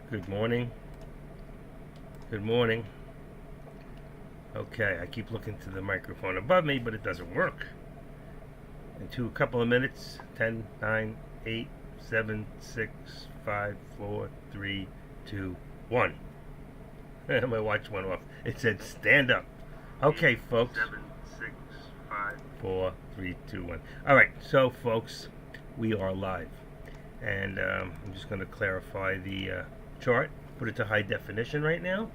Good morning. Good morning. Okay, I keep looking to the microphone above me, but it doesn't work. Into a couple of minutes. 10, 9, 8, 7, 6, 5, 4, 3, 2, 1. My watch went off. It said stand up. Okay, folks. 7, 6, 5, 4, 3, 2, 1. All right, so folks, we are live. And I'm just going to clarify the chart, put it to high definition right now.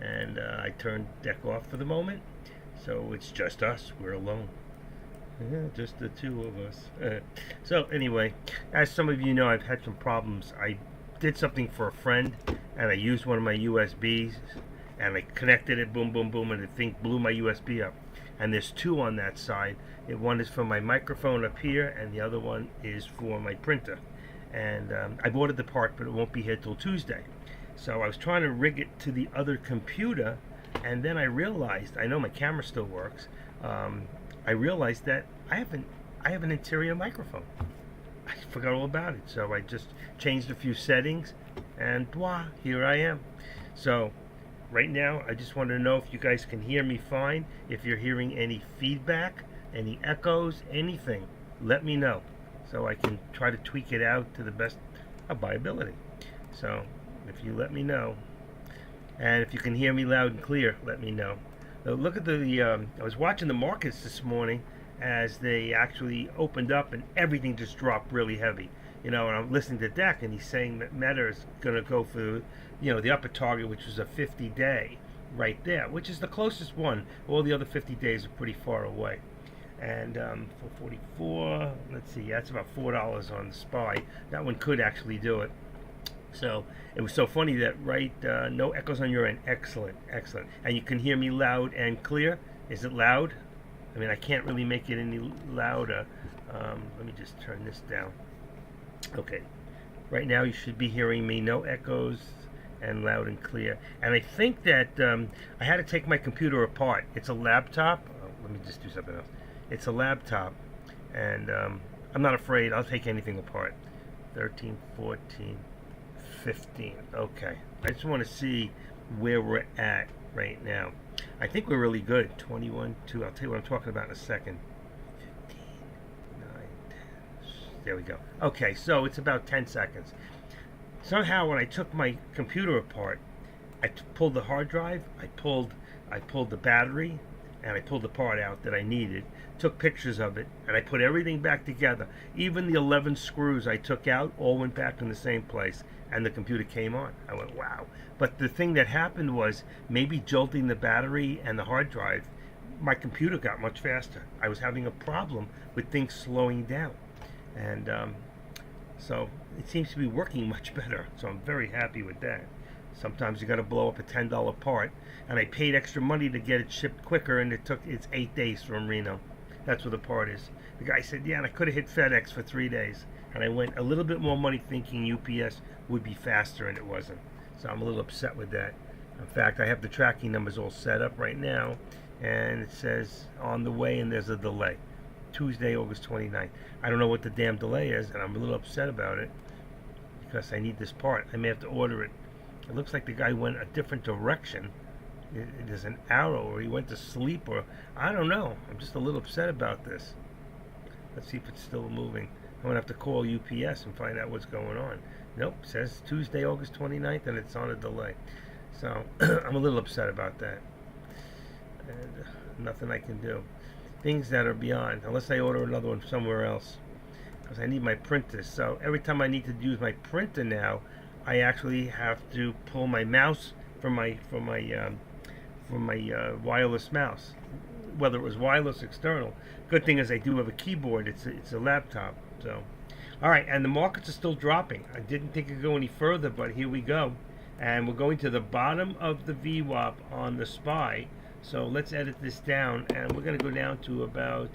And I turned deck off for the moment. So it's just us. We're alone. Yeah, just the two of us. So anyway, as some of you know, I've had some problems. I did something for a friend, and I used one of my USBs, and I connected it, boom, boom, boom, and the thing blew my USB up. And there's two on that side. One is for my microphone up here, and the other one is for my printer. And I've ordered the part, but it won't be here till Tuesday. So I was trying to rig it to the other computer, and then I realized, I know my camera still works, I realized that I have an interior microphone. I forgot all about it. So I just changed a few settings, and voila, here I am. So right now, I just want to know if you guys can hear me fine. If you're hearing any feedback, any echoes, anything, let me know, so I can try to tweak it out to the best of my ability. So if you let me know, and if you can hear me loud and clear, let me know. Now look at I was watching the markets this morning as they actually opened up, and everything just dropped really heavy. And I'm listening to Deck, and he's saying that Meta is going to go for, the upper target, which was a 50-day right there, which is the closest one. All the other 50 days are pretty far away. And 444, let's see, that's about $4 on the SPY. That one could actually do it. So it was so funny that, no echoes on your end. Excellent, excellent. And you can hear me loud and clear. Is it loud? I mean, I can't really make it any louder. Let me just turn this down. Okay. Right now you should be hearing me, no echoes, and loud and clear. And I think that I had to take my computer apart. It's a laptop. Let me just do something else. It's a laptop, and I'm not afraid. I'll take anything apart. 13, 14, 15. Okay. I just want to see where we're at right now. I think we're really good. 21, 2. I'll tell you what I'm talking about in a second. 15, 9, 10. There we go. Okay, so it's about 10 seconds. Somehow when I took my computer apart, I pulled the hard drive, I pulled the battery, and I pulled the part out that I needed, took pictures of it, and I put everything back together. Even the 11 screws I took out all went back in the same place, and the computer came on. I went, wow. But the thing that happened was, maybe jolting the battery and the hard drive, my computer got much faster. I was having a problem with things slowing down. And so it seems to be working much better. So I'm very happy with that. Sometimes you got to blow up a $10 part, and I paid extra money to get it shipped quicker, and it's 8 days from Reno. That's where the part is. The guy said, yeah, and I could have hit FedEx for 3 days, and I went a little bit more money thinking UPS would be faster, and it wasn't. So I'm a little upset with that. In fact, I have the tracking numbers all set up right now, and it says on the way, and there's a delay. Tuesday, August 29th. I don't know what the damn delay is, and I'm a little upset about it because I need this part. I may have to order it. It looks like the guy went a different direction. There's an arrow, or he went to sleep, or I don't know. I'm just a little upset about this. Let's see if it's still moving. I'm going to have to call UPS and find out what's going on. Nope, it says Tuesday, August 29th, and it's on a delay. So I'm a little upset about that. And nothing I can do. Things that are beyond, unless I order another one somewhere else, because I need my printer. So every time I need to use my printer now, I actually have to pull my mouse from my wireless mouse, whether it was wireless external. Good thing is I do have a keyboard. It's a laptop. So, all right, and the markets are still dropping. I didn't think it could go any further, but here we go, and we're going to the bottom of the VWAP on the SPY. So let's edit this down, and we're going to go down to about,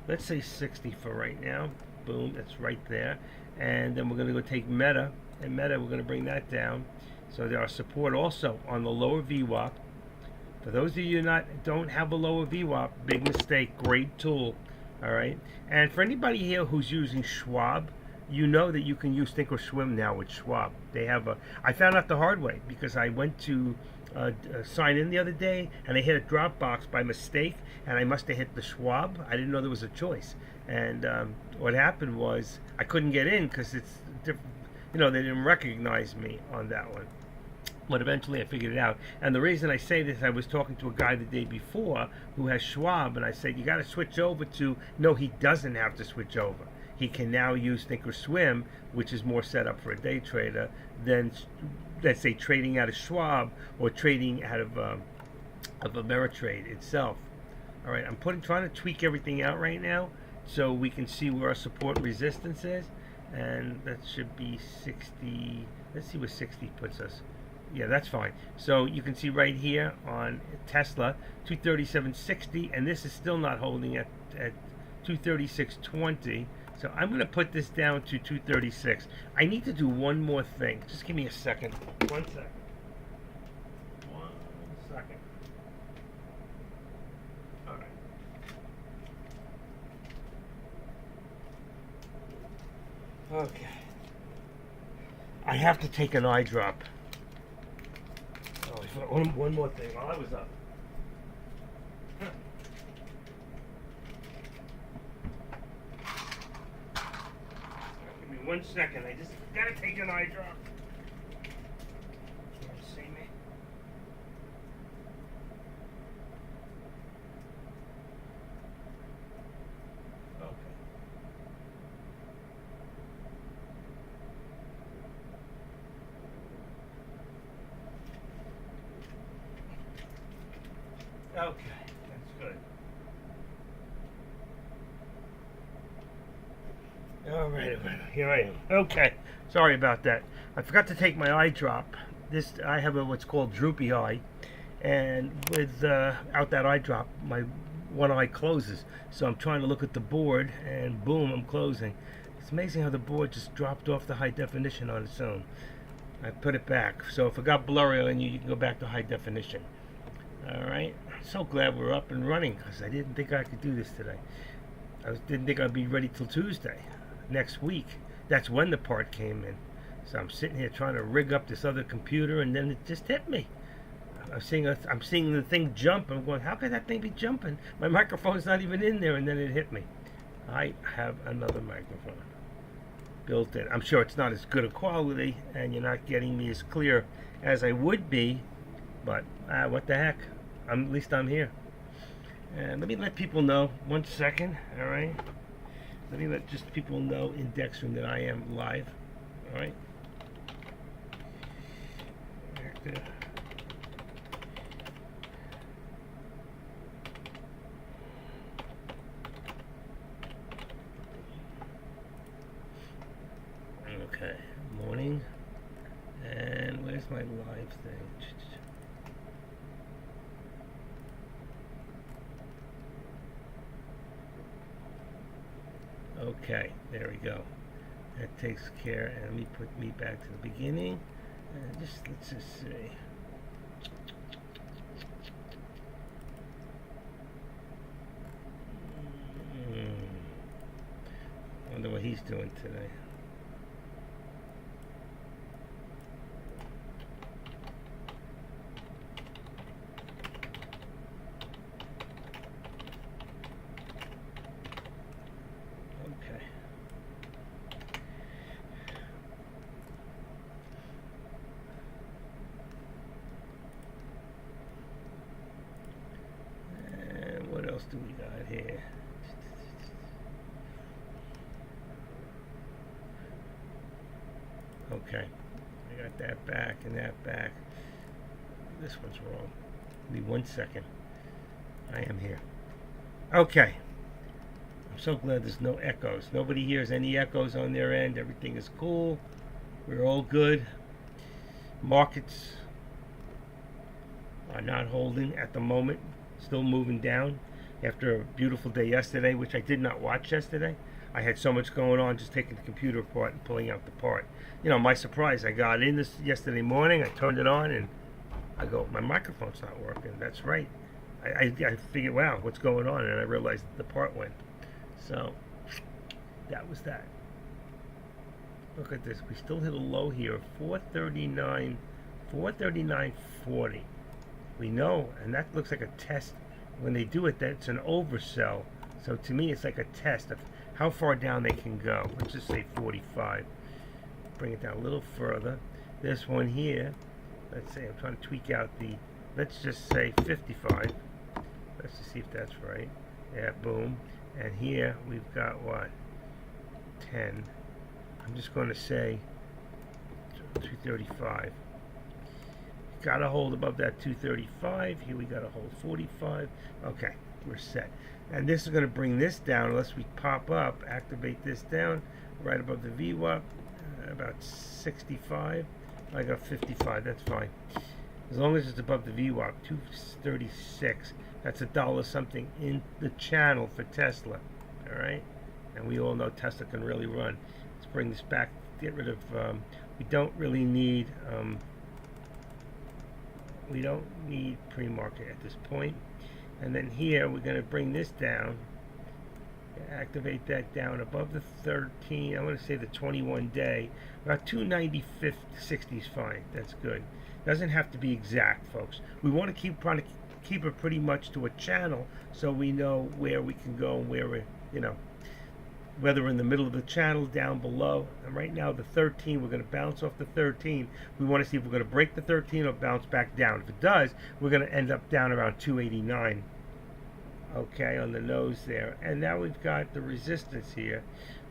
let's say 60 for right now. Boom, that's right there. And then we're going to go take Meta, and Meta, we're going to bring that down. So there are support also on the lower VWAP. For those of you don't have a lower VWAP, big mistake, great tool. All right. And for anybody here who's using Schwab, you know that you can use Thinkorswim now with Schwab. They have a. I found out the hard way because I went to sign in the other day and I hit a Dropbox by mistake, and I must have hit the Schwab. I didn't know there was a choice, and what happened was I couldn't get in because it's different. You know, they didn't recognize me on that one. But eventually I figured it out. And the reason I say this, I was talking to a guy the day before who has Schwab, and I said, you got to switch over to, no, he doesn't have to switch over. He can now use Thinkorswim, which is more set up for a day trader than, let's say, trading out of Schwab or trading out of Ameritrade itself. All right, I'm trying to tweak everything out right now so we can see where our support and resistance is. And that should be 60. Let's see where 60 puts us. Yeah, that's fine. So you can see right here on Tesla, 237.60, and this is still not holding at 236.20. So I'm going to put this down to 236. I need to do one more thing. Just give me a second. 1 second. 1 second. All right. Okay. I have to take an eye drop. Oh, one more thing while I was up. Give me 1 second. I just gotta take an eye drop. Can you see me? Okay, that's good. All right, here I am. Okay, sorry about that. I forgot to take my eye drop. I have what's called droopy eye, and without that eye drop, my one eye closes. So I'm trying to look at the board, and boom, I'm closing. It's amazing how the board just dropped off the high definition on its own. I put it back, so if it got blurry on you, you can go back to high definition. All right. So glad we're up and running because I didn't think I could do this today. I didn't think I'd be ready till Tuesday next week. That's when the part came in. So I'm sitting here trying to rig up this other computer, and then it just hit me. I'm seeing the thing jump. I'm going, how could that thing be jumping? My microphone's not even in there, and then it hit me. I have another microphone built in. I'm sure it's not as good a quality, and you're not getting me as clear as I would be. But what the heck? At least I'm here. And let me let people know. 1 second, all right? Let me let just people know in Dexroom that I am live, all right? Okay, morning. And where's my live thing? Okay, there we go. That takes care, and let me put me back to the beginning. And let's just see. Wonder what he's doing today. What else do we got here? Okay, I got that back and that back. This one's wrong. Give me 1 second. I am here. Okay. I'm so glad there's no echoes. Nobody hears any echoes on their end. Everything is cool. We're all good. Markets are not holding at the moment. Still moving down after a beautiful day yesterday, which I did not watch yesterday. I had so much going on, just taking the computer apart and pulling out the part. You know, my surprise, I got in this yesterday morning, I turned it on, and I go, my microphone's not working. That's right. I figured, wow, what's going on? And I realized the part went. So, that was that. Look at this. We still hit a low here of 439, 439.40. We know, and that looks like a test. When they do it, that's an oversell. So to me, it's like a test of how far down they can go. Let's just say 45. Bring it down a little further. This one here, let's say I'm trying to tweak out the, let's just say 55. Let's just see if that's right. Yeah, boom. And here we've got what? 10. I'm just going to say 235. Got a hold above that 235. Here we got a hold 45. Okay, we're set. And this is going to bring this down unless we pop up, activate this down right above the VWAP, about 65. I got 55. That's fine. As long as it's above the VWAP, 236. That's $1 something in the channel for Tesla. All right, and we all know Tesla can really run. Let's bring this back. Get rid of. We don't really need. We don't need pre-market at this point. And then here we're going to bring this down, activate that down above the 13. I want to say the 21 day, about 290.60 is fine. That's good. Doesn't have to be exact, folks. We want to keep trying to keep it pretty much to a channel so we know where we can go and where we're, whether we're in the middle of the channel, down below. And right now the 13, we're going to bounce off the 13. We want to see if we're going to break the 13 or bounce back down. If it does, we're going to end up down around 289. Okay, on the nose there. And now we've got the resistance here.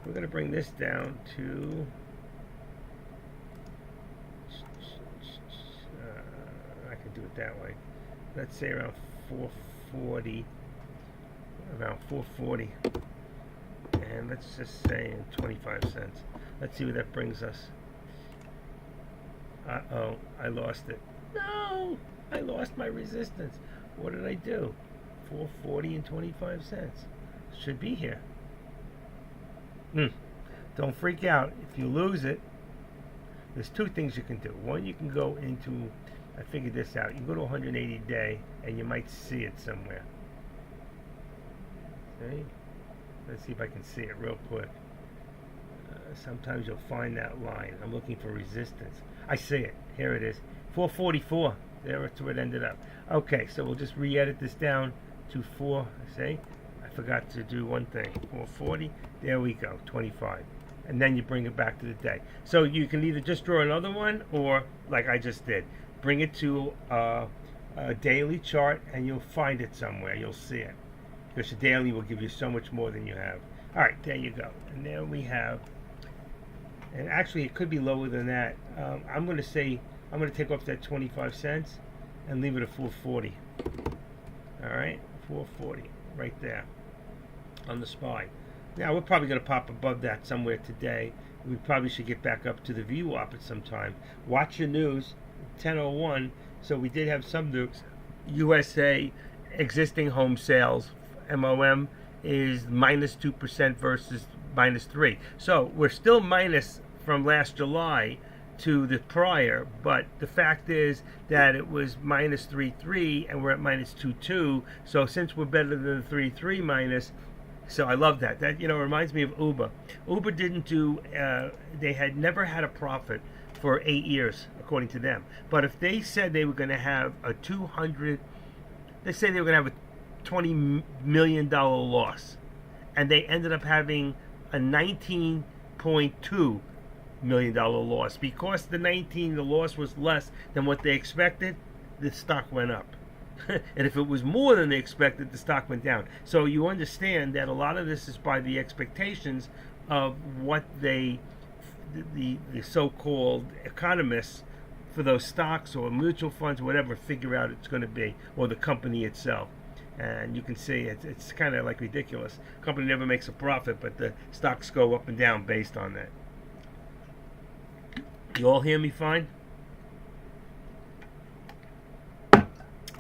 We're going to bring this down to I can do it that way. Let's say around 440. Around 440. And let's just say 25 cents. Let's see where that brings us. Uh-oh, I lost it. No, I lost my resistance. What did I do? 440 and 25 cents. Should be here. Don't freak out. If you lose it, there's two things you can do. One, you can go into, I figured this out, you can go to 180 day and you might see it somewhere. See? Let's see if I can see it real quick. Sometimes you'll find that line. I'm looking for resistance. I see it. Here it is. 444. That's where it ended up. Okay, so we'll just re-edit this down to 4. See? I forgot to do one thing. 440. There we go. 25. And then you bring it back to the day. So you can either just draw another one or, like I just did, bring it to a daily chart and you'll find it somewhere. You'll see it. Because the daily will give you so much more than you have. All right, there you go. And there we have, and actually it could be lower than that. I'm going to say, I'm going to take off that 25 cents and leave it at 440. All right, 440 right there on the SPY. Now we're probably going to pop above that somewhere today. We probably should get back up to the VWAP at some time. Watch your news, 10:01. So we did have some news. USA existing home sales, MOM, is minus 2% versus minus 3%. So we're still minus from last July to the prior, but the fact is that it was minus 3.3 and we're at minus 2.2. So since we're better than the 3.3 minus, so I love that. That reminds me of Uber. Uber didn't do. They had never had a profit for 8 years, according to them. But if they said they were going to have a 200, they say they were going to have a $20 million loss, and they ended up having a $19.2 million loss. Because the loss was less than what they expected, the stock went up. And if it was more than they expected, the stock went down. So you understand that a lot of this is by the expectations of what the so-called economists for those stocks or mutual funds, whatever, figure out it's going to be, or the company itself. And you can see it's kind of like ridiculous. Company never makes a profit, but the stocks go up and down based on that. You all hear me fine?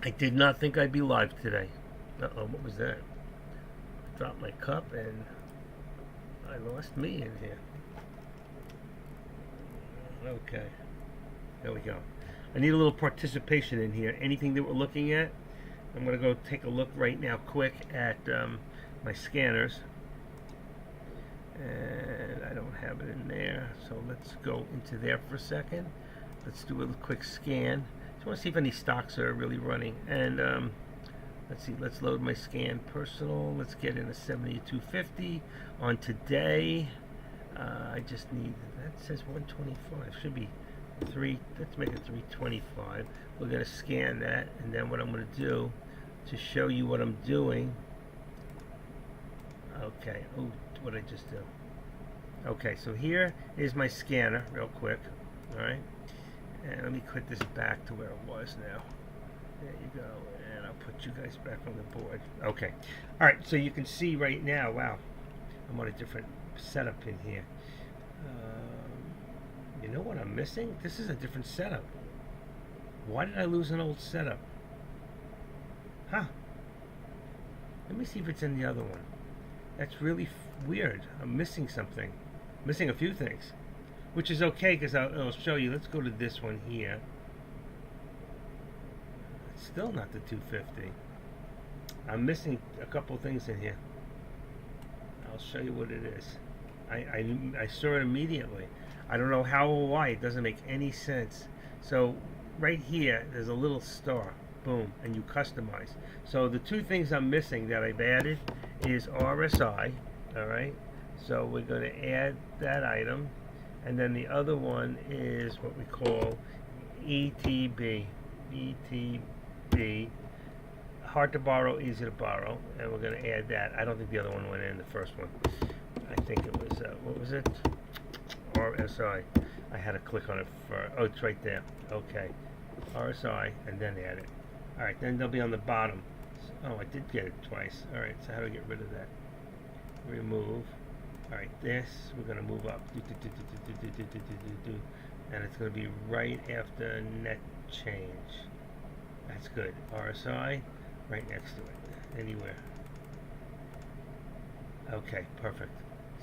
I did not think I'd be live today. Uh-oh, what was that? I dropped my cup and I lost me in here. Okay. There we go. I need a little participation in here. Anything that we're looking at? I'm going to go take a look right now quick at my scanners. and I don't have it in there, so let's go into there for a second. Let's do a quick scan. Just want to see if any stocks are really running. And let's see, let's load my scan personal. Let's get in a 7250 on today. I just need, that says 125, should be 3, let's make it 325. We're going to scan that, and then what I'm going to do to show you what I'm doing. Okay, oh, what did I just do? Okay, so here is my scanner real quick. Alright, and let me put this back to where it was now. There you go, and I'll put you guys back on the board. Okay, alright, so you can see right now, wow, I'm on a different setup in here. You know what I'm missing? This is a different setup. Why did I lose an old setup? Huh. Let me see if it's in the other one. That's really weird. I'm missing something. Missing a few things. Which is okay, because I'll show you. Let's go to this one here. It's still not the 250. I'm missing a couple things in here. I'll show you what it is. I saw it immediately. I don't know how or why. It doesn't make any sense. So right here, there's a little star. Boom. And you customize. So the two things I'm missing that I've added is RSI. Alright. So we're going to add that item. And then the other one is what we call ETB. ETB. Hard to borrow, easy to borrow. And we're going to add that. I don't think the other one went in, the first one. I think it was, what was it? RSI. I had to click on it for, oh, it's right there. Okay. RSI, and then add it. Alright, then they'll be on the bottom. Oh, I did get it twice. Alright, so how do we get rid of that? Remove. Alright, this, we're going to move up. And it's going to be right after net change. That's good. RSI, right next to it. Anywhere. Okay, perfect.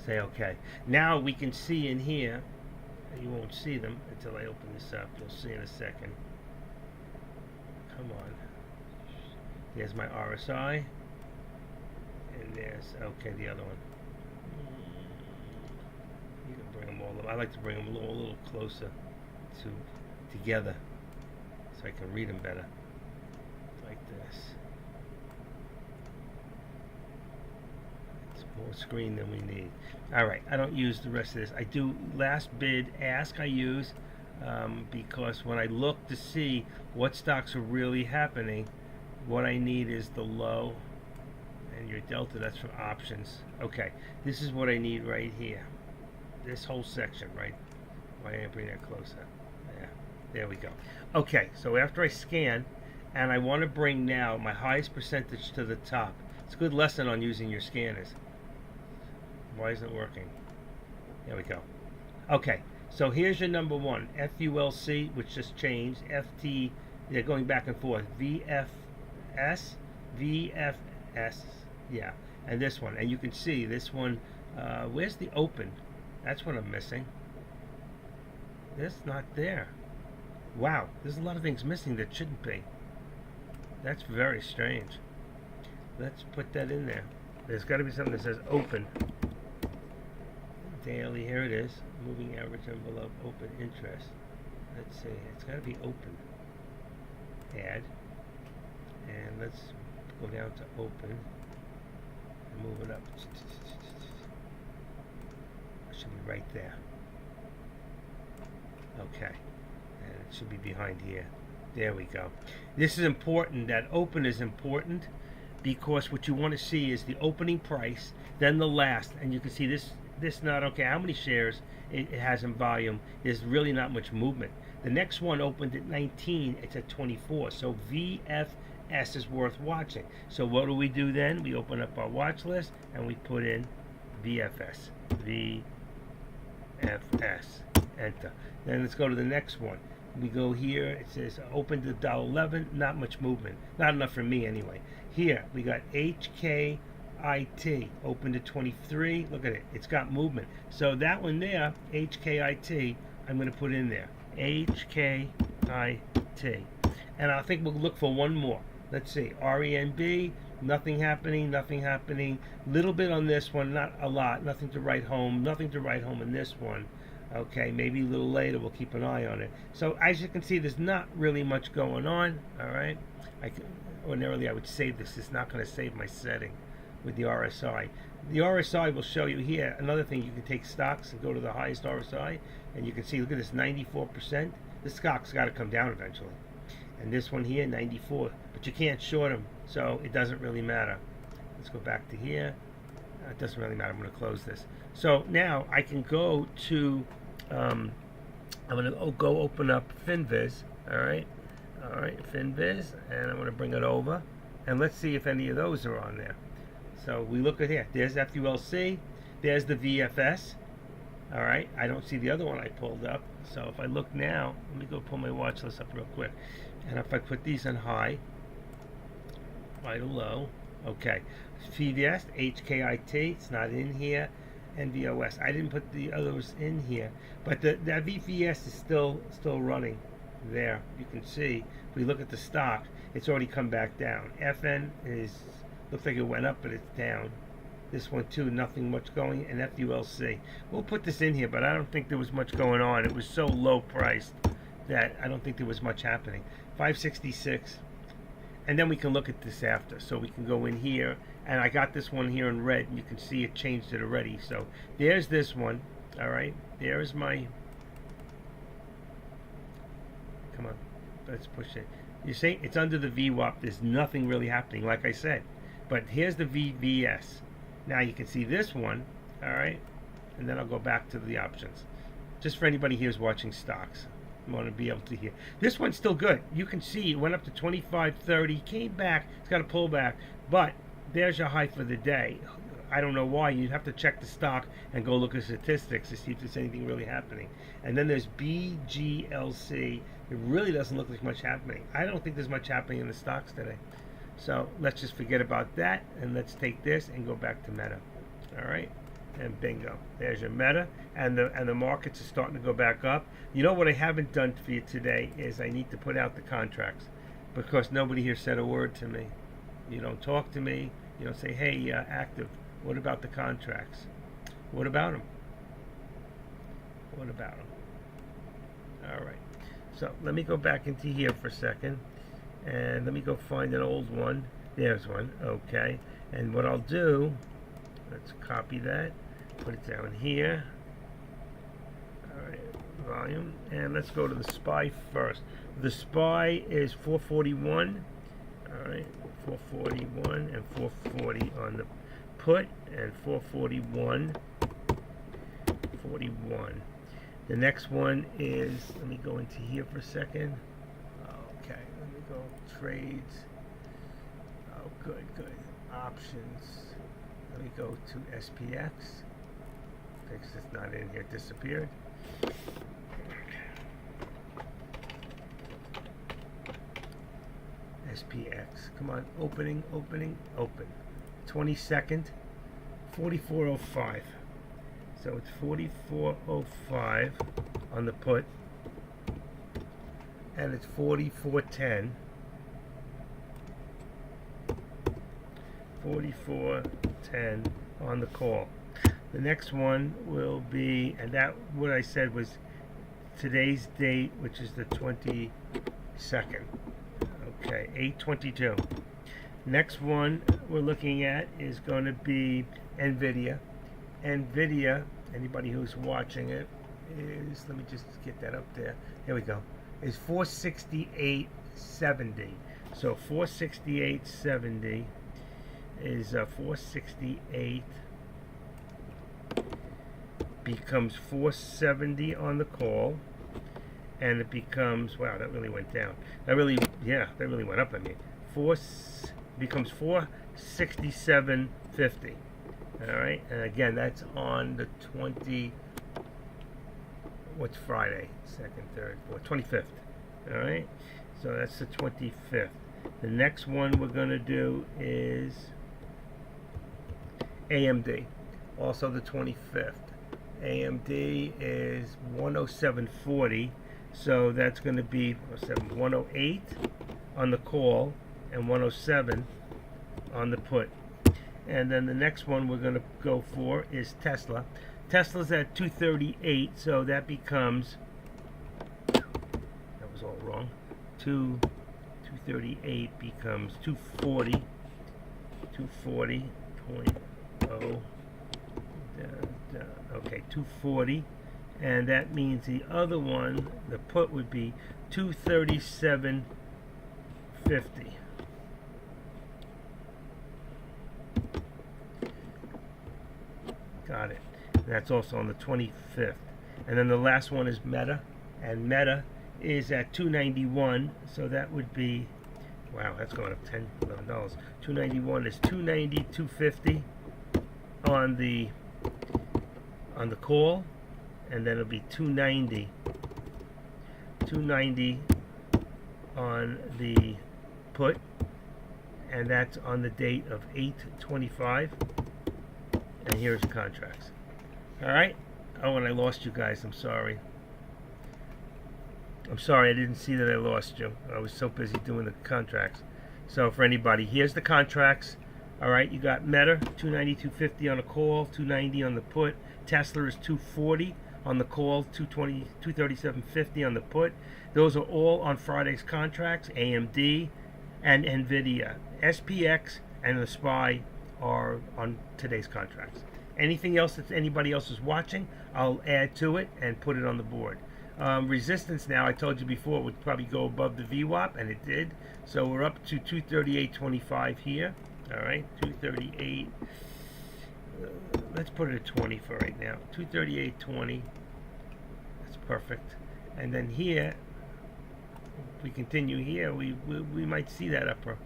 Say okay. Now we can see in here, you won't see them until I open this up. You'll see in a second. Come on. There's my RSI. And there's, okay, the other one. You can bring them all up. I like to bring them a little closer together so I can read them better. Like this. It's more screen than we need. Alright, I don't use the rest of this. I do last bid ask I use because when I look to see what stocks are really happening, what I need is the low and your delta. That's for options. Okay, this is what I need right here. This whole section, right? Why don't I bring that closer? Yeah, there we go. Okay, so after I scan, and I want to bring now my highest percentage to the top. It's a good lesson on using your scanners. Why isn't it working? There we go. Okay, so here's your number one. FULC, which just changed. FT, they're going back and forth. VFS, yeah. And this one. And you can see this one, where's the open? That's what I'm missing. It's not there. Wow, there's a lot of things missing that shouldn't be. That's very strange. Let's put that in there. There's got to be something that says open. Daily, here it is. Moving average envelope, open interest. Let's see, it's got to be open. Add. And let's go down to open. And move it up. It should be right there. Okay. And it should be behind here. There we go. This is important. That open is important because what you want to see is the opening price, then the last, and you can see this not okay. How many shares it has in volume? There's really not much movement. The next one opened at 19. It's at 24. So VFS is worth watching. So what do we do then? We open up our watch list and we put in VFS. VFS. Enter. Then let's go to the next one. We go here. It says open to $1.11. Not much movement. Not enough for me anyway. Here we got HKIT open to 23. Look at it. It's got movement. So that one there, HKIT, I'm going to put in there. HKIT. And I think we'll look for one more. Let's see. RENB. Nothing happening, nothing happening. Little bit on this one, not a lot. Nothing to write home, nothing to write home in this one. Okay, maybe a little later we'll keep an eye on it. So as you can see, there's not really much going on. All right, ordinarily I would save this. It's not going to save my setting with the RSI. The RSI will show you here. Another thing, you can take stocks and go to the highest RSI, and you can see, look at this, 94%. This stock's got to come down eventually. And this one here, 94. But you can't short them, so it doesn't really matter. Let's go back to here. It doesn't really matter. I'm going to close this. So now I can go to, I'm going to go open up FinViz. All right, FinViz, and I'm going to bring it over, and let's see if any of those are on there. So we look at here. There's FULC. There's the VFS. All right. I don't see the other one I pulled up. So if I look now, let me go pull my watch list up real quick. And if I put these on high to low, okay. VVS, HKIT, it's not in here. NVOS, I didn't put the others in here, but that VVS is still running there. You can see if we look at the stock, it's already come back down. FN looks like it went up, but it's down. This one too, nothing much going. And FULC, we'll put this in here, but I don't think there was much going on. It was so low priced that I don't think there was much happening. 566, and then we can look at this after. So we can go in here, and I got this one here in red, and you can see it changed it already. So there's this one. All right, there's my. Come on, let's push it. You see, it's under the VWAP. There's nothing really happening, like I said. But here's the VVS. Now you can see this one, all right, and then I'll go back to the options. Just for anybody here who's watching stocks, I want to be able to hear. This one's still good. You can see it went up to 25.30, came back. It's got a pullback, but there's your high for the day. I don't know why. You'd have to check the stock and go look at statistics to see if there's anything really happening. And then there's BGLC. It really doesn't look like much happening. I don't think there's much happening in the stocks today. So let's just forget about that, and let's take this and go back to Meta. All right, and bingo, there's your Meta, and the markets are starting to go back up. You know what I haven't done for you today is I need to put out the contracts, because nobody here said a word to me. You don't talk to me. You don't say, hey, Active, what about the contracts? What about them? What about them? All right. So let me go back into here for a second. And let me go find an old one. There's one. Okay. And what I'll do, let's copy that. Put it down here. All right. Volume. And let's go to the SPY first. The SPY is 441. All right. 441 and 440 on the put. And 441. 41. The next one is, let me go into here for a second. Okay, let me go trades. Oh, good. Options. Let me go to SPX. Because it's not in here, it disappeared. SPX. Come on, open. 22nd, 4405. So it's 4405 on the put. And it's 4410. 4410 on the call. The next one will be, and that what I said was today's date, which is the 22nd. Okay, 8/22. Next one we're looking at is going to be NVIDIA. NVIDIA, anybody who's watching it, is, let me just get that up there. Here we go. Is 468.70. So 468.70 is 468 becomes 470 on the call, and it becomes, wow, that really went down. That really went up. I mean, becomes 467.50. All right, and again, that's on the 20. What's Friday? 2nd, 3rd, 4th, 25th. All right, so that's the 25th. The next one we're going to do is AMD, also the 25th. AMD is 107.40, so that's going to be 108 on the call and 107 on the put. And then the next one we're going to go for is Tesla. Tesla's at 238, so that becomes, that was all wrong, 238 becomes 240, 240.0, okay, 240, and that means the other one, the put, would be 237.50. Got it. That's also on the 25th. And then the last one is Meta, and Meta is at 291, so that would be, wow, that's going up $10, $11. 291 is 290, 250 on the call, and then it'll be 290 on the put, and that's on the date of 8/25. And here's the contracts. All right. Oh, and I lost you guys. I'm sorry. I'm sorry. I didn't see that I lost you. I was so busy doing the contracts. So for anybody, here's the contracts. All right. You got Meta 290, 250 on the call, 290 on the put. Tesla is 240 on the call, 220, 237.50 on the put. Those are all on Friday's contracts. AMD and Nvidia, SPX, and the SPY are on today's contracts. Anything else that anybody else is watching, I'll add to it and put it on the board. Resistance now, I told you before, would probably go above the VWAP, and it did. So we're up to 238.25 here. All right, 238. Let's put it at 20 for right now. 238.20. That's perfect. And then here, if we continue here, we might see that upper.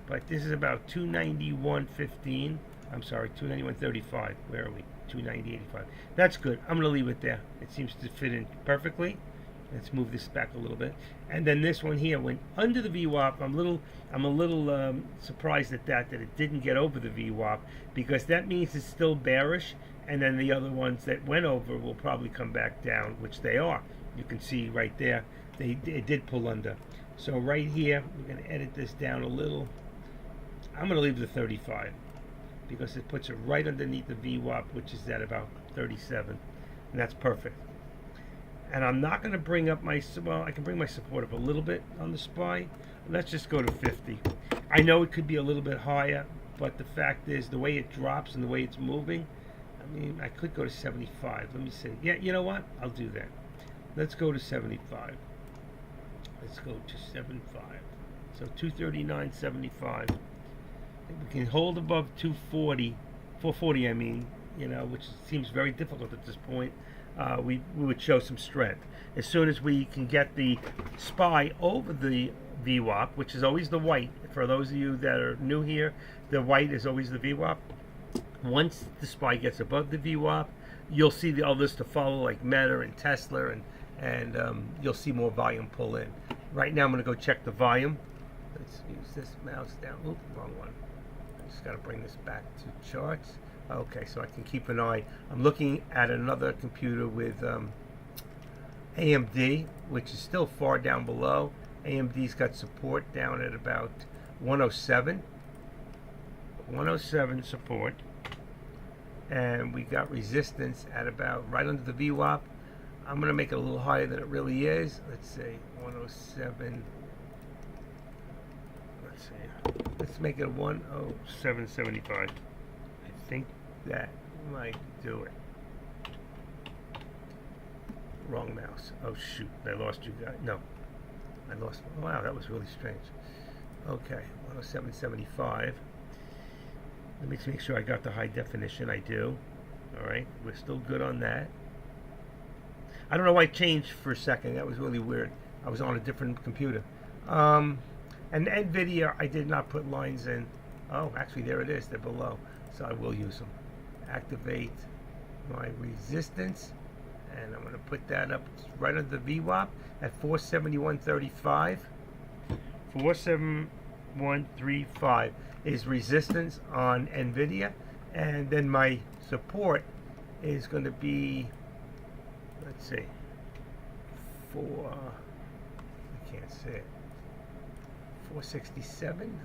But this is about 291.15. I'm sorry, 291.35. Where are we? 290.85. That's good. I'm going to leave it there. It seems to fit in perfectly. Let's move this back a little bit. And then this one here went under the VWAP. I'm a little surprised at that it didn't get over the VWAP, because that means it's still bearish. And then the other ones that went over will probably come back down, which they are. You can see right there, it did pull under. So right here, we're going to edit this down a little. I'm going to leave the 35 because it puts it right underneath the VWAP, which is at about 37, and that's perfect. And I'm not going to bring up my, well, I can bring my support up a little bit on the SPY. Let's just go to 50. I know it could be a little bit higher, but the fact is, the way it drops and the way it's moving, I mean, I could go to 75. Let me see. Yeah, you know what? I'll do that. Let's go to 75. Let's go to 75. So 239.75. We can hold above 240, 440, I mean, you know, which seems very difficult at this point. We would show some strength. As soon as we can get the SPY over the VWAP, which is always the white. For those of you that are new here, the white is always the VWAP. Once the SPY gets above the VWAP, you'll see the others to follow, like Meta and Tesla, and you'll see more volume pull in. Right now I'm going to go check the volume. Let's use this mouse down. Oops, wrong one. I just got to bring this back to charts. Okay, so I can keep an eye. I'm looking at another computer with AMD, which is still far down below. AMD's got support down at about 107. 107 support. And we got resistance at about right under the VWAP. I'm going to make it a little higher than it really is. Let's see, 107. Let's see. Let's make it 107.75. I think that might do it. Wrong mouse. Oh shoot, I lost you guys. No, I lost. Wow, that was really strange. Okay, 107.75. Let me make sure I got the high definition. I do. All right, we're still good on that. I don't know why I changed for a second. That was really weird. I was on a different computer. And Nvidia, I did not put lines in. Oh, actually, there it is. They're below, so I will use them. Activate my resistance, and I'm going to put that up right under the VWAP at 471.35. 471.35 is resistance on Nvidia, and then my support is going to be, let's see, I can't say it, 467.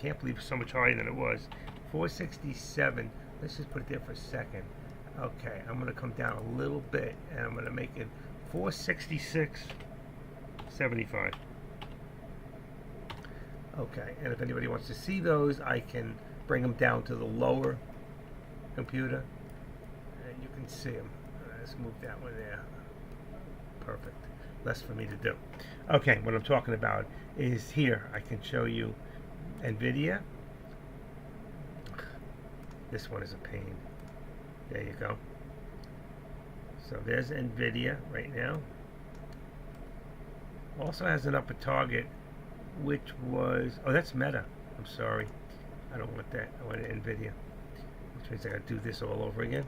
can't believe it's so much higher than it was. 467. Let's just put it there for a second. Okay, I'm going to come down a little bit, and I'm going to make it 466.75. Okay, and if anybody wants to see those, I can bring them down to the lower computer, and you can see them. Let's move that one there. Perfect. Less for me to do. Okay, what I'm talking about is here. I can show you NVIDIA. This one is a pain. There you go. So there's NVIDIA right now. Also has an upper target, which was, oh, that's Meta. I'm sorry. I don't want that. I want NVIDIA. Which means I got to do this all over again.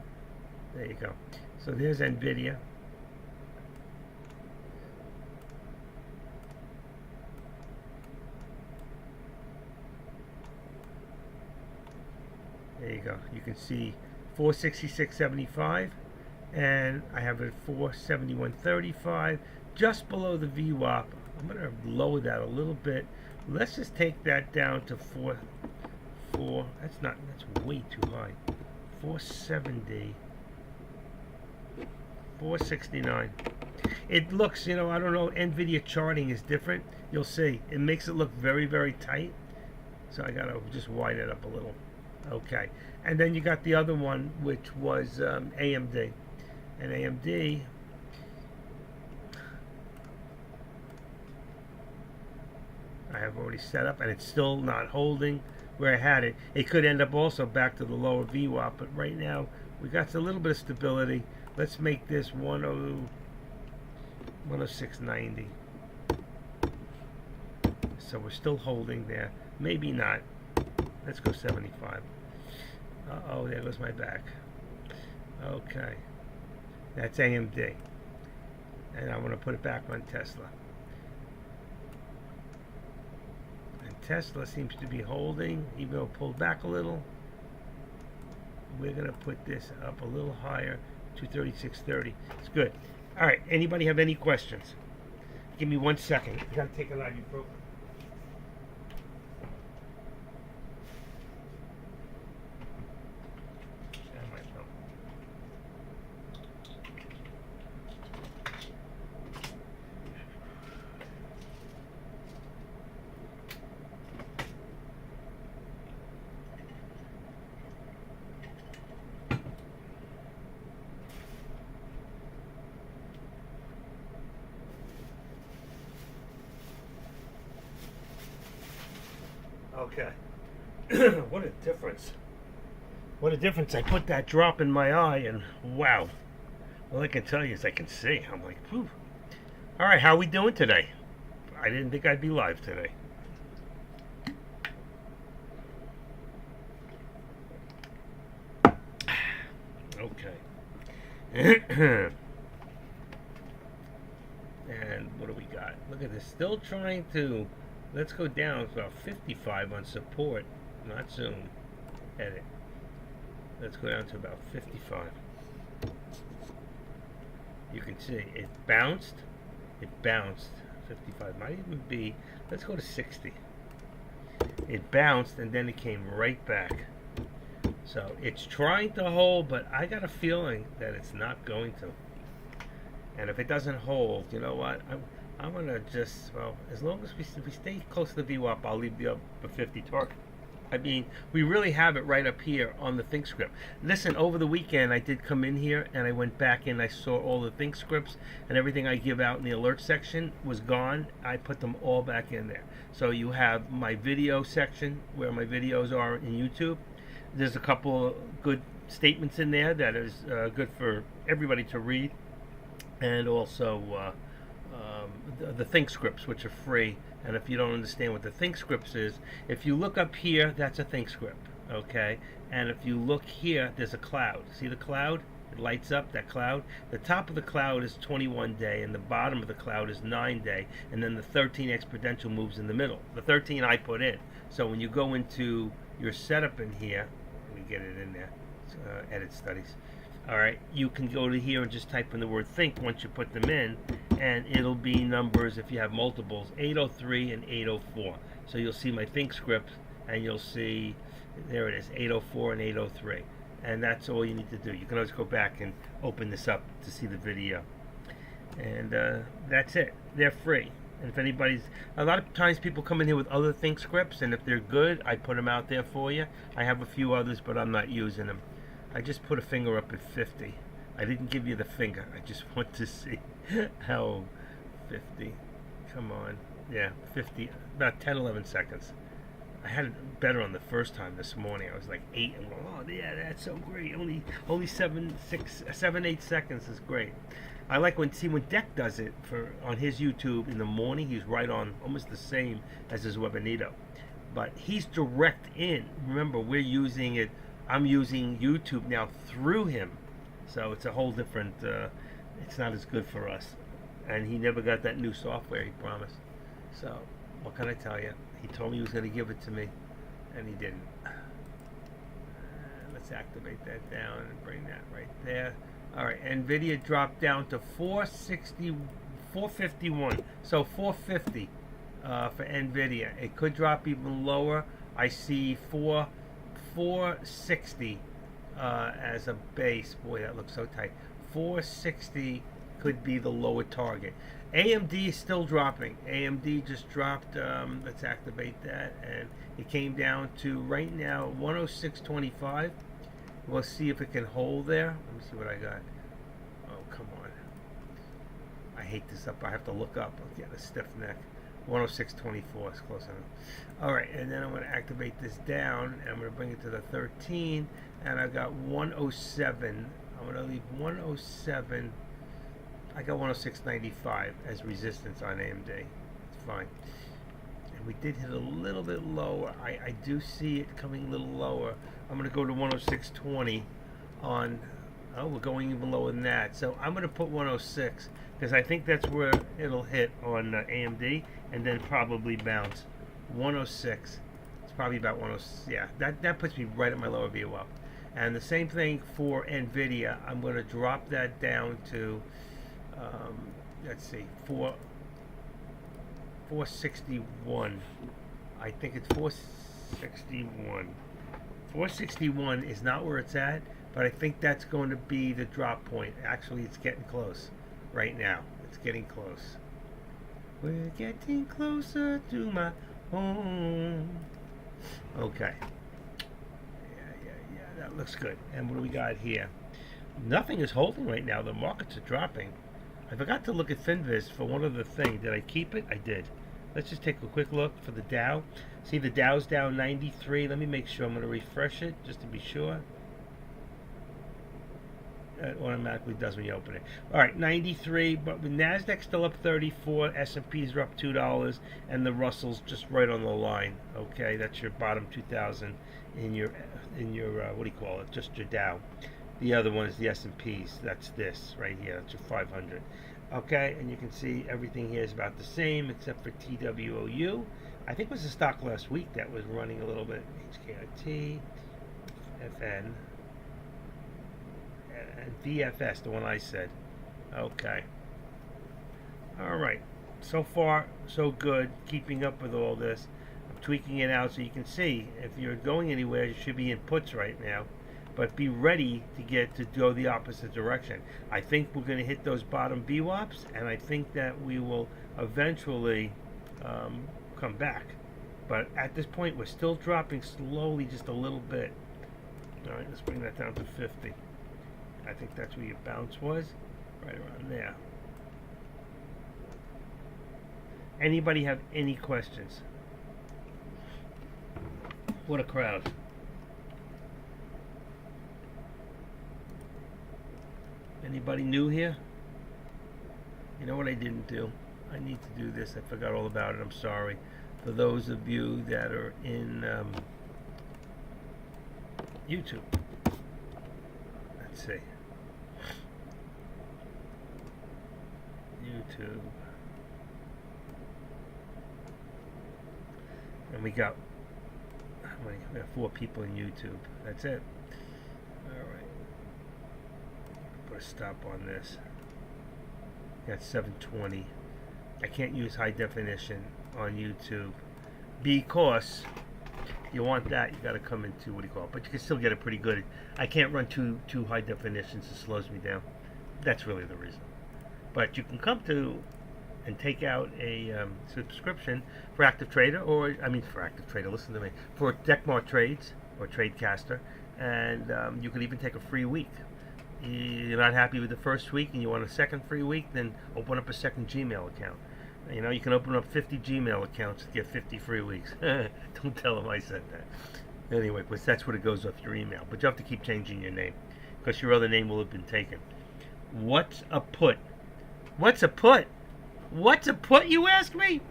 There you go. So there's NVIDIA. There you go. You can see 466.75, and I have it at 471.35, just below the VWAP. I'm going to lower that a little bit. Let's just take that down to 4. That's way too high. 470. 469. It looks, I don't know, NVIDIA charting is different. You'll see. It makes it look very, very tight. So I got to just widen it up a little. Okay. And then you got the other one, which was AMD. And AMD, I have already set up, and it's still not holding where I had it. It could end up also back to the lower VWAP, but right now we got a little bit of stability. Let's make this 106.90. So we're still holding there. Maybe not. Let's go 75. Uh-oh, there goes my back. Okay. That's AMD. And I'm going to put it back on Tesla. And Tesla seems to be holding, even though it pulled back a little. We're going to put this up a little higher, 236.30. It's good. All right, anybody have any questions? Give me 1 second. You got to take it out of your program. Okay. What a difference. What a difference. I put that drop in my eye, and wow. All I can tell you is I can see. I'm like, whew. All right, how are we doing today? I didn't think I'd be live today. Okay. And what do we got? Look at this. Still trying to... Let's go down to about 55 on support. Not soon. Edit. Let's go down to about 55. You can see it bounced. It bounced. 55 might even be. Let's go to 60. It bounced and then it came right back. So it's trying to hold, but I got a feeling that it's not going to. And if it doesn't hold, you know what? I'm going to just, well, as long as we stay close to the VWAP, I'll leave the upper 50 target. I mean, we really have it right up here on the ThinkScript. Listen, over the weekend, I did come in here, and I went back and I saw all the ThinkScripts, and everything I give out in the alert section was gone. I put them all back in there. So you have my video section, where my videos are in YouTube. There's a couple good statements in there that is good for everybody to read. And also... the ThinkScripts, which are free. And if you don't understand what the ThinkScripts is, if you look up here, that's a ThinkScript, okay? And if you look here, there's a cloud. See the cloud? It lights up, that cloud. The top of the cloud is 21 day, and the bottom of the cloud is 9 day, and then the 13 exponential moves in the middle. The 13 I put in. So when you go into your setup in here, let me get it in there, edit studies. All right, you can go to here and just type in the word think once you put them in, and it'll be numbers, if you have multiples, 803 and 804. So you'll see my ThinkScript, and you'll see there it is, 804 and 803, and that's all you need to do. You can always go back and open this up to see the video, and that's it. They're free. And if anybody's, a lot of times people come in here with other Think scripts, and if they're good, I put them out there for you. I have a few others, but I'm not using them. I just put a finger up at 50. I didn't give you the finger. I just want to see how 50. Come on. Yeah, 50, about 10, 11 seconds. I had it better on the first time this morning. I was like 8 and going, oh yeah, that's so great. Only 7, 8 seconds is great. I like when Deck does it on his YouTube in the morning. He's right on, almost the same as his Webinito, but he's direct in. Remember, we're using it. I'm using YouTube now through him, so it's a whole different. It's not as good for us, and he never got that new software he promised. So what can I tell you? He told me he was going to give it to me, and he didn't. Let's activate that down and bring that right there. All right, NVIDIA dropped down to 451. So 450 for NVIDIA. It could drop even lower. I see 460 as a base. Boy, that looks so tight. 460 could be the lower target. AMD is still dropping. AMD just dropped. Let's activate that, and it came down to right now 106.25. We'll see if it can hold there. Let me see what I got. Oh, come on. I hate this up. I have to look up. I'll get a stiff neck. 106.24 is close enough. All right, and then I'm going to activate this down, and I'm going to bring it to the 13, and I've got 107. I'm going to leave 107. I got 106.95 as resistance on AMD. It's fine. And we did hit a little bit lower. I do see it coming a little lower. I'm going to go to 106.20 on, oh, we're going even lower than that. So I'm going to put 106 because I think that's where it'll hit on AMD and then probably bounce. 106. It's probably about 106. Yeah, that puts me right at my lower VWAP. And the same thing for NVIDIA. I'm going to drop that down to, let's see, 461. I think it's 461. 461 is not where it's at, but I think that's going to be the drop point. Actually, it's getting close right now. It's getting close. We're getting closer to my home. Okay. Yeah, that looks good. And what do we got here? Nothing is holding right now. The markets are dropping. I forgot to look at Finviz for one other thing. Did I keep it? I did. Let's just take a quick look for the Dow. See, the Dow's down 93. Let me make sure. I'm going to refresh it just to be sure. That automatically does when you open it. All right, 93. But the Nasdaq's still up 34. S&Ps are up $2, and the Russell's just right on the line. Okay, that's your bottom 2,000 in your what do you call it? Just your Dow. The other one is the S&Ps. That's this right here. That's your 500. Okay, and you can see everything here is about the same except for TWOU. I think it was a stock last week that was running a little bit. HKIT, FN, and VFS, the one I said. Okay. All right. So far, so good. Keeping up with all this. I'm tweaking it out so you can see if you're going anywhere, you should be in puts right now. But be ready to go the opposite direction. I think we're going to hit those bottom VWAPs, and I think that we will eventually come back. But at this point, we're still dropping slowly, just a little bit. All right, let's bring that down to 50. I think that's where your bounce was, right around there. Anybody have any questions? What a crowd. Anybody new here? You know what I didn't do? I need to do this. I forgot all about it. I'm sorry. For those of you that are in YouTube. Let's see. YouTube. And we got how many? We got 4 people in YouTube. That's it. All right. Put a stop on this. Got 720. I can't use high definition on YouTube because You want that, you got to come into what do you call it? But you can still get it pretty good. I can't run too high definitions; it slows me down. That's really the reason. But you can come to and take out a subscription for Active Trader, or I mean for Active Trader. Listen to me, for Deckmart Trades or Tradecaster, and you could even take a free week. You're not happy with the first week and you want a second free week, then open up a second Gmail account. You know, you can open up 50 Gmail accounts to get 50 free weeks. Don't tell them I said that. Anyway, because that's what it goes off your email. But you have to keep changing your name because your other name will have been taken. What's a put? What's a put? What's a put, you ask me?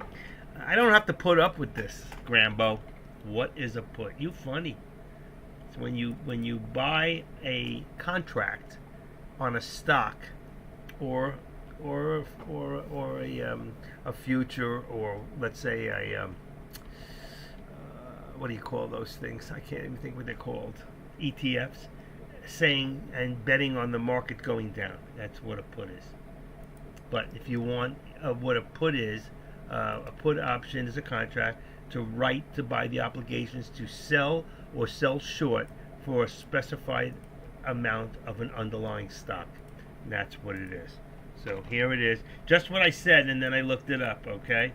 I don't have to put up with this, Grambo. What is a put? You funny. It's when you buy a contract on a stock or a future, or let's say a what do you call those things? I can't even think what they're called. ETFs, saying and betting on the market going down. That's what a put is. But if you want what a put is, a put option is a contract to write to buy the obligations to sell or sell short for a specified amount of an underlying stock. And that's what it is. So here it is. Just what I said, and then I looked it up, okay?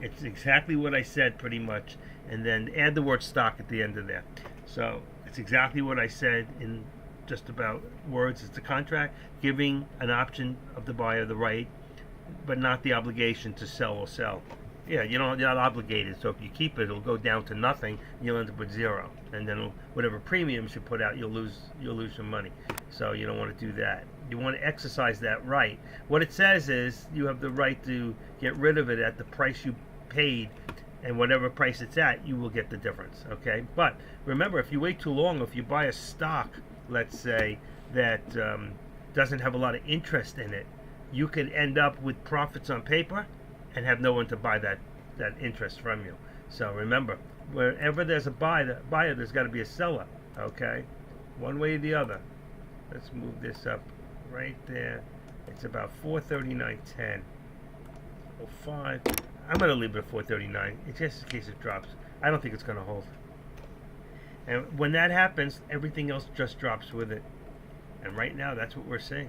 It's exactly what I said pretty much. And then add the word stock at the end of there. So it's exactly what I said in just about words. It's a contract giving an option of the buyer the right, but not the obligation to sell or sell. Yeah, you're not obligated. So if you keep it, it'll go down to nothing, and you'll end up with zero. And then whatever premiums you put out, you'll lose your money. So you don't want to do that. You want to exercise that right. What it says is you have the right to get rid of it at the price you paid, and whatever price it's at, you will get the difference. Okay, but remember, if you wait too long, if you buy a stock, let's say that doesn't have a lot of interest in it, you could end up with profits on paper and have no one to buy that interest from you. So remember, wherever there's a buyer, there's got to be a seller. Okay, one way or the other. Let's move this up right there. It's about 439.10. 05. I'm going to leave it at 439. It's just in case it drops. I don't think it's going to hold. And when that happens, everything else just drops with it. And right now, that's what we're seeing.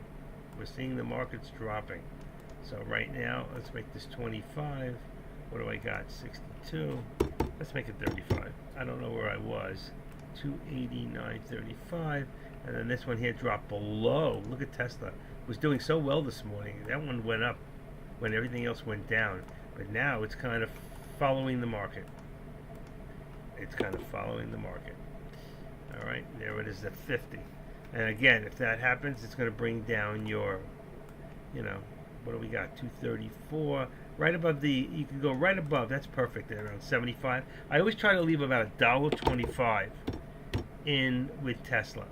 We're seeing the markets dropping. So right now, let's make this 25. What do I got? 62. Let's make it 35. I don't know where I was. 289.35. And then this one here dropped below. Look at Tesla. It was doing so well this morning. That one went up when everything else went down. But now it's kind of following the market. It's kind of following the market. All right, there it is at 50. And again, if that happens, it's going to bring down your, what do we got? 234. Right above you can go right above. That's perfect there, around 75. I always try to leave about $1.25 in with Tesla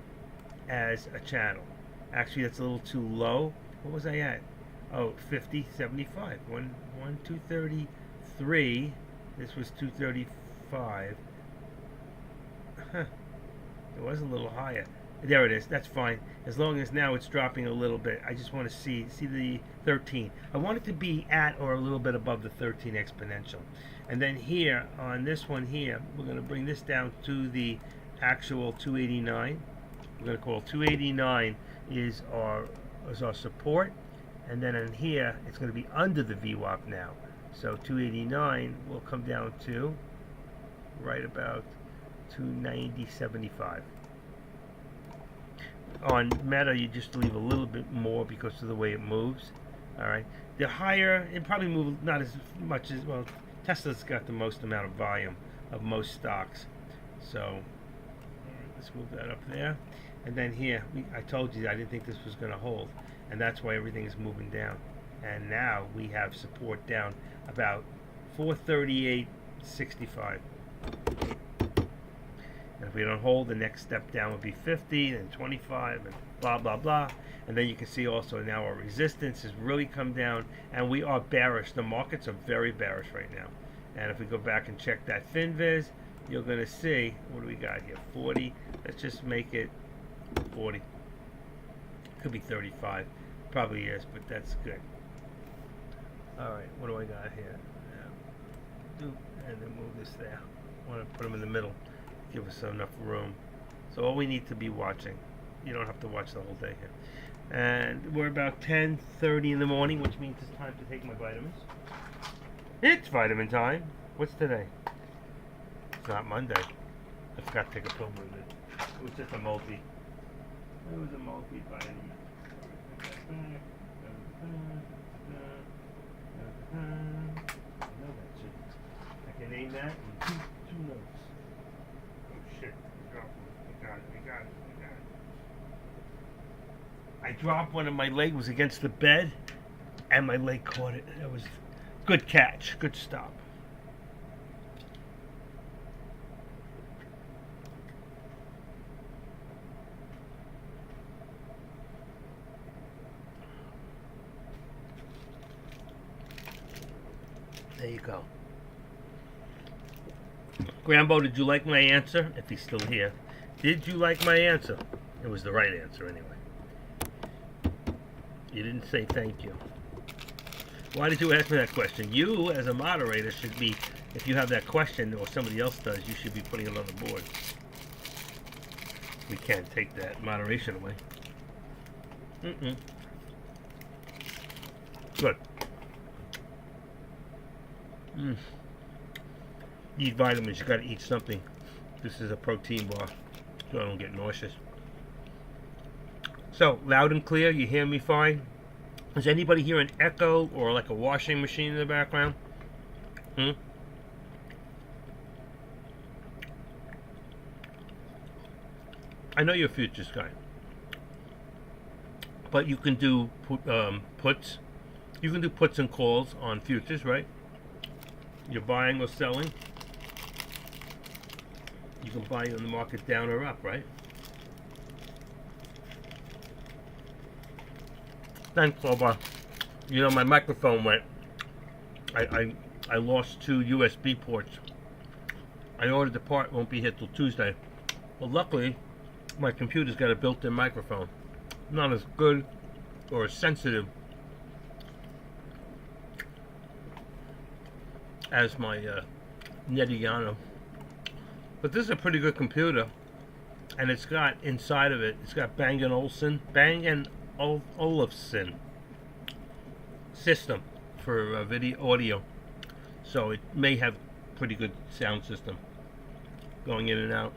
as a channel. Actually, that's a little too low. What was I at? Oh, 50, 75. 233. This was 235. Huh. It was a little higher. There it is. That's fine. As long as now it's dropping a little bit. I just want to see the 13. I want it to be at or a little bit above the 13 exponential. And then here, on this one here, we're going to bring this down to the actual 289. We're going to call 289 is our support. And then in here, it's going to be under the VWAP now. So 289 will come down to right about 290.75. On Meta, you just leave a little bit more because of the way it moves. All right. The higher, it probably moves not as much as, well, Tesla's got the most amount of volume of most stocks. So let's move that up there. And then here, I told you I didn't think this was going to hold. And that's why everything is moving down. And now we have support down about 438.65. And if we don't hold, the next step down would be 50 and 25 and blah, blah, blah. And then you can see also now our resistance has really come down and we are bearish. The markets are very bearish right now. And if we go back and check that FinViz, you're going to see, what do we got here? 40. Let's just make it 40. Could be 35. Probably is, but that's good. All right, what do I got here? And then move this there. I want to put them in the middle. give us enough room. So all we need to be watching. You don't have to watch the whole day here. And we're about 10:30 in the morning, which means it's time to take my vitamins. It's vitamin time. What's today? It's not Monday. I forgot to take a pill with it. It was just a multi. It was a multivitamin. I know that shit. I can name that in two notes. Oh shit. I got it. I dropped one of my leg was against the bed and my leg caught it. It was good catch. Good stop. There you go. Grambo, did you like my answer? If he's still here. Did you like my answer? It was the right answer anyway. You didn't say thank you. Why did you ask me that question? You, as a moderator, should be, if you have that question or somebody else does, you should be putting it on the board. We can't take that moderation away. Good. Eat vitamins. You gotta eat something. This is a protein bar, so I don't get nauseous. So, loud and clear. You hear me fine? Does anybody hear an echo or like a washing machine in the background? I know you're a futures guy, but you can do puts. You can do puts and calls on futures, right? You're buying or selling. You can buy on the market down or up, right? Thanks, Oba. You know, my microphone went. I lost 2 USB ports. I ordered the part, won't be here till Tuesday. Well, luckily, my computer's got a built-in microphone. Not as good or as sensitive as my Nediano. But this is a pretty good computer. And it's got, inside of it, it's got Bang & Olufsen system for video audio, so it may have pretty good sound system going in and out.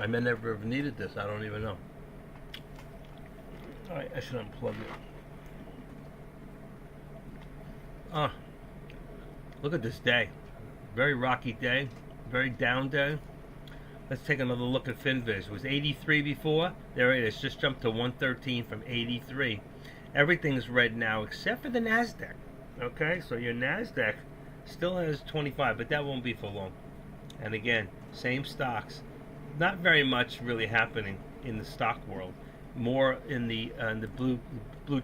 I may never have needed this. I don't even know. Alright, I should unplug it. Look at this day. Very rocky day. Very down day. Let's take another look at FinViz. It was 83 before. There it is. Just jumped to 113 from 83. Everything's red now except for the NASDAQ. Okay, so your NASDAQ still has 25, but that won't be for long. And again, same stocks. Not very much really happening in the stock world. More in the blue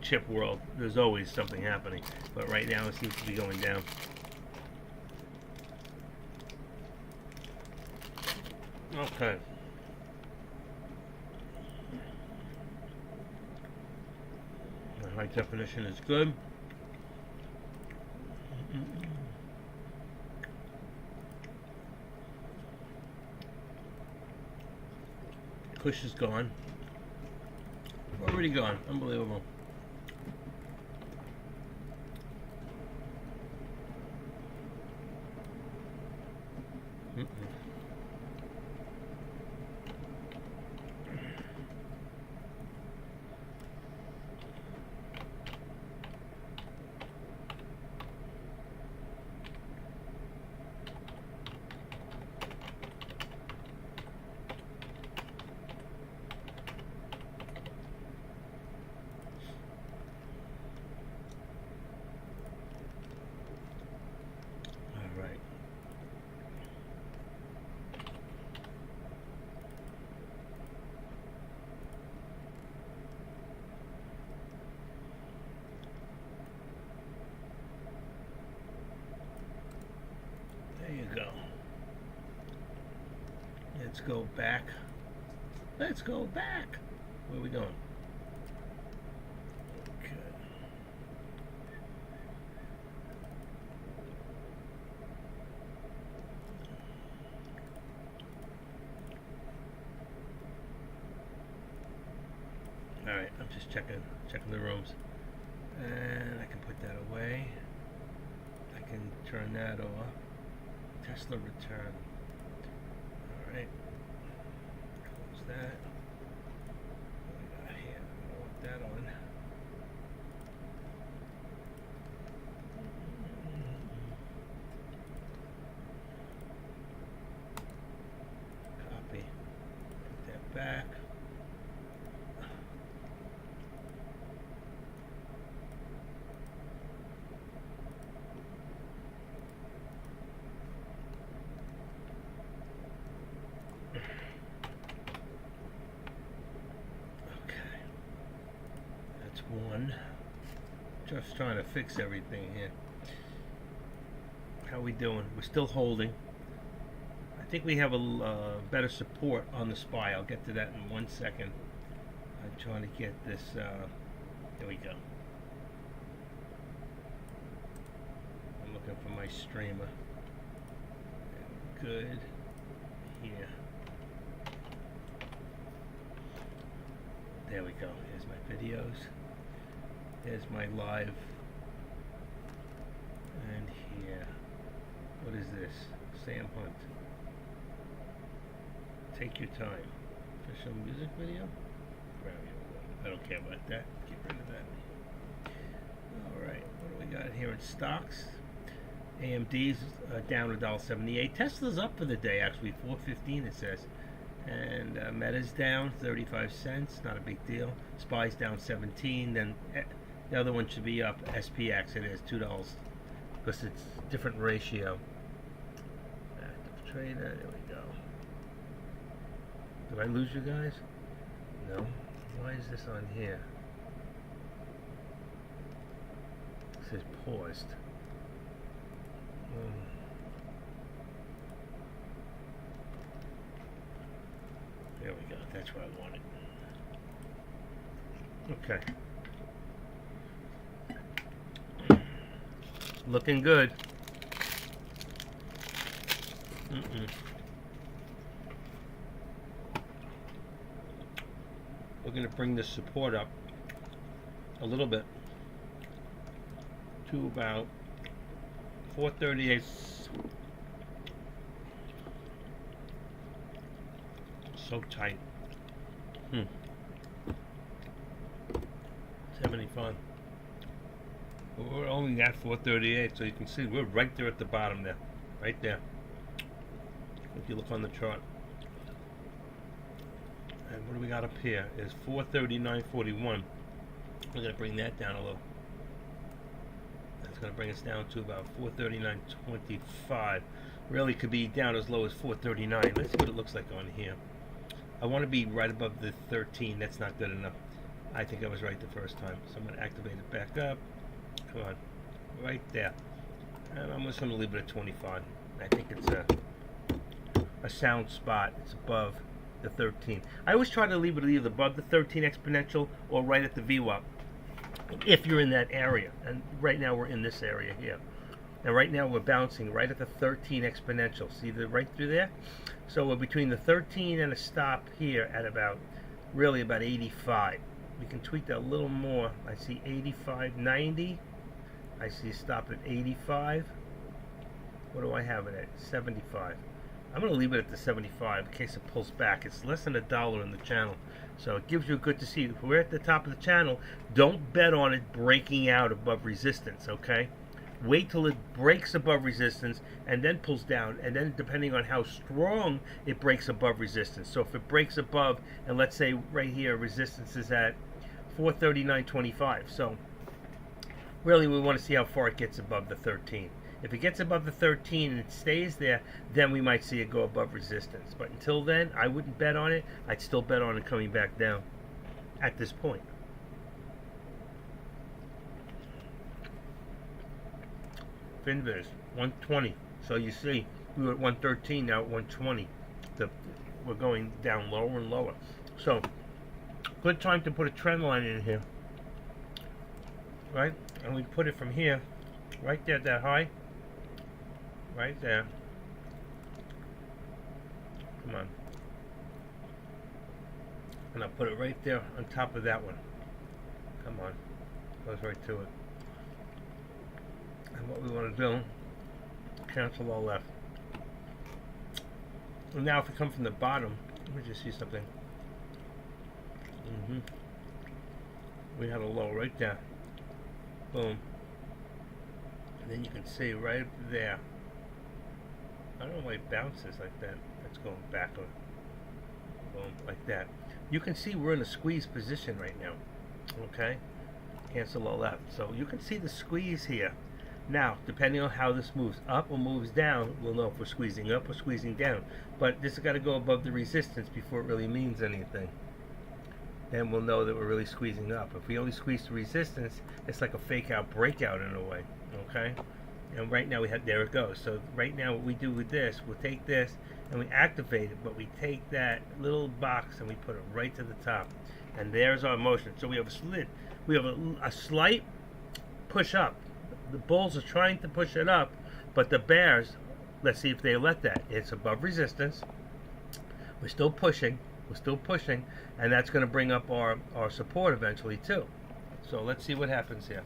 chip world. There's always something happening, but right now it seems to be going down. Okay. The high definition is good. Kush is gone. Already gone. Unbelievable. Let's go back. Let's go back. Where are we going? Okay. I'm just checking the rooms, and I can put that away. I can turn that off. Tesla return. All right. Close that. What do we got here? I don't want that on. Copy. Put that back. One. Just trying to fix everything here. How we doing? We're still holding. I think we have a better support on the SPY. I'll get to that in 1 second. I'm trying to get this. There we go. I'm looking for my streamer. Good. Here. There we go. Here's my videos. There's my live. And here. What is this? Sam Hunt. Take your time. Official music video? I don't care about that. Get rid of that. Alright. What do we got here in stocks? AMD's down $1.78. Tesla's up for the day, actually. $4.15 it says. And Meta's down 35 cents, not a big deal. SPY's down 17. Then the other one should be up. SPX, it is $2 because it's different ratio. Active trader, there we go. Did I lose you guys? No. Why is this on here? It says paused. There we go. That's what I wanted. Okay. Looking good. We're going to bring the support up a little bit to about 438. So tight. 75. We're only at 438, so you can see we're right there at the bottom there. Right there. If you look on the chart. And what do we got up here? Is 439.41. We're going to bring that down a little. That's going to bring us down to about 439.25. Really could be down as low as 439. Let's see what it looks like on here. I want to be right above the 13. That's not good enough. I think I was right the first time. So I'm going to activate it back up. Come on. Right there. And I'm just going to leave it at 25. I think it's a sound spot. It's above the 13. I always try to leave it either above the 13 exponential or right at the VWAP if you're in that area. And right now we're in this area here. And right now we're bouncing right at the 13 exponential. See the right through there? So we're between the 13 and a stop here at about 85. We can tweak that a little more. I see 85.90. I see a stop at 85. What do I have it at? 75. I'm going to leave it at the 75 in case it pulls back. It's less than $1 in the channel. So it gives you a good to see. If we're at the top of the channel, don't bet on it breaking out above resistance, okay? Wait till it breaks above resistance and then pulls down, and then depending on how strong it breaks above resistance. So if it breaks above, and let's say right here resistance is at 439.25. So really we want to see how far it gets above the 13. If it gets above the 13 and it stays there, then we might see it go above resistance. But until then, I wouldn't bet on it. I'd still bet on it coming back down at this point. Finviz, 120. So you see, we were at 113, now at 120. We're going down lower and lower. So, good time to put a trend line in here. Right? And we put it from here, right there, that high. Right there. Come on. And I'll put it right there on top of that one. Come on. Goes right to it. And what we want to do, cancel all left. And now if we come from the bottom, let me just see something. We had a low right there. Boom. And then you can see right there. I don't know why it bounces like that. That's going backward. Boom, like that. You can see we're in a squeeze position right now. Okay? Cancel all left. So you can see the squeeze here. Now, depending on how this moves up or moves down, we'll know if we're squeezing up or squeezing down. But this has got to go above the resistance before it really means anything. Then we'll know that we're really squeezing up. If we only squeeze the resistance, it's like a fake out breakout in a way. Okay? And right now we have, there it goes. So right now what we do with this, we'll take this and we activate it, but we take that little box and we put it right to the top. And there's our motion. So we have a slit. We have a slight push up. The bulls are trying to push it up, but the bears, let's see if they let that. It's above resistance. We're still pushing. We're still pushing. And that's going to bring up our support eventually too. So let's see what happens here.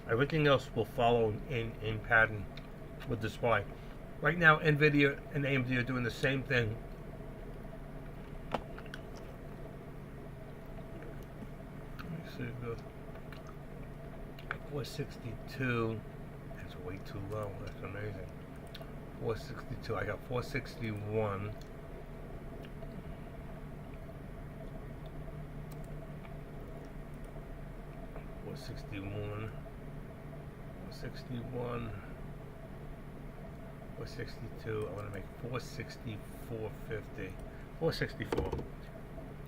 Everything else will follow in pattern with the SPY. Right now, NVIDIA and AMD are doing the same thing. Let me see, the 462. That's way too low. That's amazing. 462. I got 461. 461. 461. 462. I want to make 464.50. 464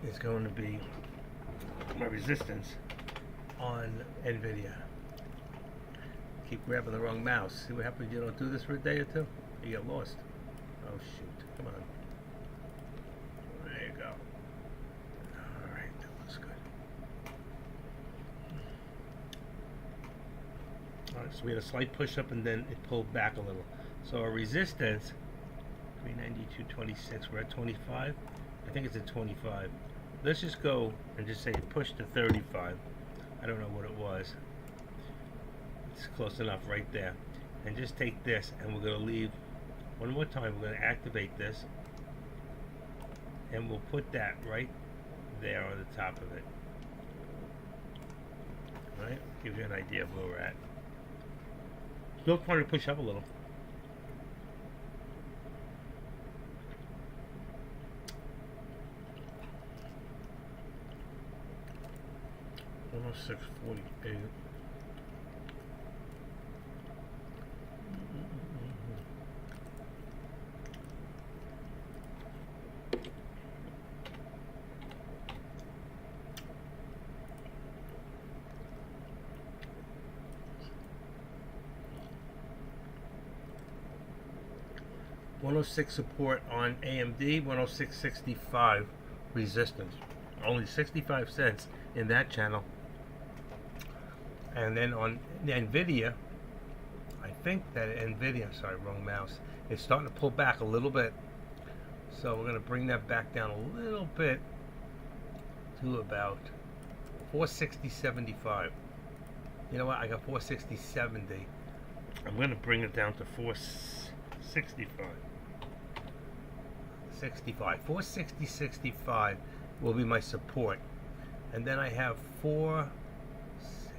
is going to be my resistance on NVIDIA. Keep grabbing the wrong mouse. See what happens if you don't do this for a day or two? You get lost. Oh shoot. Come on. There you go. Alright, that looks good. Alright, so we had a slight push up and then it pulled back a little. So our resistance, 392.26, we're at 25. I think it's at 25. Let's just go and just say push to 35. I don't know what it was. It's close enough right there. And just take this and we're going to leave one more time. We're going to activate this and we'll put that right there on the top of it. Alright, give you an idea of where we're at. Still trying to push up a little. $106.48. $106 support on AMD, 106.65 resistance. Only 65 cents in that channel. And then on NVIDIA, I think that NVIDIA, sorry, wrong mouse, is starting to pull back a little bit. So we're going to bring that back down a little bit to about 460.75. You know what? I got 460.70. I'm going to bring it down to 465. 460.65 will be my support. And then I have 466.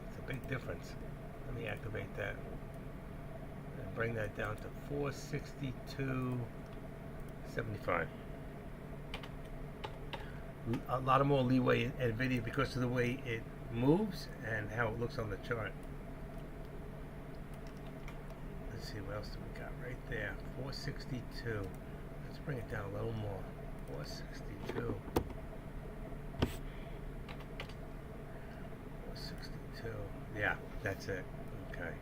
It's a big difference. Let me activate that. And bring that down to 462.75. A lot of more leeway in NVIDIA because of the way it moves and how it looks on the chart. Let's see, what else do we got right there? 462. Let's bring it down a little more. 462. 462. Yeah, that's it. Okay.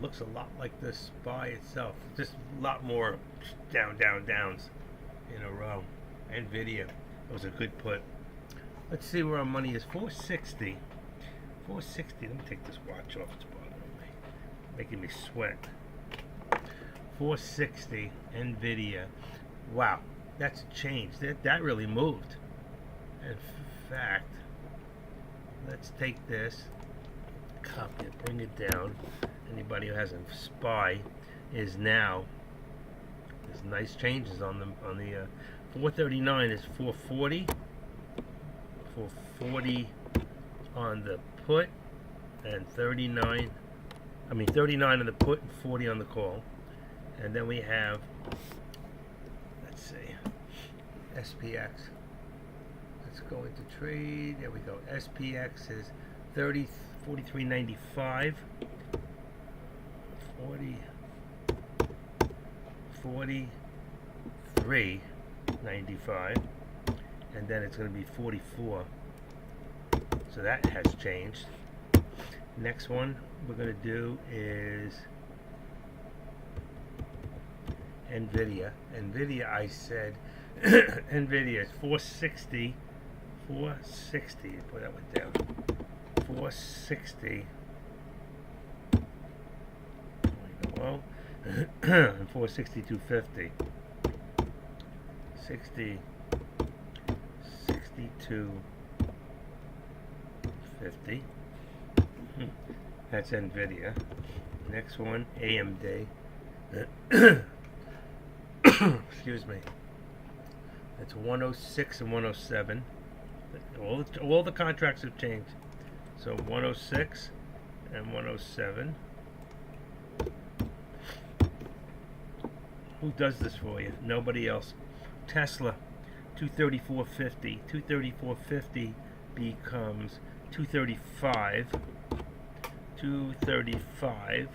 Looks a lot like the SPY itself. Just a lot more downs in a row. NVIDIA was a good put. Let's see where our money is. 460. 460. Let me take this watch off. It's bothering me. Making me sweat. 460 NVIDIA. Wow, that's a change. That really moved. In fact, let's take this, copy it, bring it down. Anybody who has a SPY is now, there's nice changes on the 439 is 440, 440 on the put, and 39 on the put and 40 on the call. And then we have, let's see, SPX. Let's go into trade. There we go. SPX is 43.95. 43.95, and then it's going to be 44. So that has changed. Next one we're going to do is NVIDIA. NVIDIA, I said, NVIDIA is 460. 460. Put that one down. 460. Well, and 462.50. 62.50. That's NVIDIA. Next one, AMD. Excuse me. That's 106 and 107. All the contracts have changed. So 106 and 107. Who does this for you? Nobody else. Tesla, 234.50. 234.50 becomes 235. 235,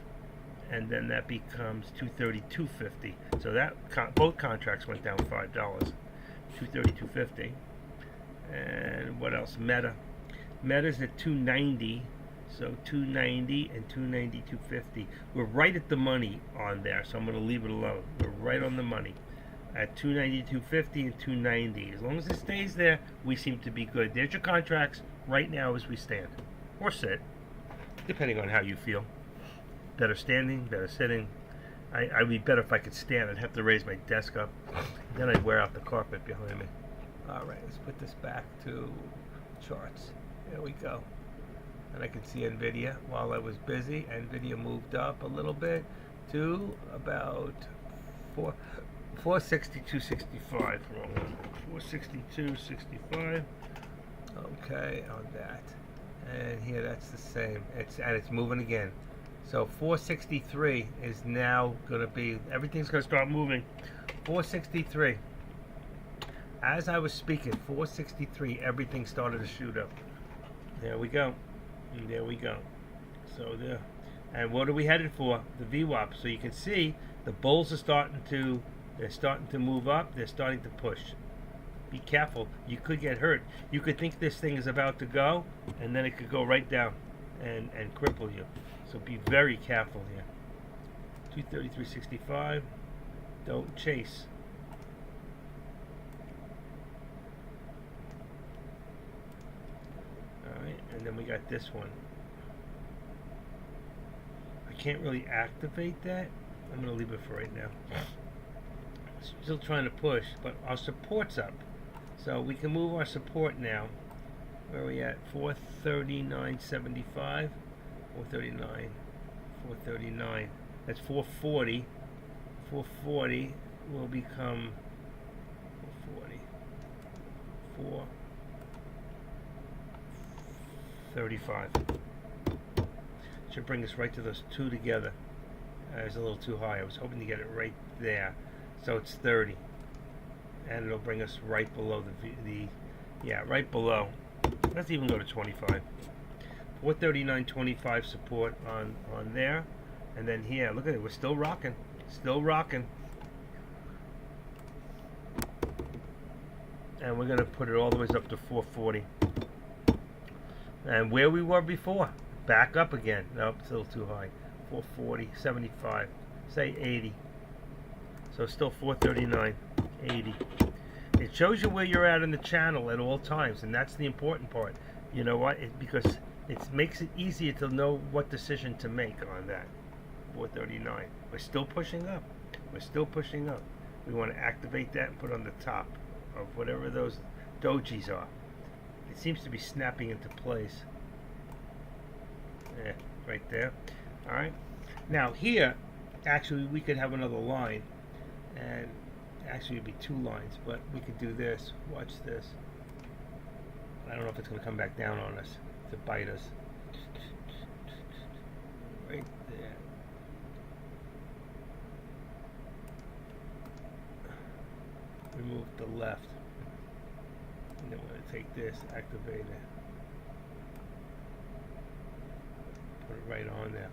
and then that becomes 232.50. So that both contracts went down $5. 232.50. And what else? Meta. Meta's at 290. So 290 and 292.50. We're right at the money on there, so I'm going to leave it alone. We're right on the money at 292.50 and 290. As long as it stays there, we seem to be good. There's your contracts right now as we stand, or sit, depending on how you feel. Better standing, better sitting. I'd be better if I could stand. I'd have to raise my desk up. Then I'd wear out the carpet behind me. All right, let's put this back to charts. There we go. And I can see NVIDIA. While I was busy, NVIDIA moved up a little bit to about 462.65. 462.65. Okay, on that. And here, that's the same. It's moving again. So 463 is now going to be, everything's going to start moving. 463. As I was speaking, 463, everything started to shoot up. There we go. And there we go. So there. And what are we headed for? The VWAP. So you can see the bulls are starting to move up. They're starting to push. Be careful. You could get hurt. You could think this thing is about to go, and then it could go right down and cripple you. So be very careful here. 233.65. Don't chase. Alright, and then we got this one. I can't really activate that. I'm going to leave it for right now. Still trying to push, but our support's up. So we can move our support now. Where are we at? 439.75. 439. 439. That's 440. 440 will become 440. 435. Should bring us right to those two together. It was a little too high. I was hoping to get it right there. So it's 30. And it'll bring us right below right below. Let's even go to 25. 439.25 support on there. And then here, look at it, we're still rocking. Still rocking. And we're going to put it all the way up to 440. And where we were before, back up again. Nope, still too high. 440, 75, say 80. So still 439, 80. It shows you where you're at in the channel at all times, and that's the important part. You know what? Because it makes it easier to know what decision to make on that. 439. We're still pushing up. We're still pushing up. We want to activate that and put it on the top of whatever those dojis are. It seems to be snapping into place. Yeah, right there. All right. Now here, actually, we could have another line, and actually it'd be two lines, but we could do this. Watch this. I don't know if it's going to come back down on us to bite us. Right there. Remove the left. And then we're going to take this, activate it. Put it right on there.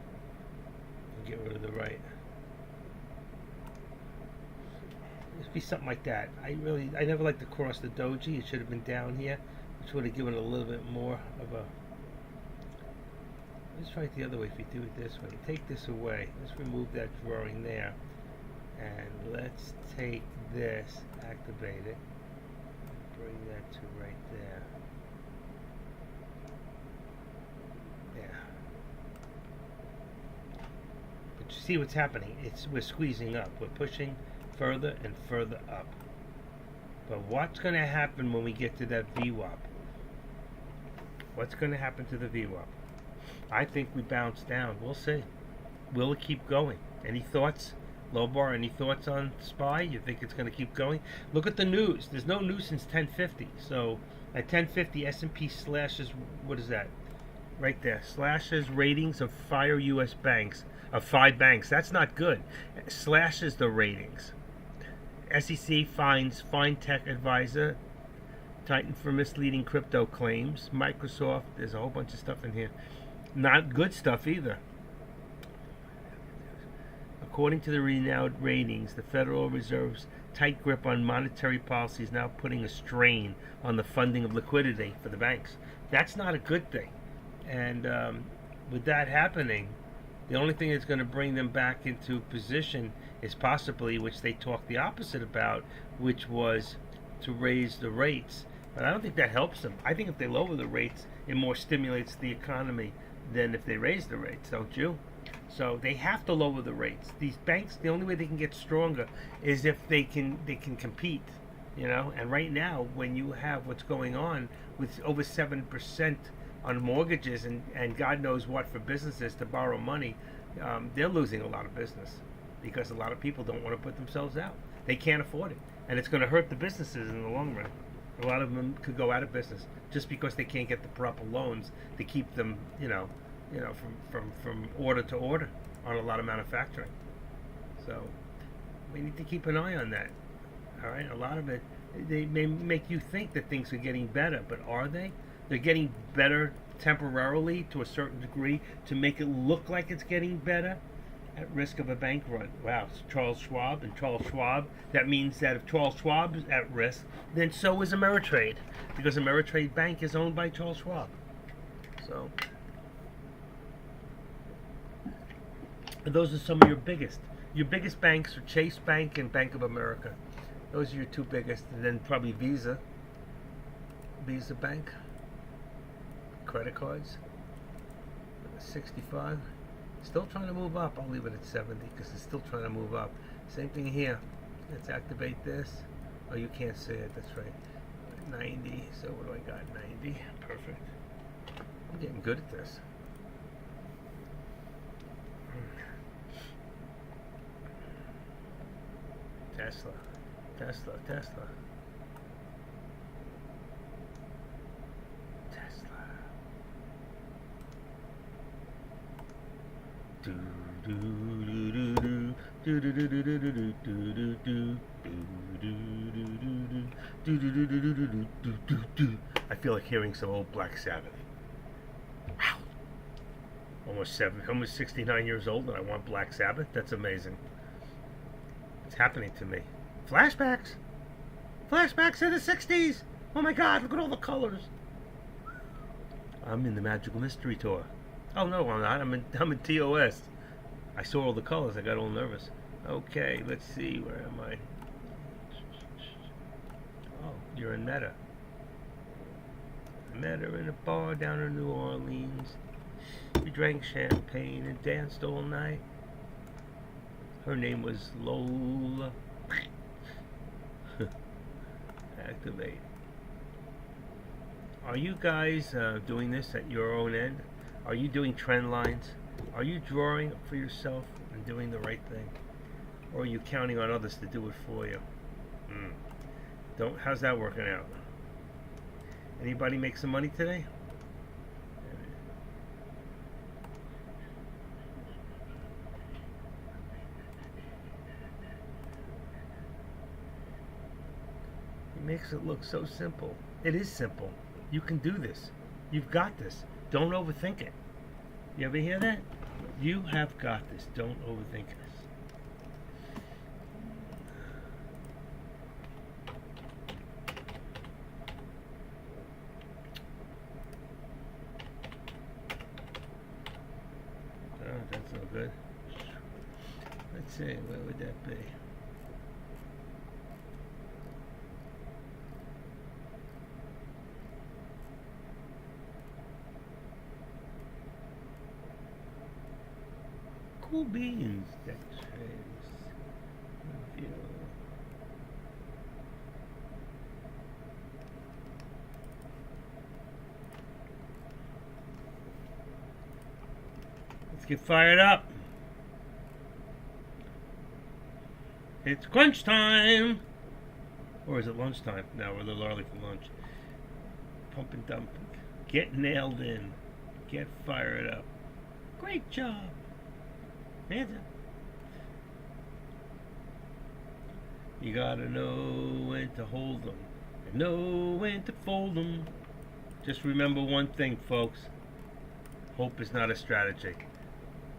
And get rid of the right. It'd be something like that. I never liked to cross the doji. It should have been down here, which would have given it a little bit more of a. Let's try it the other way. If you do it this way, take this away. Let's remove that drawing there, and let's take this, activate it, and bring that to right there. Yeah. But you see what's happening? We're squeezing up. We're pushing further and further up. But what's going to happen when we get to that VWAP? What's going to happen to the VWAP? I think we bounce down. We'll see. Will it keep going? Any thoughts? Low bar, any thoughts on SPY? You think it's going to keep going? Look at the news. There's no news since 1050. So at 1050, S&P slashes, what is that? Right there. Slashes ratings of fire U.S. banks, of 5 banks. That's not good. Slashes the ratings. SEC fines FinTech advisor Titan for misleading crypto claims. Microsoft, there's a whole bunch of stuff in here. Not good stuff either. According to the renowned ratings, the Federal Reserve's tight grip on monetary policy is now putting a strain on the funding of liquidity for the banks. That's not a good thing. And with that happening, the only thing that's going to bring them back into position is possibly, which they talked the opposite about, which was to raise the rates. But I don't think that helps them. I think if they lower the rates, it more stimulates the economy than if they raise the rates, don't you? So they have to lower the rates. These banks, the only way they can get stronger is if they can compete, you know. And right now, when you have what's going on with over 7% on mortgages and God knows what for businesses to borrow money, they're losing a lot of business because a lot of people don't want to put themselves out. They can't afford it, and it's going to hurt the businesses in the long run. A lot of them could go out of business just because they can't get the proper loans to keep them, from order to order on a lot of manufacturing. So we need to keep an eye on that. All right, a lot of it, they may make you think that things are getting better, but are they? They're getting better temporarily to a certain degree to make it look like it's getting better, at risk of a bank run. Wow, it's Charles Schwab, and Charles Schwab, that means that if Charles Schwab is at risk, then so is Ameritrade, because Ameritrade Bank is owned by Charles Schwab. So those are some of your biggest. Your biggest banks are Chase Bank and Bank of America. Those are your two biggest, and then probably Visa Bank. Credit cards, 65. Still trying to move up. I'll leave it at 70 because it's still trying to move up. Same thing here. Let's activate this. Oh, you can't see it. That's right. 90. So what do I got? 90. Perfect. I'm getting good at this. Tesla. I feel like hearing some old Black Sabbath. Wow. Almost 69 years old and I want Black Sabbath? That's amazing. It's happening to me. Flashbacks to the 60s. Oh my God, look at all the colors. I'm in the Magical Mystery Tour. Oh no, I'm not. I'm in TOS. I saw all the colors. I got all nervous. Okay, let's see. Where am I? Oh, you're in Meta. Meta in a bar down in New Orleans. We drank champagne and danced all night. Her name was Lola. Activate. Are you guys doing this at your own end? Are you doing trend lines? Are you drawing for yourself and doing the right thing? Or are you counting on others to do it for you? How's that working out? Anybody make some money today? He makes it look so simple. It is simple. You can do this. You've got this. Don't overthink it. You ever hear that? You have got this. Don't overthink this. Oh, that's no good. Let's see, where would that be? Cool beans. That trades. Review. Let's get fired up. It's crunch time. Or is it lunchtime? No, we're a little early for lunch. Pump and dump. Get nailed in. Get fired up. Great job. Hands up. You gotta know when to hold them and know when to fold them. Just remember one thing, folks. Hope is not a strategy.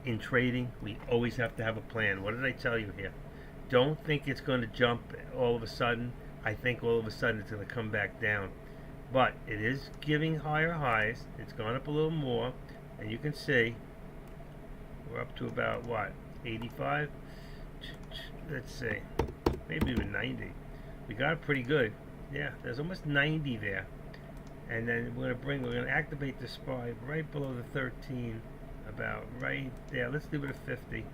In trading, we always have to have a plan. What did I tell you here? Don't think it's going to jump all of a sudden. I think all of a sudden it's going to come back down. But it is giving higher highs. It's gone up a little more. And you can see we're up to about what? 85? Let's see. Maybe even 90. We got it pretty good. Yeah, there's almost 90 there. And then we're going to activate the SPY right below the 13, about right there. Let's leave it at 50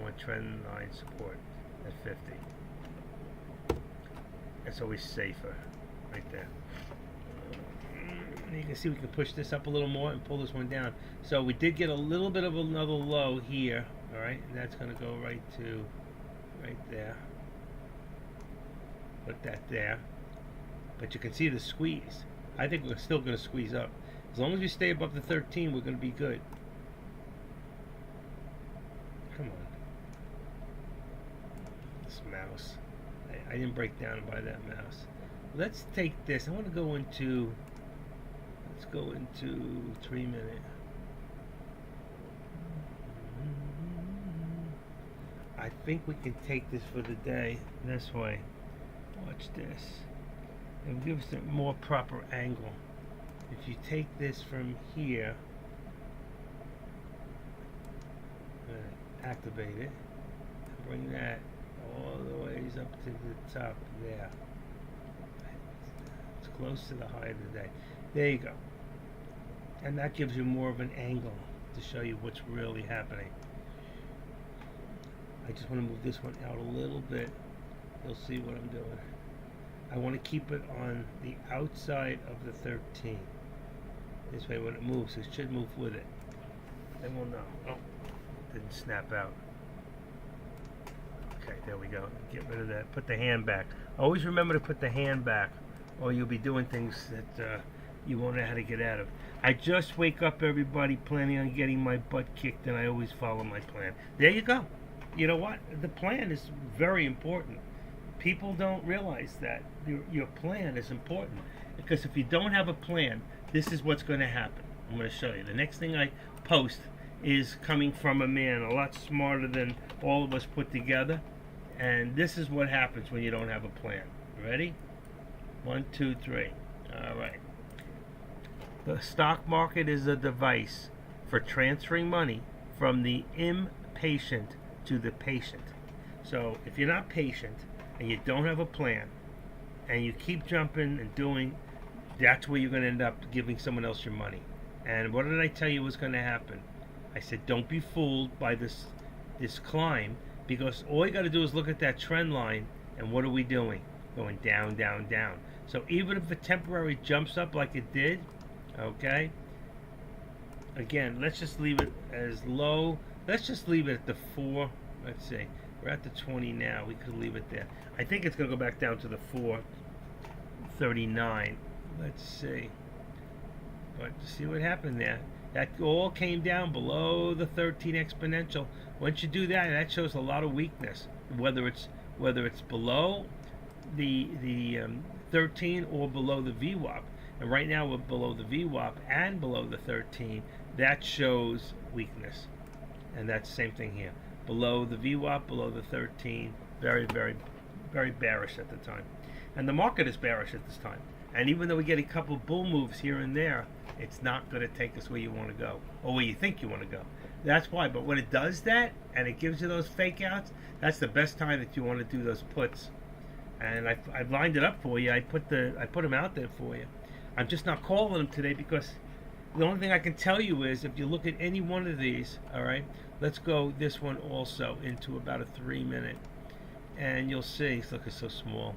on trend line support at 50. That's always safer, right there. And you can see we can push this up a little more and pull this one down. So we did get a little bit of another low here, all right, and that's going to go right to right there. Put that there. But you can see the squeeze. I think we're still going to squeeze up. As long as we stay above the 13, we're going to be good. Come on. This mouse. I didn't break down and buy that mouse. Let's take this. I want to go into... Let's go into 3 minute. I think we can take this for the day this way. Watch this. It will give us a more proper angle. If you take this from here, activate it, and bring that all the ways up to the top there. It's close to the high of the day. There you go. And that gives you more of an angle to show you what's really happening. I just want to move this one out a little bit. You'll see what I'm doing. I want to keep it on the outside of the 13. This way when it moves, it should move with it. Then we'll know. Oh, didn't snap out. Okay, there we go. Get rid of that. Put the hand back. Always remember to put the hand back, or you'll be doing things that you won't know how to get out of. I just wake up, everybody, planning on getting my butt kicked, and I always follow my plan. There you go. You know what? The plan is very important. People don't realize that. Your plan is important. Because if you don't have a plan, this is what's going to happen. I'm going to show you. The next thing I post is coming from a man a lot smarter than all of us put together. And this is what happens when you don't have a plan. Ready? 1, 2, 3. All right. The stock market is a device for transferring money from the impatient to the patient. So if you're not patient and you don't have a plan and you keep jumping and doing, that's where you're going to end up giving someone else your money. And what did I tell you was going to happen? I said don't be fooled by this climb, because all you got to do is look at that trend line, and what are we doing? Going down, down, down. So even if the temporary jumps up like it did, okay, again, let's just leave it as low. Let's just leave it at the 4. Let's see. We're at the 20 now. We could leave it there. I think it's going to go back down to the 439. Let's see. But see what happened there. That all came down below the 13 exponential. Once you do that, that shows a lot of weakness. Whether it's below the 13 or below the VWAP. And right now we're below the VWAP and below the 13. That shows weakness. And that's the same thing here. Below the VWAP, below the 13. Very, very, very bearish at the time. And the market is bearish at this time. And even though we get a couple bull moves here and there, it's not going to take us where you want to go, or where you think you want to go. That's why. But when it does that, and it gives you those fake outs, that's the best time that you want to do those puts. And I've lined it up for you. I put them out there for you. I'm just not calling them today because the only thing I can tell you is if you look at any one of these, all right, let's go this one also into about a 3 minute, and you'll see. Look, it's so small.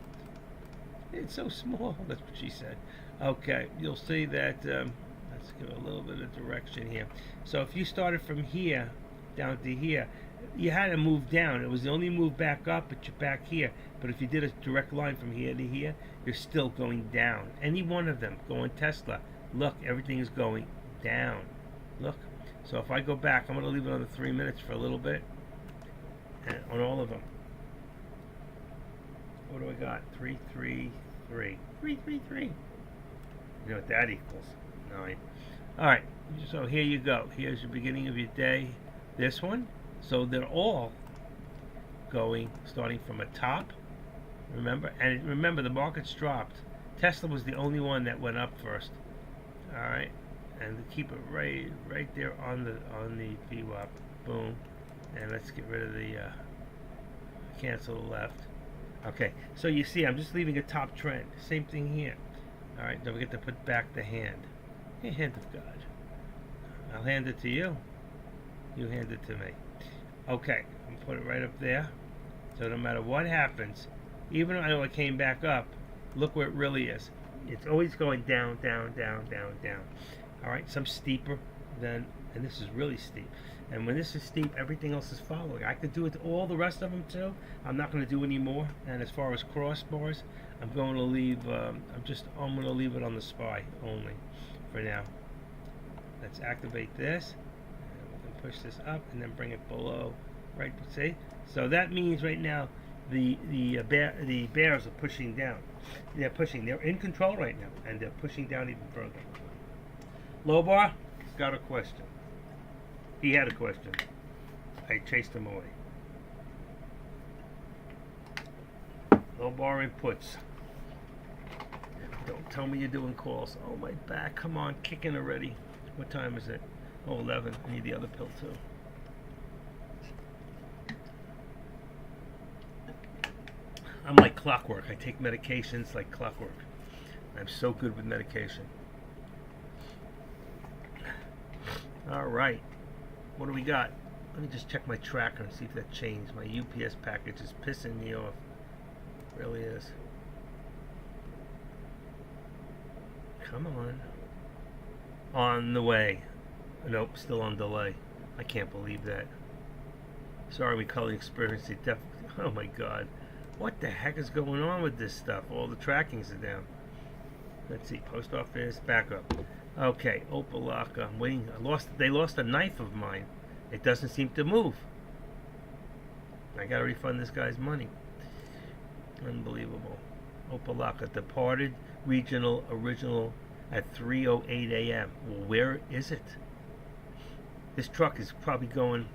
It's so small. That's what she said. Okay, you'll see that. Let's give a little bit of direction here. So if you started from here down to here, you had to move down. It was the only move back up, but you're back here. But if you did a direct line from here to here, you're still going down. Any one of them, going Tesla, look, everything is going down. Look. So if I go back, I'm going to leave it on the 3 minutes for a little bit, and on all of them. What do I got? 333. 333. You know what that equals? 9. All right. So here you go. Here's the beginning of your day. This one. So they're all going, starting from a top. Remember, and remember the market's dropped. Tesla was the only one that went up first. All right, and to keep it right there on the VWAP. Boom, and let's get rid of the cancel the left. Okay, so you see, I'm just leaving a top trend. Same thing here. All right, don't forget to put back the hand. Hey, hand of God. I'll hand it to you. You hand it to me. Okay, I'm put it right up there. So no matter what happens, even though I came back up, look where it really is. It's always going down, down, down, down, down. All right, some steeper than, and this is really steep. And when this is steep, everything else is following. I could do it to all the rest of them too. I'm not going to do any more. And as far as crossbars, I'm going to leave. I'm going to leave it on the SPY only for now. Let's activate this. And we can push this up and then bring it below. Right? See? So that means right now the bears are pushing down. They're pushing. They're in control right now, and they're pushing down even further. Low bar got a question. He had a question. I chased him away. Low bar inputs. Don't tell me you're doing calls. Oh, my back. Come on, kicking already. What time is it? Oh, 11. I need the other pill, too. I'm like clockwork. I take medications like clockwork. I'm so good with medication. All right. What do we got? Let me just check my tracker and see if that changed. My UPS package is pissing me off. It really is. Come on. On the way. Nope, still on delay. I can't believe that. Sorry, we call the experience. Oh my God. What the heck is going on with this stuff? All the trackings are down. Let's see. Post office. Back up. Okay. Opalaka. I'm waiting. They lost a knife of mine. It doesn't seem to move. I got to refund this guy's money. Unbelievable. Opalaka. Departed regional original at 3:08 a.m. Well, where is it? This truck is probably going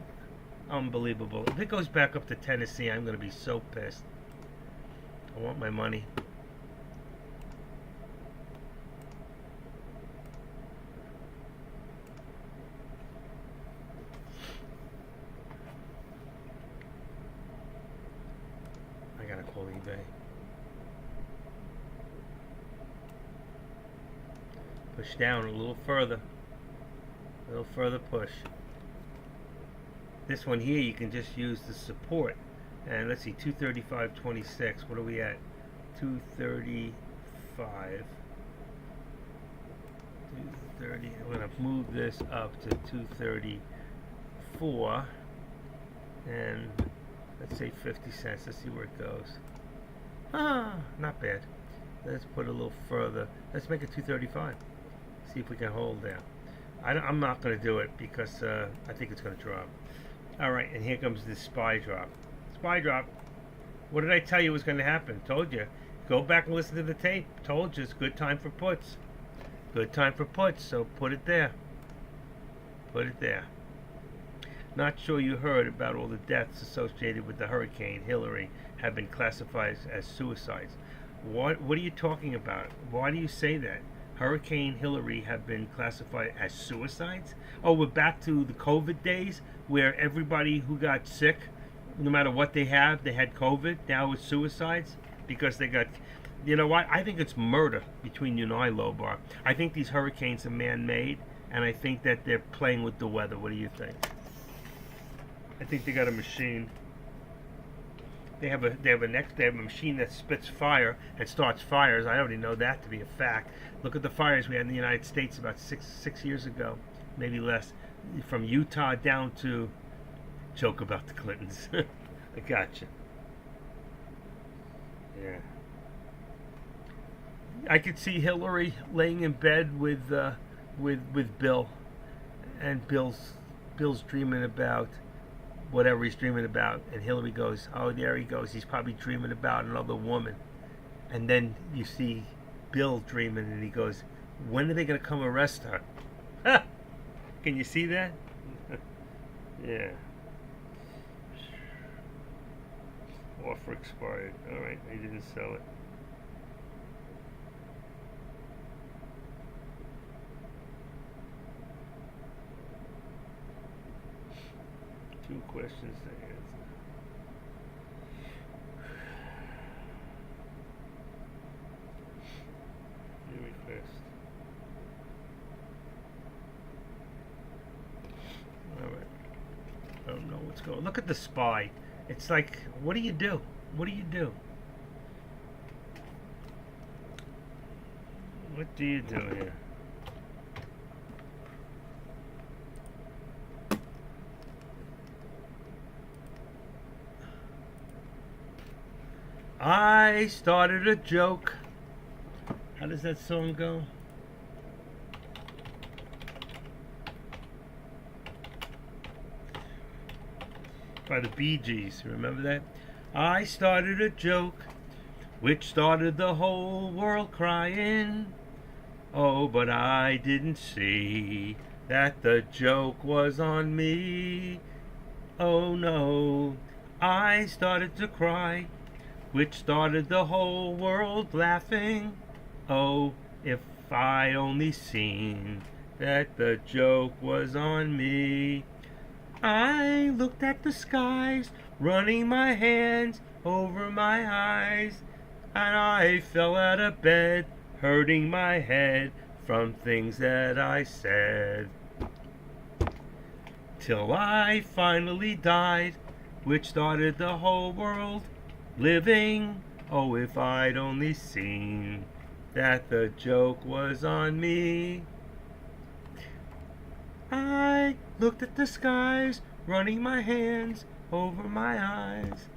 unbelievable. If it goes back up to Tennessee, I'm going to be so pissed. I want my money. I gotta call eBay. Push down a little further. A little further push. This one here, you can just use the support. And let's see, 235.26. What are we at? 235. 230. I'm going to move this up to 234. And let's say 50 cents. Let's see where it goes. Not bad. Let's put a little further. Let's make it 235. See if we can hold there. I'm not going to do it because I think it's going to drop. All right, and here comes this SPY drop. SPY drop. What did I tell you was going to happen? Told you. Go back and listen to the tape. Told you it's good time for puts. Good time for puts, so put it there. Put it there. Not sure you heard about all the deaths associated with the Hurricane Hillary have been classified as suicides. What are you talking about? Why do you say that? Hurricane Hillary have been classified as suicides? Oh, we're back to the COVID days where everybody who got sick, no matter what they have, they had COVID. Now it's suicides because they got... You know what? I think it's murder between you and I, Lobar. I think these hurricanes are man-made, and I think that they're playing with the weather. What do you think? I think they got a machine. They have a machine that spits fire and starts fires. I already know that to be a fact. Look at the fires we had in the United States about six years ago, maybe less, from Utah down to... Joke about the Clintons. I gotcha. Yeah. I could see Hillary laying in bed with Bill, and Bill's dreaming about whatever he's dreaming about, and Hillary goes, "Oh, there he goes. He's probably dreaming about another woman." And then you see Bill dreaming, and he goes, "When are they going to come arrest her?" Can you see that? Yeah. Offer expired. All right, they didn't sell it. Two questions to answer. View request. Alright. I don't know what's going on. Look at the SPY. It's like, what do you do? What do you do? What do you do here? I started a joke. How does that song go? By the Bee Gees. Remember that? I started a joke which started the whole world crying. Oh, but I didn't see that the joke was on me. Oh no, I started to cry, which started the whole world laughing. Oh, if I only seen that the joke was on me. I looked at the skies, running my hands over my eyes, and I fell out of bed, hurting my head from things that I said. Till I finally died, which started the whole world living. Oh, if I'd only seen that the joke was on me. I looked at the skies, running my hands over my eyes,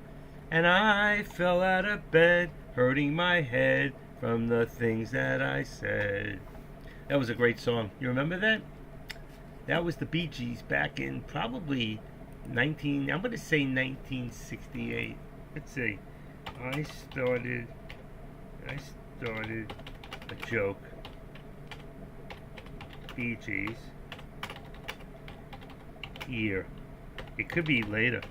and I fell out of bed, hurting my head from the things that I said. That was a great song. You remember that? That was the Bee Gees back in probably I'm going to say 1968. Let's see. I started a joke. Bee Gees. Year. It could be later.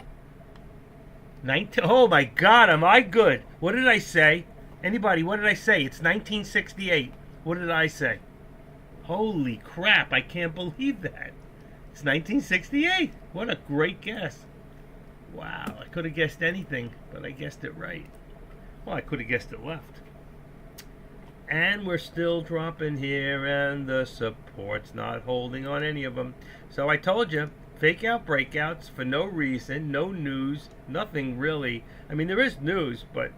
Oh my God, am I good? What did I say? Anybody, what did I say? It's 1968. What did I say? Holy crap, I can't believe that. It's 1968. What a great guess. Wow, I could have guessed anything, but I guessed it right. Well, I could have guessed it left. And we're still dropping here, and the support's not holding on any of them. So I told you, Fake out breakouts for no reason, no news, nothing really. I mean, there is news, but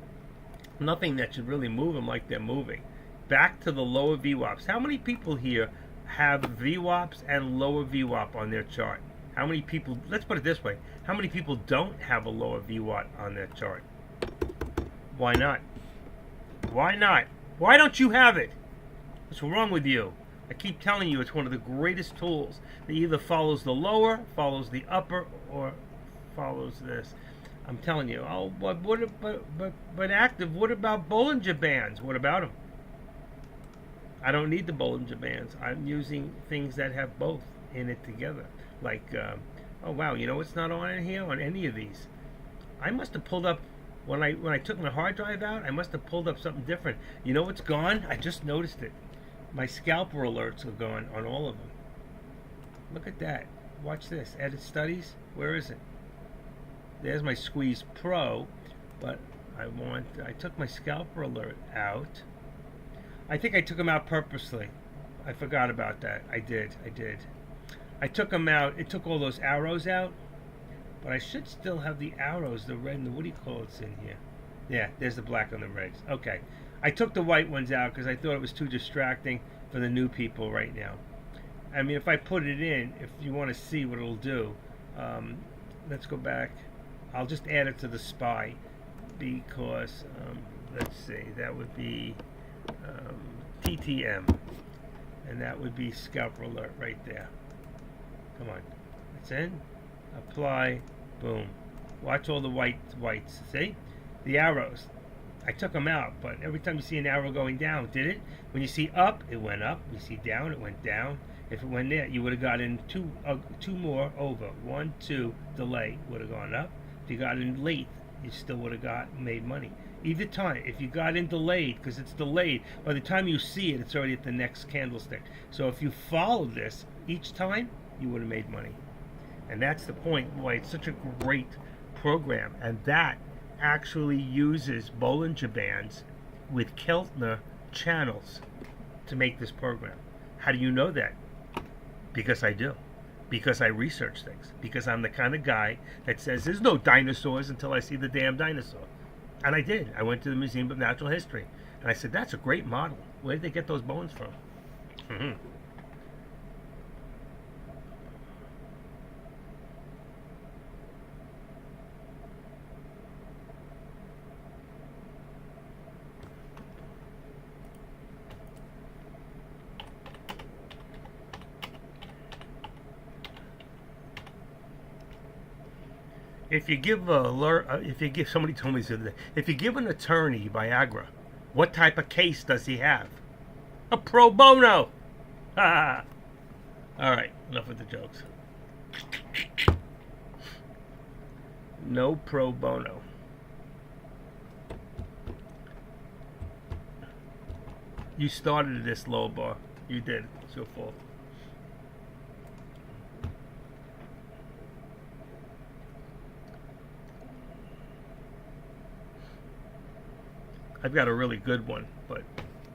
nothing that should really move them like they're moving. Back to the lower VWAPs. How many people here have VWAPs and lower VWAP on their chart? How many people, let's put it this way, how many people don't have a lower VWAP on their chart? Why not? Why not? Why don't you have it? What's wrong with you? I keep telling you it's one of the greatest tools that either follows the lower, follows the upper, or follows this. I'm telling you. Oh, but active. What about Bollinger Bands? What about them? I don't need the Bollinger Bands. I'm using things that have both in it together. Like, oh wow, you know what's not on in here on any of these? I must have pulled up when I took my hard drive out. I must have pulled up something different. You know what's gone? I just noticed it. My scalper alerts are gone on all of them. Look at that. Watch this. Edit studies. Where is it? There's my Squeeze Pro, but I took my scalper alert out. I think I took them out purposely. I forgot about that. I did. I took them out. It took all those arrows out, but I should still have the arrows, the red and the what do you call it's in here. Yeah, there's the black and the reds. Okay. I took the white ones out because I thought it was too distracting for the new people right now. I mean, if I put it in, if you want to see what it'll do, let's go back. I'll just add it to the SPY because, let's see, that would be TTM, and that would be Scalper Alert right there. Come on, it's in, apply, boom. Watch all the whites, see? The arrows. I took them out, but every time you see an arrow going down, did it? When you see up, it went up. You see down, it went down. If it went there, you would have gotten two more over. 1, 2, delay would have gone up. If you got in late, you still would have made money. Either time, if you got in delayed, because it's delayed, by the time you see it, it's already at the next candlestick. So if you follow this each time, you would have made money. And that's the point why it's such a great program. And that actually uses Bollinger Bands with Keltner channels to make this program. How do you know that? Because I do. Because I research things. Because I'm the kind of guy that says there's no dinosaurs until I see the damn dinosaur. And I did. I went to the Museum of Natural History. And I said, that's a great model. Where did they get those bones from? Mm-hmm. If you give somebody told me this the other day, if you give an attorney Viagra, what type of case does he have? A pro bono. All right, enough with the jokes. No pro bono. You started this low bar. You did. It's your fault. I've got a really good one, but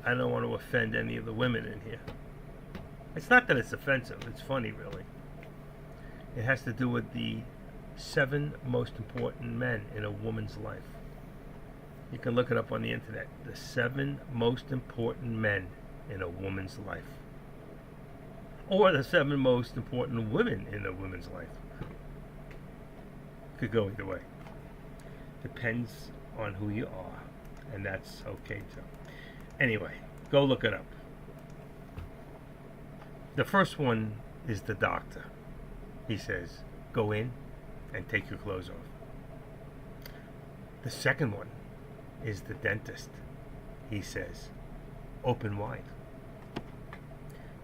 I don't want to offend any of the women in here. It's not that it's offensive, it's funny really. It has to do with the 7 most important men in a woman's life. You can look it up on the internet. The 7 most important men in a woman's life. Or the 7 most important women in a woman's life. Could go either way. Depends on who you are. And that's okay too. Anyway, go look it up. The first one is the doctor. He says, go in and take your clothes off. The second one is the dentist. He says, open wide.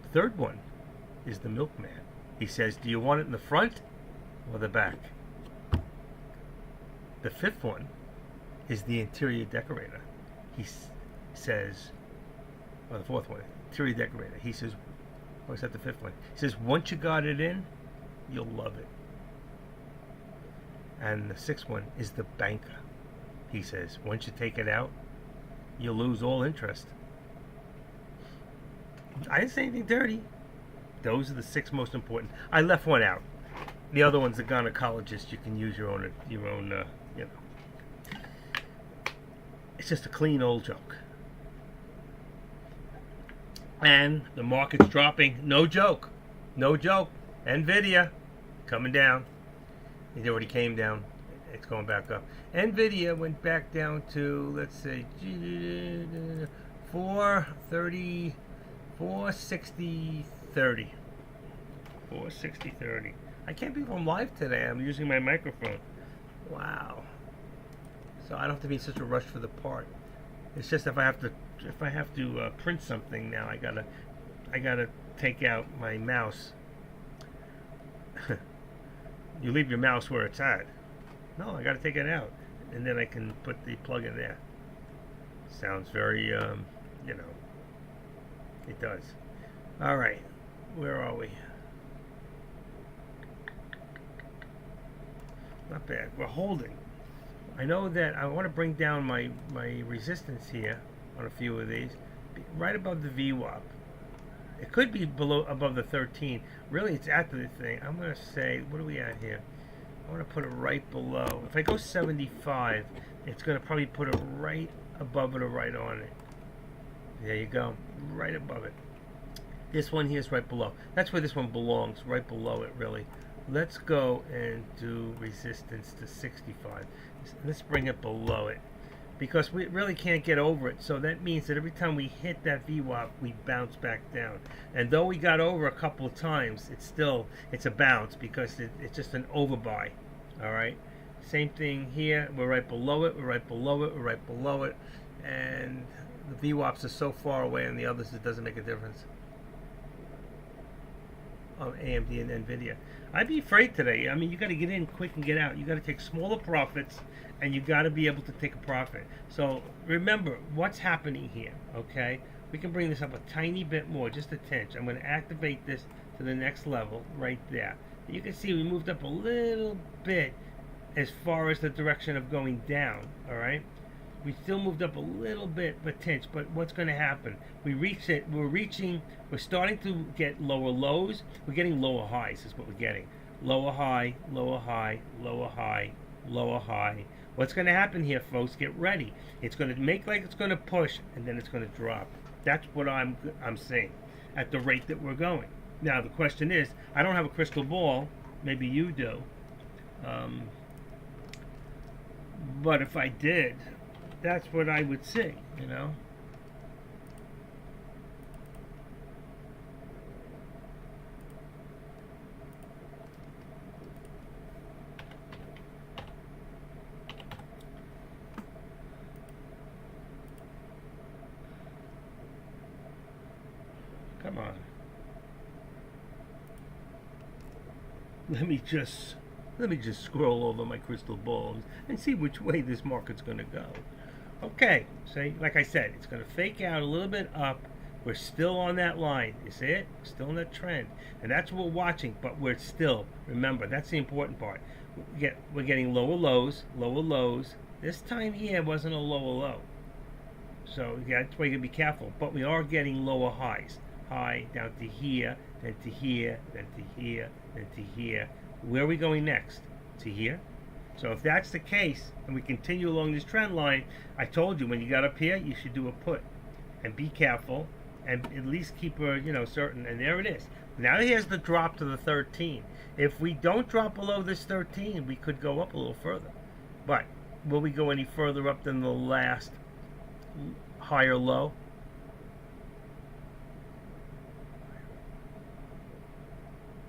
The third one is the milkman. He says, do you want it in the front or the back? The fifth one is the interior decorator. He says, or the fourth one, interior decorator. He says, or is that the fifth one? He says, once you got it in, you'll love it. And the sixth one is the banker. He says, once you take it out, you'll lose all interest. I didn't say anything dirty. Those are the 6 most important. I left one out. The other one's a gynecologist. You can use your own, you know. It's just a clean old joke. And the market's dropping. No joke. No joke. Nvidia coming down. It already came down. It's going back up. Nvidia went back down to, let's say, 430, 460, 30. 460, 30. I can't believe I'm live today. I'm using my microphone. Wow. So I don't have to be in such a rush for the part. It's just if I have to print something now, I gotta take out my mouse. You leave your mouse where it's at. No, I gotta take it out, and then I can put the plug in there. Sounds very, you know, it does. All right, where are we? Not bad. We're holding. I know that I want to bring down my resistance here on a few of these, right above the VWAP. It could be above the 13. Really, it's at the thing. I'm going to say, what are we at here? I want to put it right below. If I go 75, it's going to probably put it right above it or right on it. There you go. Right above it. This one here is right below. That's where this one belongs, right below it, really. Let's go and do resistance to 65. Let's bring it below it, because we really can't get over it. So that means that every time we hit that VWAP, we bounce back down. And though we got over a couple of times, it's a bounce, because it's just an overbuy. All right. Same thing here. We're right below it. We're right below it. We're right below it. And the VWAPs are so far away, and the others, it doesn't make a difference. On AMD and Nvidia, I'd be afraid today. I mean, you got to get in quick and get out. You got to take smaller profits, and you got to be able to take a profit. So remember what's happening here. Okay, we can bring this up a tiny bit more, just a tinge. I'm going to activate this to the next level right there. You can see we moved up a little bit as far as the direction of going down. All right. We still moved up a little bit, but what's going to happen? We reached it. We're starting to get lower lows. We're getting lower highs is what we're getting. Lower high, lower high, lower high, lower high. What's going to happen here, folks? Get ready. It's going to make like it's going to push, and then it's going to drop. That's what I'm seeing at the rate that we're going. Now, the question is, I don't have a crystal ball. Maybe you do. But if I did, that's what I would see, you know. Come on. Let me just scroll over my crystal balls and see which way this market's going to go. Okay, so like I said, it's going to fake out a little bit up. We're still on that line. You see it? Still in that trend. And that's what we're watching, but we're still, remember, that's the important part. We're getting lower lows, lower lows. This time here wasn't a lower low. So that's why you got to be careful. But we are getting lower highs. High down to here, then to here, then to here, then to here. Where are we going next? To here? So if that's the case, and we continue along this trend line, I told you when you got up here, you should do a put, and be careful, and at least keep a certain. And there it is. Now here's the drop to the 13. If we don't drop below this 13, we could go up a little further. But will we go any further up than the last higher low?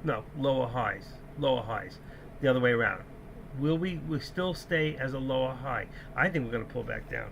No, lower highs. Lower highs. The other way around. Will we still stay as a lower high? I think we're going to pull back down.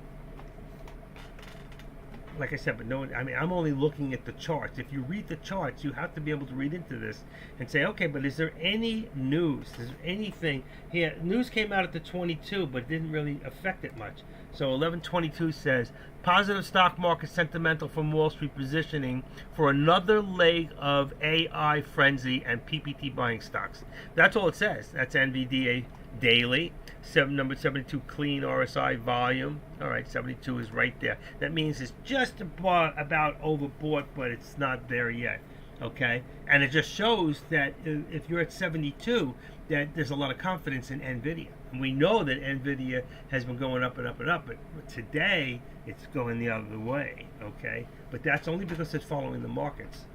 Like I said, but no, I mean, I'm only looking at the charts. If you read the charts, you have to be able to read into this and say, okay, but is there any news? Is there anything here? News came out at the 22, but didn't really affect it much. So 1122 says, positive stock market sentimental from Wall Street positioning for another leg of AI frenzy and PPT buying stocks. That's all it says. That's NVDA daily. Number 72 clean RSI volume. All right, 72 is right there. That means it's just about overbought, but it's not there yet. Okay, and it just shows that if you're at 72, that there's a lot of confidence in Nvidia, and we know that Nvidia has been going up and up and up, but today it's going the other way. Okay, but that's only because it's following the markets.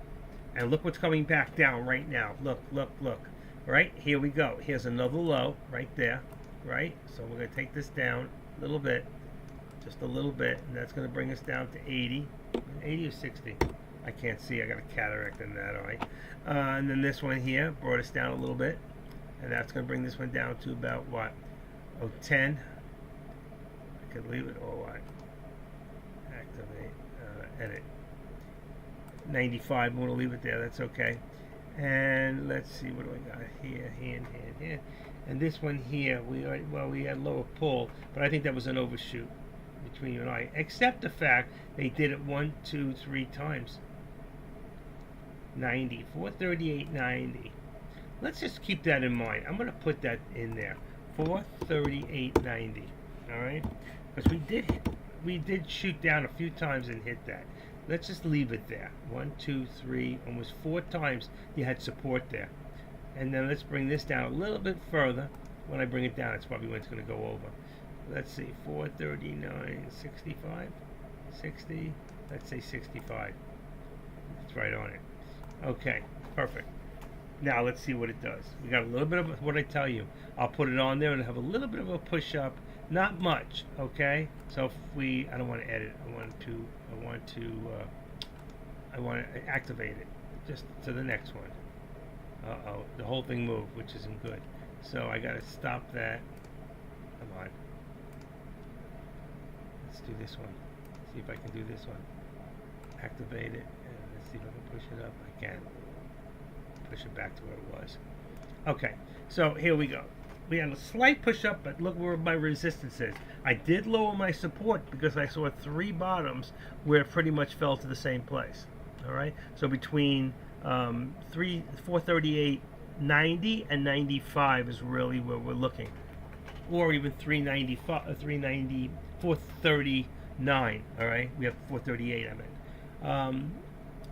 And look what's coming back down right now. Look, look, look. Right, here we go. Here's another low right there. Right, so we're going to take this down a little bit, just a little bit, and that's going to bring us down to 80. 80 or 60? I can't see. I got a cataract in that eye. And then this one here brought us down a little bit, and that's going to bring this one down to about what? Oh, 10. I could leave it or what? Activate, edit. 95. I'm going to leave it there. That's okay. And let's see, what do I got here? Here. And this one here, we had lower pull, but I think that was an overshoot between you and I. Except the fact they did it 1, 2, 3 times. 90, 438.90. Let's just keep that in mind. I'm going to put that in there. 438.90. All right, because we did shoot down a few times and hit that. Let's just leave it there. 1, 2, 3, almost 4 times you had support there. And then let's bring this down a little bit further. When I bring it down, it's probably when it's going to go over. Let's see, 439.65, 60. Let's say 65. It's right on it. Okay, perfect. Now let's see what it does. We got a little bit of what I tell you. I'll put it on there and have a little bit of a push up. Not much, okay? So if I don't want to edit. I want to activate it just to the next one. Uh-oh, the whole thing moved, which isn't good. So I got to stop that. Come on. Let's do this one. See if I can do this one. Activate it, and let's see if I can push it up. I can. Push it back to where it was. Okay, so here we go. We had a slight push up, but look where my resistance is. I did lower my support because I saw 3 bottoms where it pretty much fell to the same place. All right, so between 438.90 and 95 is really where we're looking, or even 439. All right, we have 438. I meant.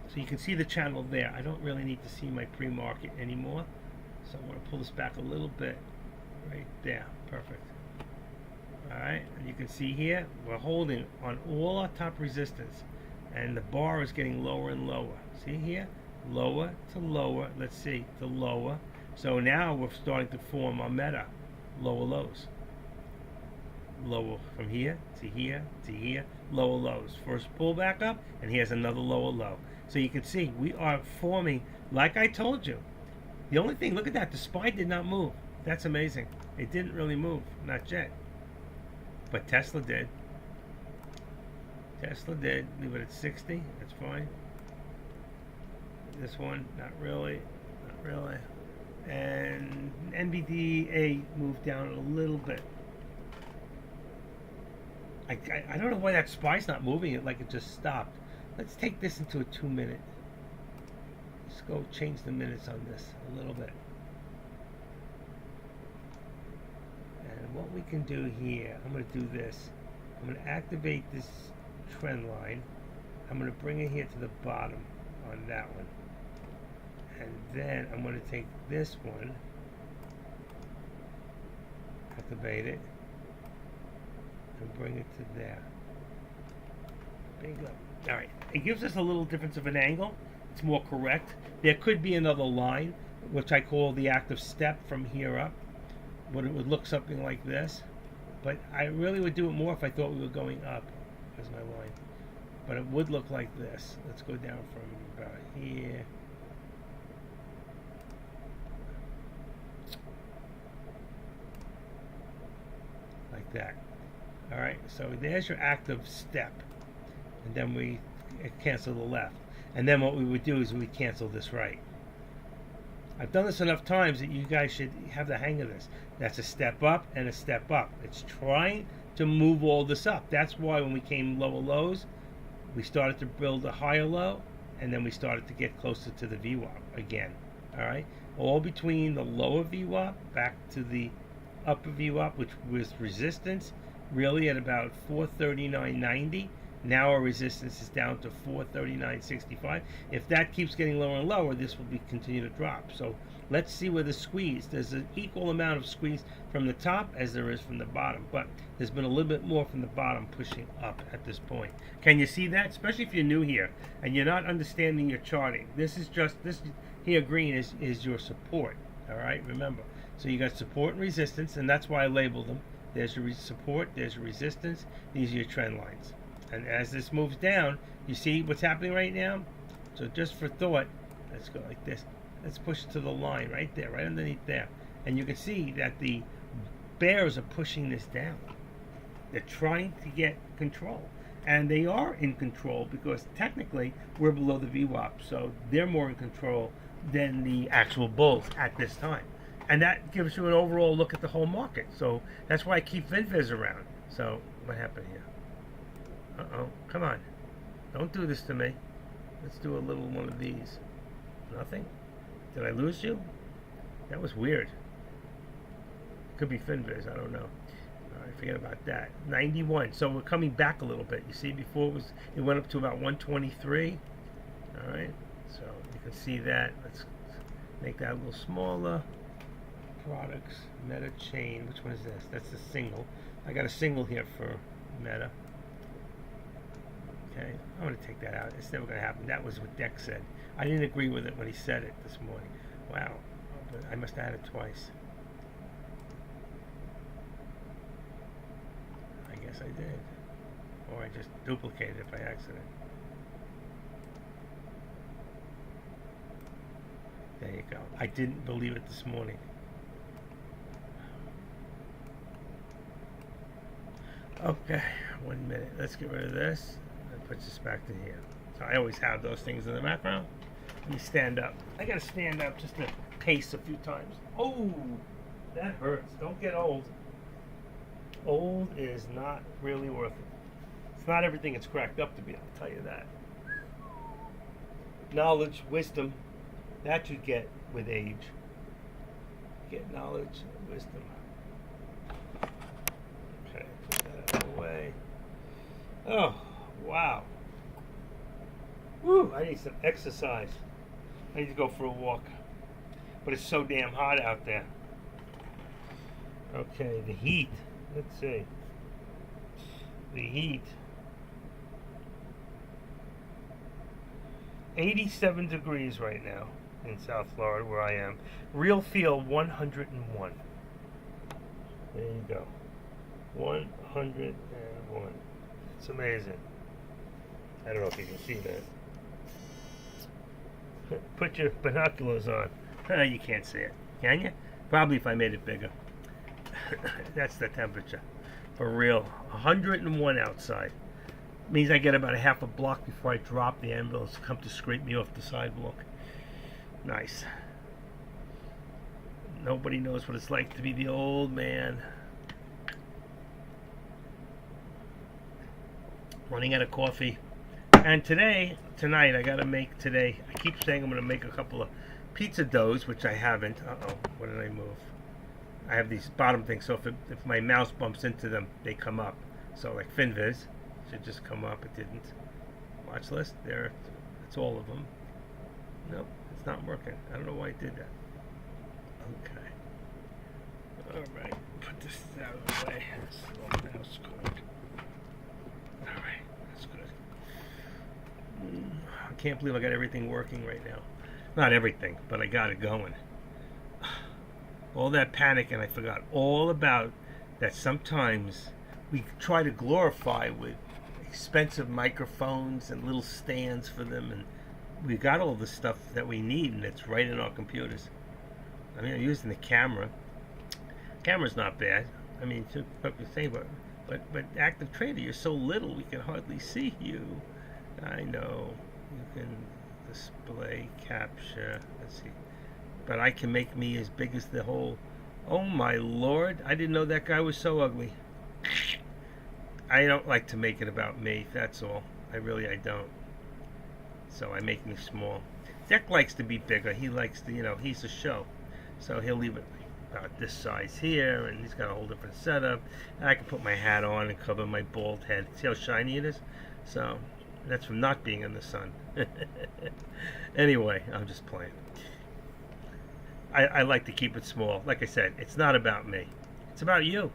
So you can see the channel there. I don't really need to see my pre-market anymore, so I'm going to pull this back a little bit. Right there, perfect. All right, and you can see here we're holding on all our top resistance, and the bar is getting lower and lower. See here, lower to lower. Let's see, to lower. So now we're starting to form our meta, lower lows. Lower from here to here to here, lower lows. First pull back up, and here's another lower low. So you can see we are forming, like I told you. The only thing, look at that, the SPY did not move. That's amazing. It didn't really move, not yet. But Tesla did. Tesla did. Leave it at 60. That's fine. This one, not really. Not really. And NVDA moved down a little bit. I don't know why that SPY's not moving it like it just stopped. Let's take this into a 2-minute. Let's go change the minutes on this a little bit. And what we can do here, I'm going to do this. I'm going to activate this trend line. I'm going to bring it here to the bottom on that one. And then I'm going to take this one, activate it, and bring it to there. Bingo. Alright, it gives us a little difference of an angle. It's more correct. There could be another line, which I call the active step from here up. But it would look something like this. But I really would do it more if I thought we were going up as my line. But it would look like this. Let's go down from about here. Like that. Alright, so there's your active step. And then we cancel the left. And then what we would do is we cancel this right. I've done this enough times that you guys should have the hang of this. That's a step up and a step up. It's trying to move all this up. That's why when we came lower lows, we started to build a higher low, and then we started to get closer to the VWAP again. Alright? All between the lower VWAP back to the upper VWAP, which was resistance, really at about 439.90. Now our resistance is down to 439.65. If that keeps getting lower and lower, this will be continue to drop. So let's see where the squeeze. There's an equal amount of squeeze from the top as there is from the bottom, but there's been a little bit more from the bottom pushing up at this point. Can you see that? Especially if you're new here and you're not understanding your charting. This here green is your support. All right, remember. So you got support and resistance, and that's why I labeled them. There's your support, there's your resistance, these are your trend lines. And as this moves down, you see what's happening right now? So just for thought, let's go like this. Let's push to the line right there, right underneath there. And you can see that the bears are pushing this down. They're trying to get control. And they are in control because technically we're below the VWAP. So they're more in control than the actual bulls at this time. And that gives you an overall look at the whole market. So that's why I keep FinViz around. So what happened here? Uh-oh, come on. Don't do this to me. Let's do a little one of these. Nothing? Did I lose you? That was weird. Could be FinViz, I don't know. All right, forget about that. 91, so we're coming back a little bit. You see, before it went up to about 123. All right, so you can see that. Let's make that a little smaller. Products, Meta chain. Which one is this? That's the single. I got a single here for Meta. Okay, I'm going to take that out. It's never going to happen. That was what Dex said. I didn't agree with it when he said it this morning. Wow, but I must have had it twice. I guess I did. Or I just duplicated it by accident. There you go. I didn't believe it this morning. Okay, 1 minute. Let's get rid of this. That puts us back to here. So I always have those things in the background. Let me stand up. I gotta stand up just to pace a few times. Oh, that hurts. Don't get old. Old is not really worth it. It's not everything it's cracked up to be, I'll tell you that. Knowledge, wisdom, that you get with age. Get knowledge, wisdom. Okay, put that out of the way. Oh, wow. Woo, I need some exercise. I need to go for a walk. But it's so damn hot out there. Okay, the heat. Let's see. The heat. 87 degrees right now in South Florida where I am. Real feel 101. There you go. 101. It's amazing. I don't know if you can see that. Put your binoculars on. You can't see it. Can you? Probably if I made it bigger. That's the temperature. For real. 101 outside. Means I get about a half a block before I drop. The ambulance come to scrape me off the sidewalk. Nice. Nobody knows what it's like to be the old man. Running out of coffee. And tonight, I gotta make I keep saying I'm gonna make a couple of pizza doughs, which I haven't. Uh-oh, what did I move? I have these bottom things, so if my mouse bumps into them, they come up. So like FinViz, should just come up. It didn't. Watch list, there, it's all of them. Nope, it's not working. I don't know why it did that. Okay. Alright, put this out of the way. Mouse code. Alright, that's good. I can't believe I got everything working right now. Not everything, but I got it going. All that panic, and I forgot all about that. Sometimes we try to glorify with expensive microphones and little stands for them, and we got all the stuff that we need, and it's right in our computers. I mean, I'm using the camera. Camera's not bad. I mean, it's the same, but active trader, you're so little, we can hardly see you. I know. You can display, capture. Let's see. But I can make me as big as the whole. Oh my lord! I didn't know that guy was so ugly. I don't like to make it about me. That's all. I don't. So I make me small. Deck likes to be bigger. He likes to, he's a show. So he'll leave it about this size here, and he's got a whole different setup. And I can put my hat on and cover my bald head. See how shiny it is? So that's from not being in the sun. Anyway, I'm just playing. I like to keep it small. Like I said, it's not about me. It's about you.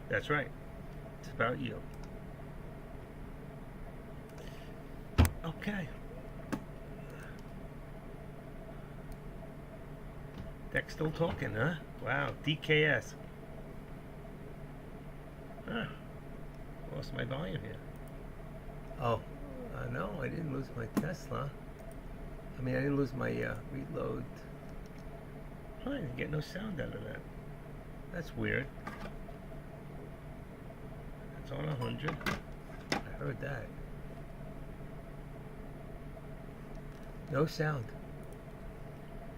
That's right. It's about you. Okay. Deck's still talking, huh? Wow, DKS. Huh. Lost my volume here. Oh, no, I didn't lose my Tesla. I mean, I didn't lose my reload. I didn't get no sound out of that. That's weird. It's on 100. I heard that. No sound.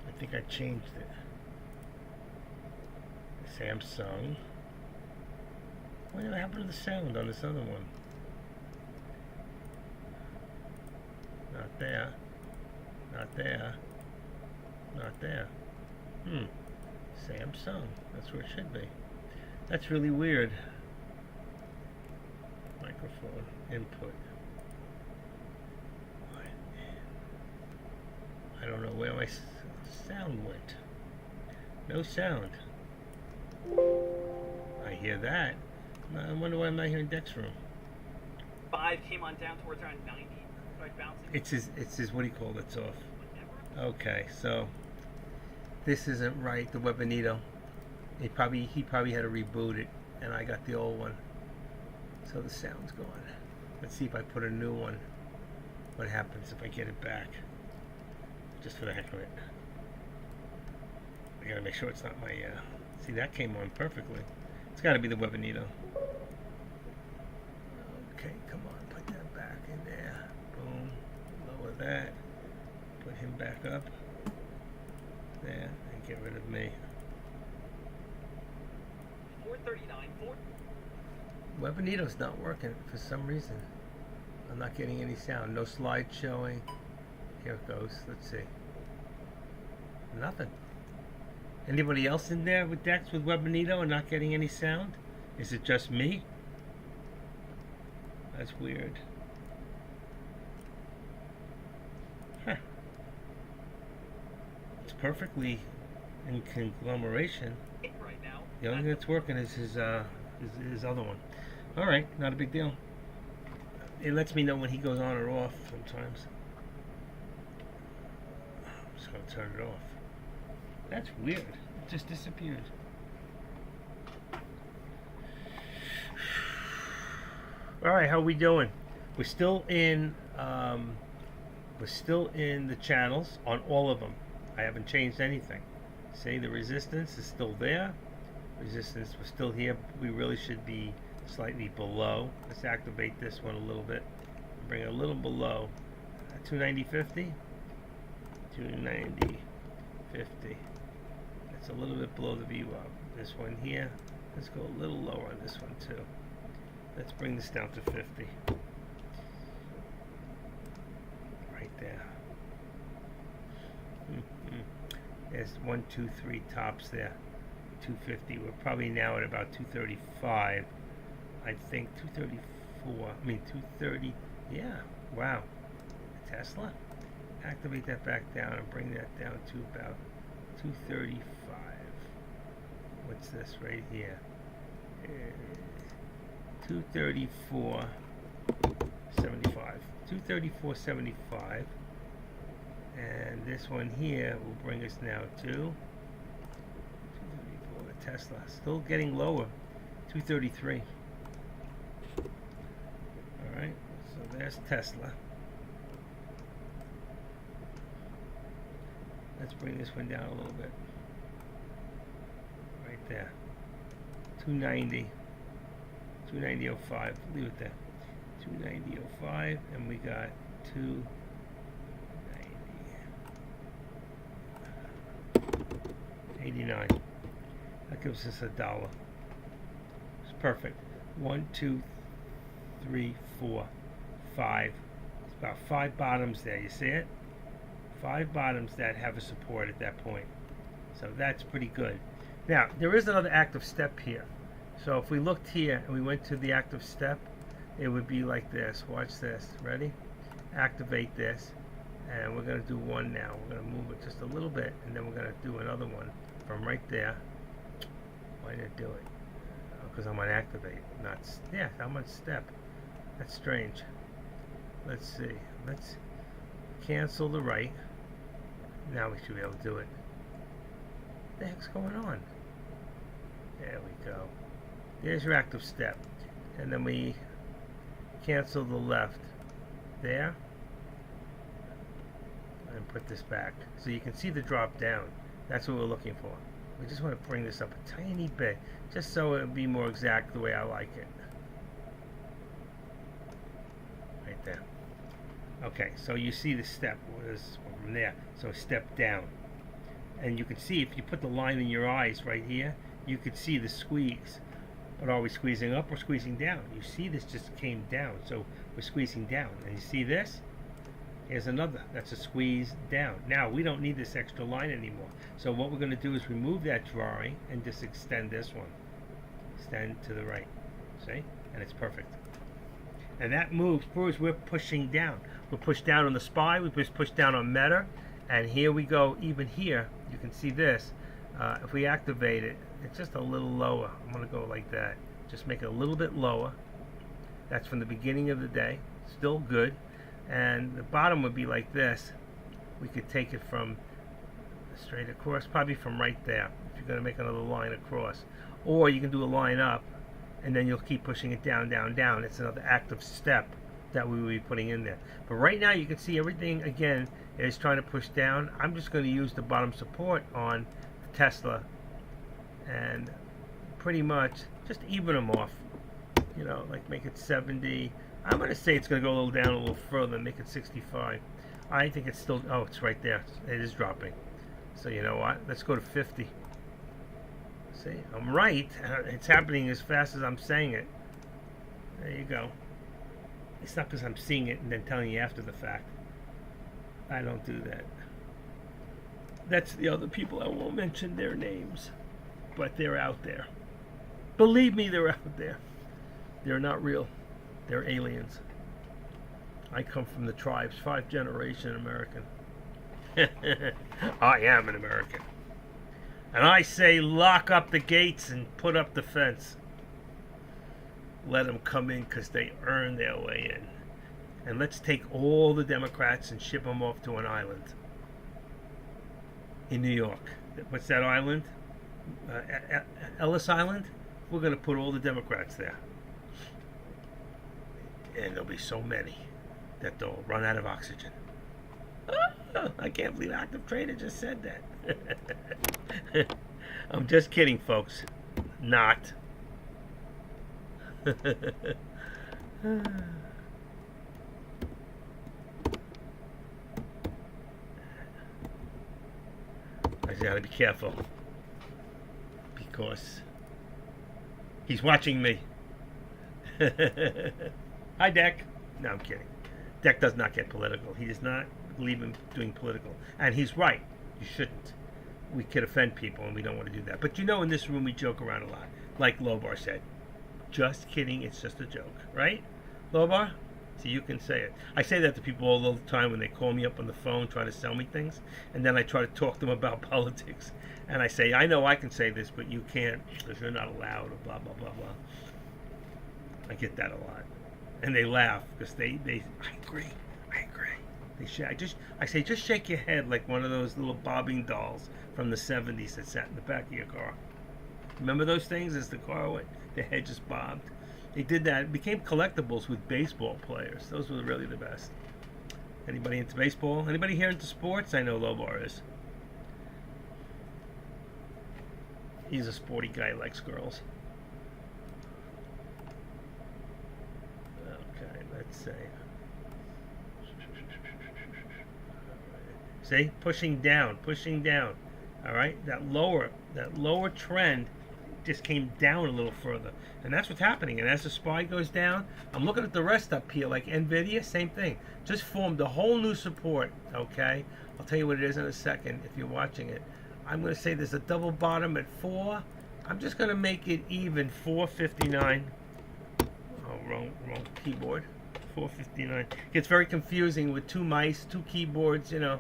I think I changed it. Samsung. What happened to the sound on this other one? Not there. Not there. Not there. Samsung. That's where it should be. That's really weird. Microphone input. I don't know where my sound went. No sound. I hear that. I wonder why I'm not hearing Deck's room. 5 came on down towards around 90. Started bouncing. It's his what do you call it? It's off. Okay, so this isn't right. The Webonito. He probably had to reboot it, and I got the old one. So the sound's gone. Let's see if I put a new one. What happens if I get it back? Just for the heck of it. I gotta make sure it's not my. See, that came on perfectly. It's got to be the Webonito. Okay, come on, put that back in there. Boom. Lower that. Put him back up. There, and get rid of me. 439. Webonito's not working for some reason. I'm not getting any sound. No slide showing. Here it goes. Let's see. Nothing. Anybody else in there with Dex with Webonito and not getting any sound? Is it just me? That's weird. Huh. It's perfectly in conglomeration. Right now. The only thing that's working is his other one. All right, not a big deal. It lets me know when he goes on or off sometimes. I'm just gonna turn it off. That's weird. It just disappeared. All right, how we doing? We're still in the channels on all of them. I haven't changed anything. See, the resistance is still there. Resistance was still here. We really should be slightly below. Let's activate this one a little bit. Bring it a little below. 290.50. 290.50. It's a little bit below the VWAP. This one here. Let's go a little lower on this one too. Let's bring this down to 50. Right there. There's 1, 2, 3 tops there. 250. We're probably now at about 235. I think 234. I mean 230. Yeah. Wow. Tesla. Activate that back down and bring that down to about 235. What's this right here? 234.75. 234.75. And this one here will bring us now to 234. The Tesla still getting lower. 233. All right. So there's Tesla. Let's bring this one down a little bit. Right there. 290. 290.05. Leave it there. 290.05. And we got 290. 89. That gives us $1. It's perfect. 1, 2, 3, 4, 5. It's about 5 bottoms there. You see it? 5 bottoms that have a support at that point. So that's pretty good. Now, there is another active step here. So if we looked here and we went to the active step, it would be like this. Watch this. Ready? Activate this. And we're going to do one now. We're going to move it just a little bit, and then we're going to do another one from right there. Why did it do it? Because I'm on activate, not yeah. I'm on step. That's strange. Let's see. Let's cancel the right. Now we should be able to do it. What the heck's going on? There we go. There's your active step, and then we cancel the left. There. And put this back so you can see the drop down. That's what we're looking for. We just want to bring this up a tiny bit just so it'll be more exact the way I like it. Right there. Okay, so you see the step was from there. So step down. And you can see if you put the line in your eyes right here, you could see the squeeze. But are we squeezing up or squeezing down? You see this just came down, so we're squeezing down. And you see this? Here's another. That's a squeeze down. Now, we don't need this extra line anymore. So what we're going to do is remove that drawing and just extend this one. Extend to the right. See? And it's perfect. And that moves, we're pushing down. We'll push down on the SPY. We push down on Meta. And here we go. Even here, you can see this. If we activate it, it's just a little lower. I'm going to go like that. Just make it a little bit lower. That's from the beginning of the day. Still good. And the bottom would be like this. We could take it from straight across, probably from right there, if you're going to make another line across. Or you can do a line up, and then you'll keep pushing it down, down, down. It's another active step that we will be putting in there. But right now you can see everything, again, is trying to push down. I'm just going to use the bottom support on Tesla and pretty much just even them off. You know, like make it 70. I'm going to say it's going to go a little down a little further and make it 65. I think it's still, oh, it's right there. It is dropping. So you know what? Let's go to 50. See, I'm right. It's happening as fast as I'm saying it. There you go. It's not because I'm seeing it and then telling you after the fact. I don't do that. That's the other people. I won't mention their names. But they're out there. Believe me, they're out there. They're not real. They're aliens. I come from the tribes, 5th generation American. I am an American. And I say lock up the gates and put up the fence. Let them come in because they earn their way in. And let's take all the Democrats and ship them off to an island. In New York. What's that island? Ellis Island? We're going to put all the Democrats there. And there'll be so many that they'll run out of oxygen. I can't believe Active Trader just said that. I'm just kidding, folks. Not. I just gotta be careful. Because he's watching me. Hi, Deck. No, I'm kidding. Deck does not get political. He does not believe in doing political. And he's right. You shouldn't. We could offend people, and we don't want to do that. But you know, in this room, we joke around a lot. Like Lobar said. Just kidding. It's just a joke. Right? Lobar? So you can say it. I say that to people all the time when they call me up on the phone trying to sell me things. And then I try to talk to them about politics. And I say, I know I can say this, but you can't because you're not allowed, or blah, blah, blah, blah. I get that a lot. And they laugh because I agree. I say, just shake your head like one of those little bobbing dolls from the 70s that sat in the back of your car. Remember those things as the car went? The head just bobbed. They did that. It became collectibles with baseball players. Those were really the best. Anybody into baseball? Anybody here into sports? I know Lobar is. He's a sporty guy, likes girls. Okay, let's see. See? Pushing down. All right? That lower trend just came down a little further. And that's what's happening. And as the SPY goes down, I'm looking at the rest up here, like NVIDIA, same thing. Just formed a whole new support, okay? I'll tell you what it is in a second if you're watching it. I'm going to say there's a double bottom at 4. I'm just going to make it even, 459. All wrong keyboard. 459. Gets very confusing with two mice, two keyboards, you know.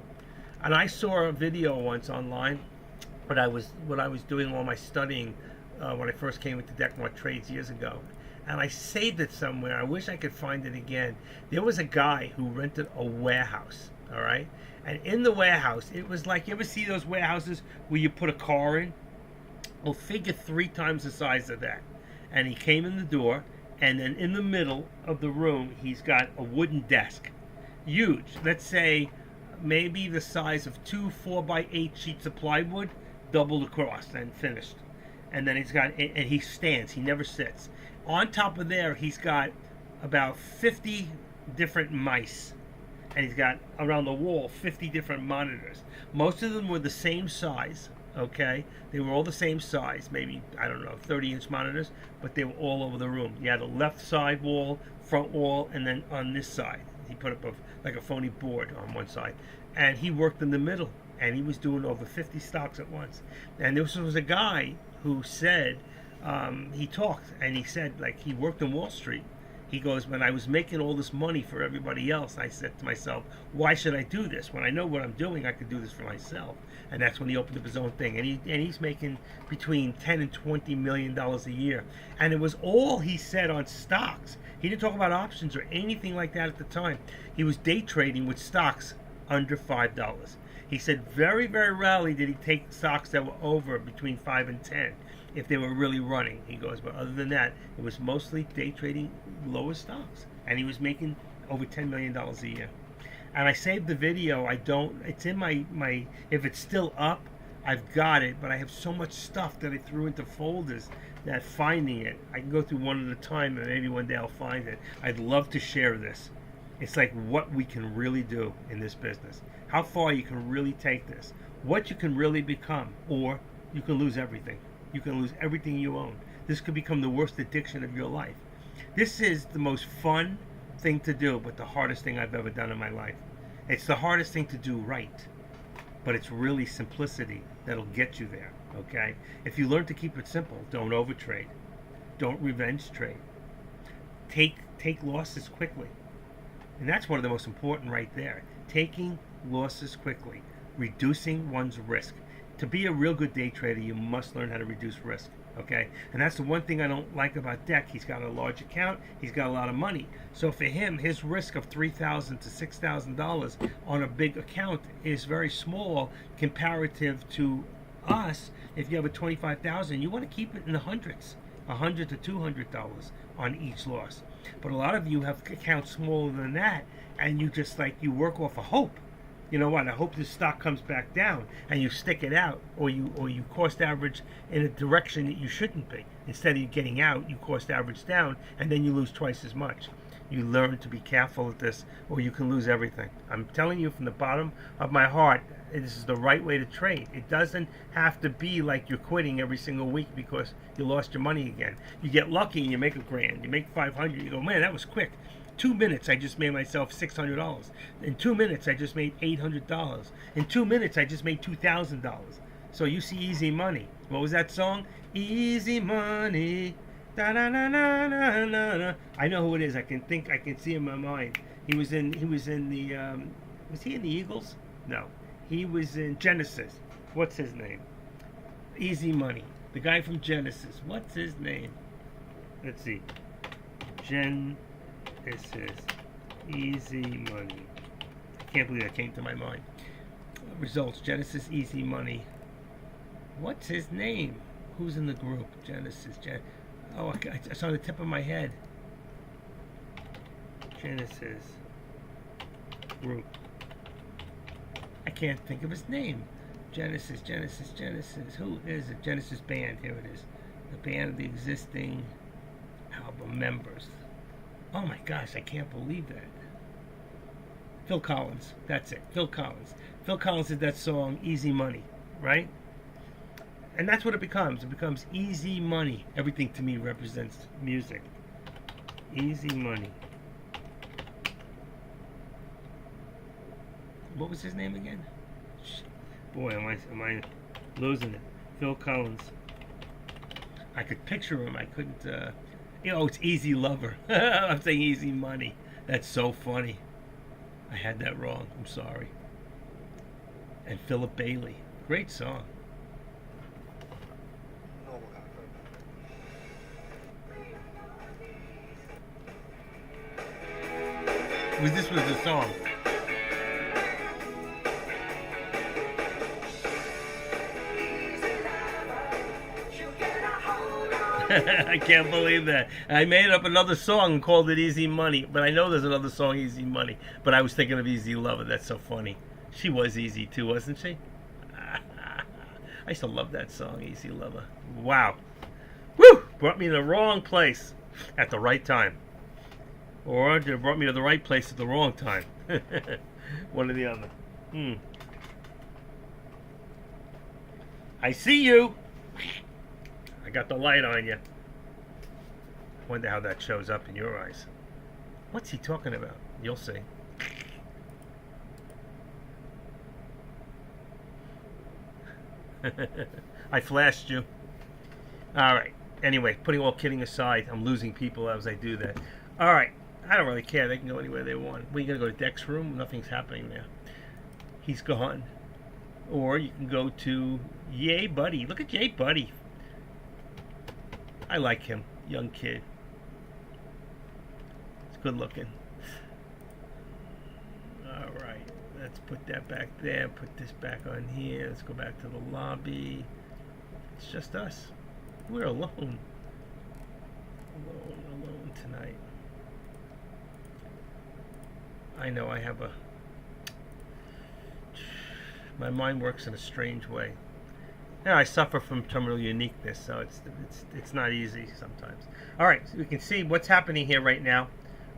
And I saw a video once online when I was doing all my studying when I first came into Deckmart Trades years ago. And I saved it somewhere. I wish I could find it again. There was a guy who rented a warehouse, all right? And in the warehouse, it was like, you ever see those warehouses where you put a car in? Well, figure 3 times the size of that. And he came in the door, and then in the middle of the room, he's got a wooden desk. Huge. Let's say maybe the size of 2 4x8 sheets of plywood, doubled across and finished. And then he's got, and he stands, he never sits. On top of there, he's got about 50 different mice. And he's got around the wall 50 different monitors. Most of them were the same size, okay? They were all the same size, maybe, I don't know, 30-inch monitors, but they were all over the room. You had a left side wall, front wall, and then on this side, he put up like a phony board on one side. And he worked in the middle, and he was doing over 50 stocks at once. And this was a guy who said, he talked, and he said, like, he worked in Wall Street. He goes, when I was making all this money for everybody else, I said to myself, why should I do this? When I know what I'm doing, I could do this for myself. And that's when he opened up his own thing. And he's making between $10 and $20 million a year. And it was all he said on stocks. He didn't talk about options or anything like that at the time. He was day trading with stocks under $5. He said very, very rarely did he take stocks that were over between 5 and 10. If they were really running, he goes, but other than that, it was mostly day trading lower stocks, and he was making over $10 million a year. And I saved the video. It's in my if it's still up, I've got it, but I have so much stuff that I threw into folders that finding it, I can go through one at a time, and maybe one day I'll find it. I'd love to share this. It's like what we can really do in this business, how far you can really take this, what you can really become, or you can lose everything. You can lose everything you own. This could become the worst addiction of your life. This is the most fun thing to do, but the hardest thing I've ever done in my life. It's the hardest thing to do right, but it's really simplicity that'll get you there, okay? If you learn to keep it simple, don't overtrade. Don't revenge trade. Take losses quickly. And that's one of the most important right there. Taking losses quickly. Reducing one's risk. To be a real good day trader, you must learn how to reduce risk, okay? And that's the one thing I don't like about Deck. He's got a large account. He's got a lot of money. So for him, his risk of $3,000 to $6,000 on a big account is very small comparative to us. If you have a $25,000, you want to keep it in the hundreds, $100 to $200 on each loss. But a lot of you have accounts smaller than that, and you just you work off of hope. You know what? I hope this stock comes back down, and you stick it out, or you cost average in a direction that you shouldn't be. Instead of getting out, you cost average down, and then you lose twice as much. You learn to be careful at this, or you can lose everything. I'm telling you from the bottom of my heart, this is the right way to trade. It doesn't have to be like you're quitting every single week because you lost your money again. You get lucky and you make $1,000. You make $500. You go, man, that was quick. 2 minutes, I just made myself $600. In 2 minutes, I just made $800. In 2 minutes, I just made $2,000. So you see easy money. What was that song? Easy money. Da da da da da da. I know who it is. I can see in my mind. He was in the was he in the Eagles? No. He was in Genesis. What's his name? Easy Money. The guy from Genesis. What's his name? Let's see. This is Easy Money. I can't believe that came to my mind. Results, Genesis Easy Money. What's his name? Who's in the group? Genesis. Oh, it's on the tip of my head. Genesis group. I can't think of his name. Genesis. Who is it? Genesis band. Here it is. The band of the existing album members. Oh my gosh, I can't believe that. Phil Collins. That's it. Phil Collins. Phil Collins did that song, Easy Money, right? And that's what it becomes. It becomes easy money. Everything to me represents music. Easy money. What was his name again? Boy, am I losing it. Phil Collins. I could picture him. I couldn't. You know, it's Easy Lover. I'm saying Easy Money. That's so funny. I had that wrong. I'm sorry. And Philip Bailey. Great song. This was the song. I can't believe that. I made up another song and called it Easy Money, but I know there's another song, Easy Money. But I was thinking of Easy Lover. That's so funny. She was easy too, wasn't she? I used to love that song, Easy Lover. Wow. Woo! Brought me to the wrong place at the right time. Or it brought me to the right place at the wrong time. One or the other. I see you. I got the light on you. I wonder how that shows up in your eyes. What's he talking about? You'll see. I flashed you. Alright. Anyway, putting all kidding aside, I'm losing people as I do that. Alright. I don't really care. They can go anywhere they want. We're going to go to Deck's room. Nothing's happening there. He's gone. Or you can go to Yay Buddy. Look at Yay Buddy. I like him. Young kid. He's good looking. Alright. Let's put that back there. Put this back on here. Let's go back to the lobby. It's just us. We're alone. Alone tonight. I know I have my mind works in a strange way. Yeah, I suffer from terminal uniqueness, so it's not easy sometimes. All right, so we can see what's happening here right now.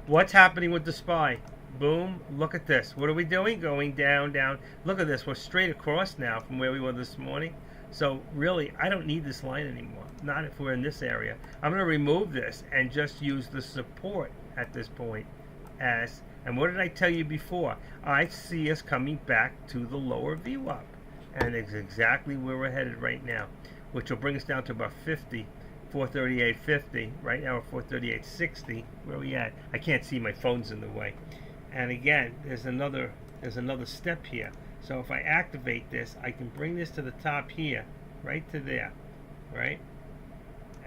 What's happening with the SPY? Boom! Look at this. What are we doing? Going down, down. Look at this. We're straight across now from where we were this morning. So really, I don't need this line anymore. Not if we're in this area. I'm going to remove this and just use the support at this point as. And what did I tell you before? I see us coming back to the lower VWAP. And it's exactly where we're headed right now, which will bring us down to about 50, 438.50. Right now we're 438.60. Where are we at? I can't see, my phone's in the way. And again, there's another step here. So if I activate this, I can bring this to the top here, right to there, right?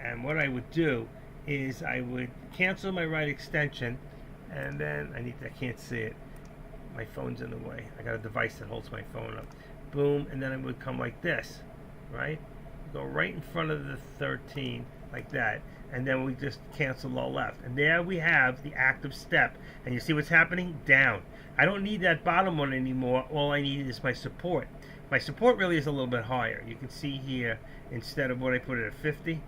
And what I would do is I would cancel my right extension. And then I can't see it. My phone's in the way. I got a device that holds my phone up. Boom, and then it would come like this, right? Go right in front of the 13, like that. And then we just cancel all left. And there we have the active step. And you see what's happening? Down. I don't need that bottom one anymore. All I need is my support. My support really is a little bit higher. You can see here, instead of what I put it at 50,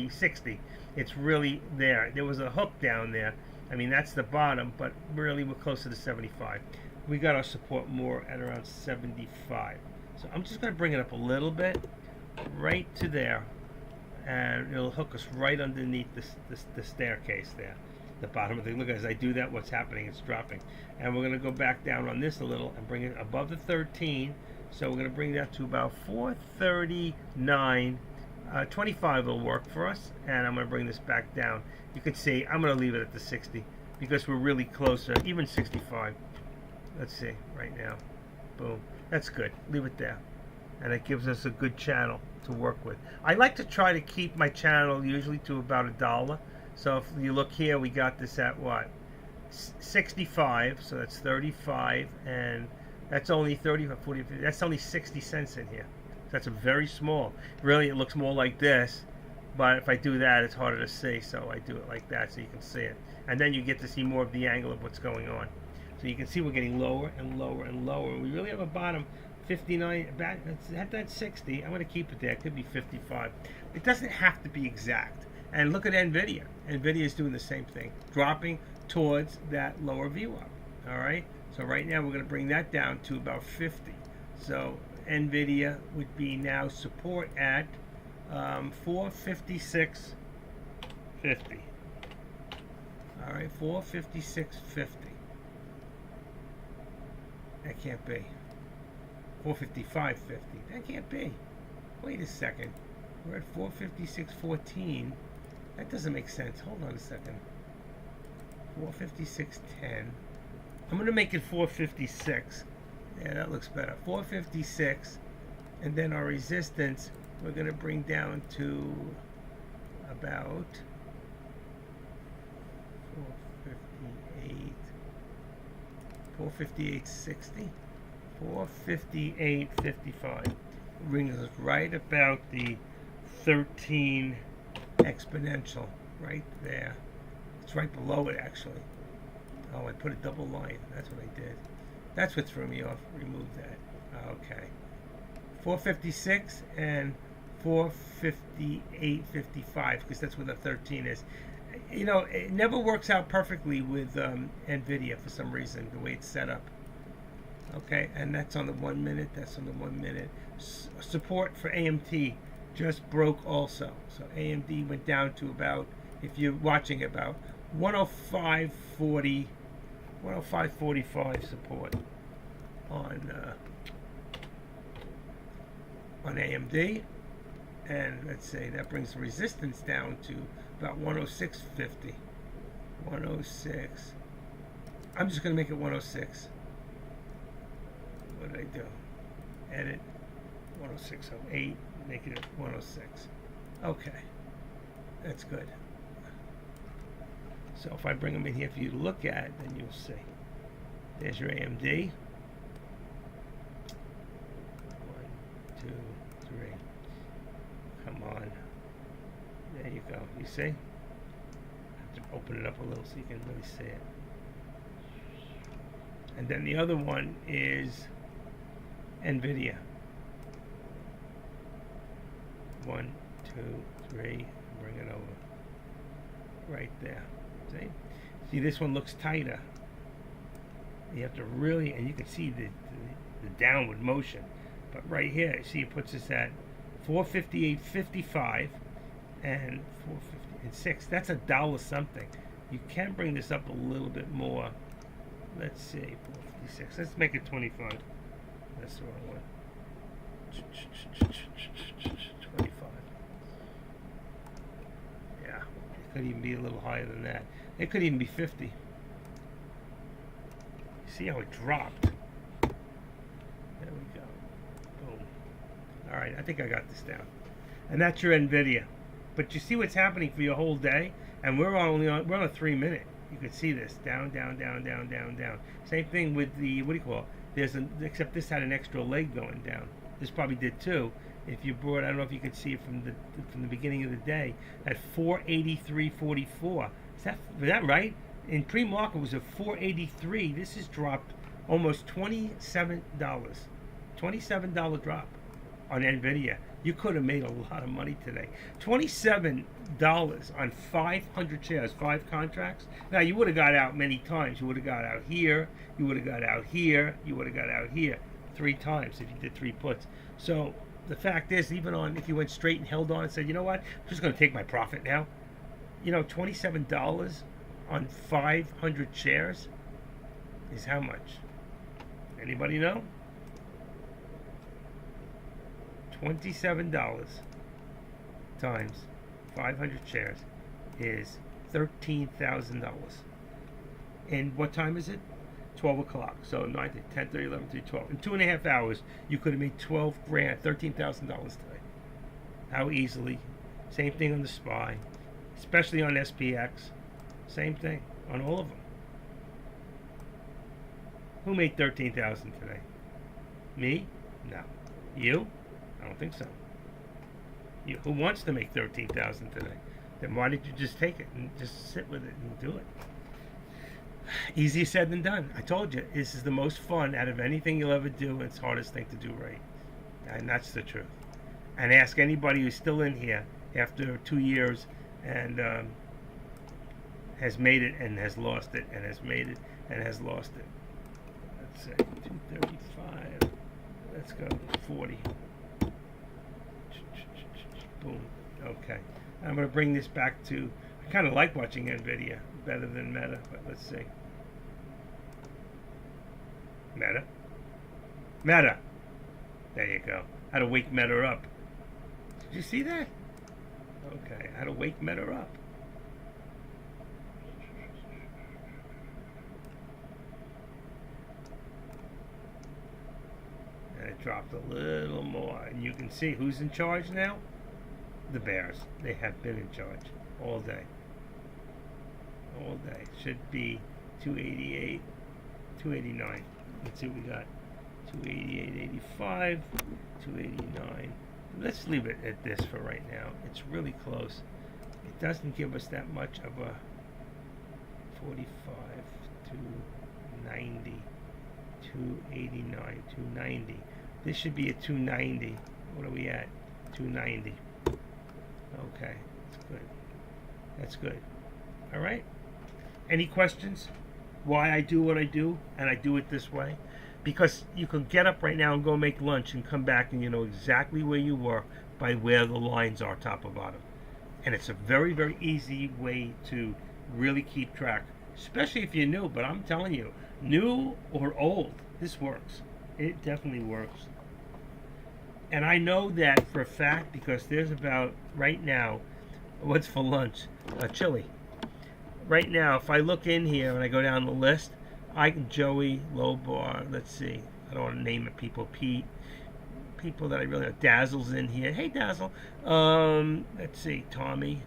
60, it's really there. There was a hook down there. I mean, that's the bottom, but really we're closer to 75. We got our support more at around 75. So I'm just going to bring it up a little bit, right to there, and it'll hook us right underneath the staircase there, the bottom of the thing. Look, as I do that, what's happening? It's dropping. And we're going to go back down on this a little and bring it above the 13. So we're going to bring that to about 439. 25 will work for us, and I'm going to bring this back down. You can see I'm going to leave it at the 60 because we're really closer, even 65. Let's see right now. Boom. That's good. Leave it there. And it gives us a good channel to work with. I like to try to keep my channel usually to about $1. So if you look here, we got this at what? 65, so that's 35, and that's only 35, 40, 50, that's only 60 cents in here. That's a very small. Really, it looks more like this, but if I do that, it's harder to see, so I do it like that so you can see it. And then you get to see more of the angle of what's going on. So you can see we're getting lower and lower and lower. We really have a bottom 59, at that 60. I'm going to keep it there. It could be 55. It doesn't have to be exact. And look at NVIDIA. NVIDIA is doing the same thing, dropping towards that lower VWAP. All right? So right now we're going to bring that down to about 50. So NVIDIA would be now support at 456.50. All right, 456.50. That can't be. 455.50. That can't be. Wait a second. We're at 456.14. That doesn't make sense. Hold on a second. 456.10. I'm gonna make it 456. Yeah, that looks better. 456, and then our resistance we're gonna bring down to about 458. 458.60. 458.55. Brings us right about the 13 exponential right there. It's right below it actually. Oh, I put a double line. That's what I did. That's what threw me off. Remove that. Okay. 456 and 458.55 because that's where the 13 is. You know, it never works out perfectly with NVIDIA for some reason, the way it's set up. Okay, and that's on the 1 minute. That's on the 1 minute. Support for AMD just broke also. So AMD went down to about, if you're watching, about 105.40, 105.45 support on AMD. And let's say that brings the resistance down to about 106.50. 106. I'm just going to make it 106. What did I do? Edit 106.08. Make it 106. Okay. That's good. So if I bring them in here for you to look at, then you'll see. There's your AMD. 1, 2, 3. Come on. There you go. You see? I have to open it up a little so you can really see it. And then the other one is NVIDIA. 1, 2, 3. Bring it over. Right there. See, this one looks tighter. You have to really, and you can see the downward motion. But right here, see, it puts us at 458.55 and 450.6. That's $1 something. You can bring this up a little bit more. Let's see, 456. Let's make it 25. That's the wrong one. 25. Yeah, it could even be a little higher than that. It could even be 50. See how it dropped? There we go. Boom. All right, I think I got this down. And that's your NVIDIA. But you see what's happening for your whole day? And we're on a 3 minute. You can see this down, down, down, down, down, down. Same thing with the, what do you call it? Except this had an extra leg going down. This probably did too. If you brought, I don't know if you could see it from the beginning of the day at 483.44. Was that right? In pre-market was at 483. This has dropped almost $27. $27 drop on NVIDIA. You could have made a lot of money today. $27 on 500 shares, 5 contracts. Now, you would have got out many times. You would have got out here. You would have got out here. You would have got out here 3 times if you did 3 puts. So the fact is, even on, if you went straight and held on and said, you know what, I'm just going to take my profit now. You know, $27 on 500 shares is how much? Anybody know? $27 times 500 shares is $13,000. And what time is it? 12 o'clock. So 9 to 10, 30, 11, 3, 12. In 2.5 hours, you could have made 12 grand, $13,000 today. How easily. Same thing on the SPY, especially on SPX. Same thing on all of them. Who made $13,000 today? Me? No. You? I don't think so. You, who wants to make $13,000 today? Then why did you just take it and just sit with it and do it? Easier said than done. I told you, this is the most fun out of anything you'll ever do, and it's the hardest thing to do right. And that's the truth. And ask anybody who's still in here after 2 years and has made it and has lost it, and has made it and has lost it. Let's say 235. Let's go 40. Boom. Okay. I'm going to bring this back to, I kind of like watching NVIDIA better than Meta, but let's see. Meta. Meta. There you go. How to wake Meta up. Did you see that? Okay. How to wake Meta up. That dropped a little more. And you can see who's in charge now? The Bears. They have been in charge all day. All day. Should be 288, 289. Let's see what we got. 288.85, 289. Let's leave it at this for right now. It's really close. It doesn't give us that much of a 45 to 90, 289, 290. This should be a 290. What are we at? 290. Okay, that's good. That's good. All right. Any questions? Why I do what I do, and I do it this way? Because you can get up right now and go make lunch and come back and you know exactly where you were by where the lines are top or bottom. And it's a very, very easy way to really keep track, especially if you're new. But I'm telling you, new or old, this works. It definitely works. And I know that for a fact because there's about, right now, what's for lunch? Chili. Right now, if I look in here and I go down the list, Joey, Lobar, let's see. I don't want to name it people. Pete. People that I really know. Dazzle's in here. Hey, Dazzle. Let's see. Tommy.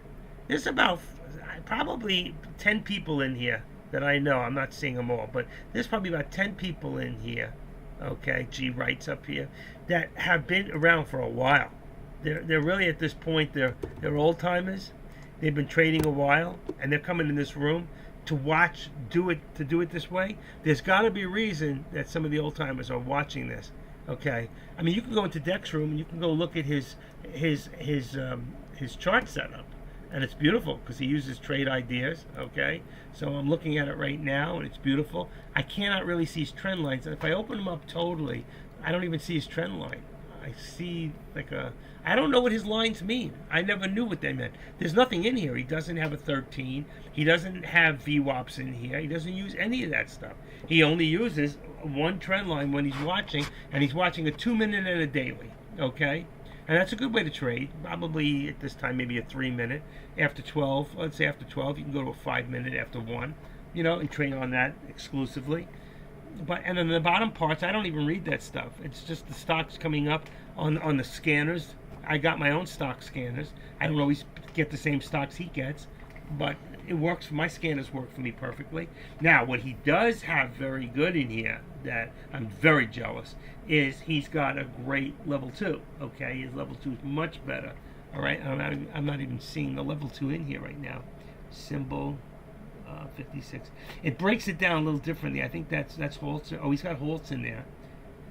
There's about probably 10 people in here that I know. I'm not seeing them all, but there's probably about 10 people in here. Okay, G Wright's up here that have been around for a while. They're really at this point. They're old timers. They've been trading a while, and they're coming in this room to do it this way. There's got to be a reason that some of the old timers are watching this. Okay, I mean you can go into Deck's room and you can go look at his chart setup, and it's beautiful because he uses trade ideas. Okay, so I'm looking at it right now and it's beautiful. I cannot really see his trend lines, and if I open them up totally, I don't even see his trend line. I see I don't know what his lines mean. I never knew what they meant. There's nothing in here. He doesn't have a 13. He doesn't have VWAPs in here. He doesn't use any of that stuff. He only uses one trend line when he's watching, and he's watching a 2-minute and a daily. Okay? And that's a good way to trade. Probably at this time, maybe a 3-minute. After 12, let's say after 12, you can go to a 5-minute after 1, and trade on that exclusively. And in the bottom parts, I don't even read that stuff. It's just the stocks coming up on the scanners. I got my own stock scanners. I don't always get the same stocks he gets, but it works. My scanners work for me perfectly. Now, what he does have very good in here that I'm very jealous is he's got a great level 2. Okay, his level 2 is much better. All right, I'm not even seeing the level 2 in here right now. Symbol. 56. It breaks it down a little differently. I think that's Holtz. Oh, he's got Holtz in there,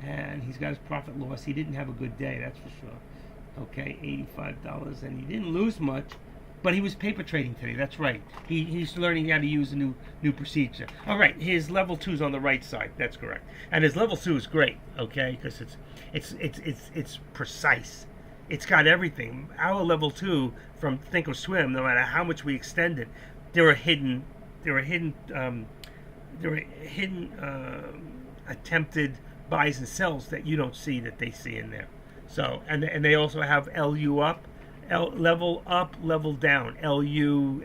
and he's got his profit loss. He didn't have a good day, that's for sure. Okay, $85, and he didn't lose much, but he was paper trading today. That's right. He's learning how to use a new procedure. All right, his level 2 is on the right side. That's correct, and his level 2 is great. Okay, because it's precise. It's got everything. Our level 2 from Thinkorswim, no matter how much we extend it, there are hidden attempted buys and sells that you don't see that they see in there. So and they also have LU up, level up, level down, LU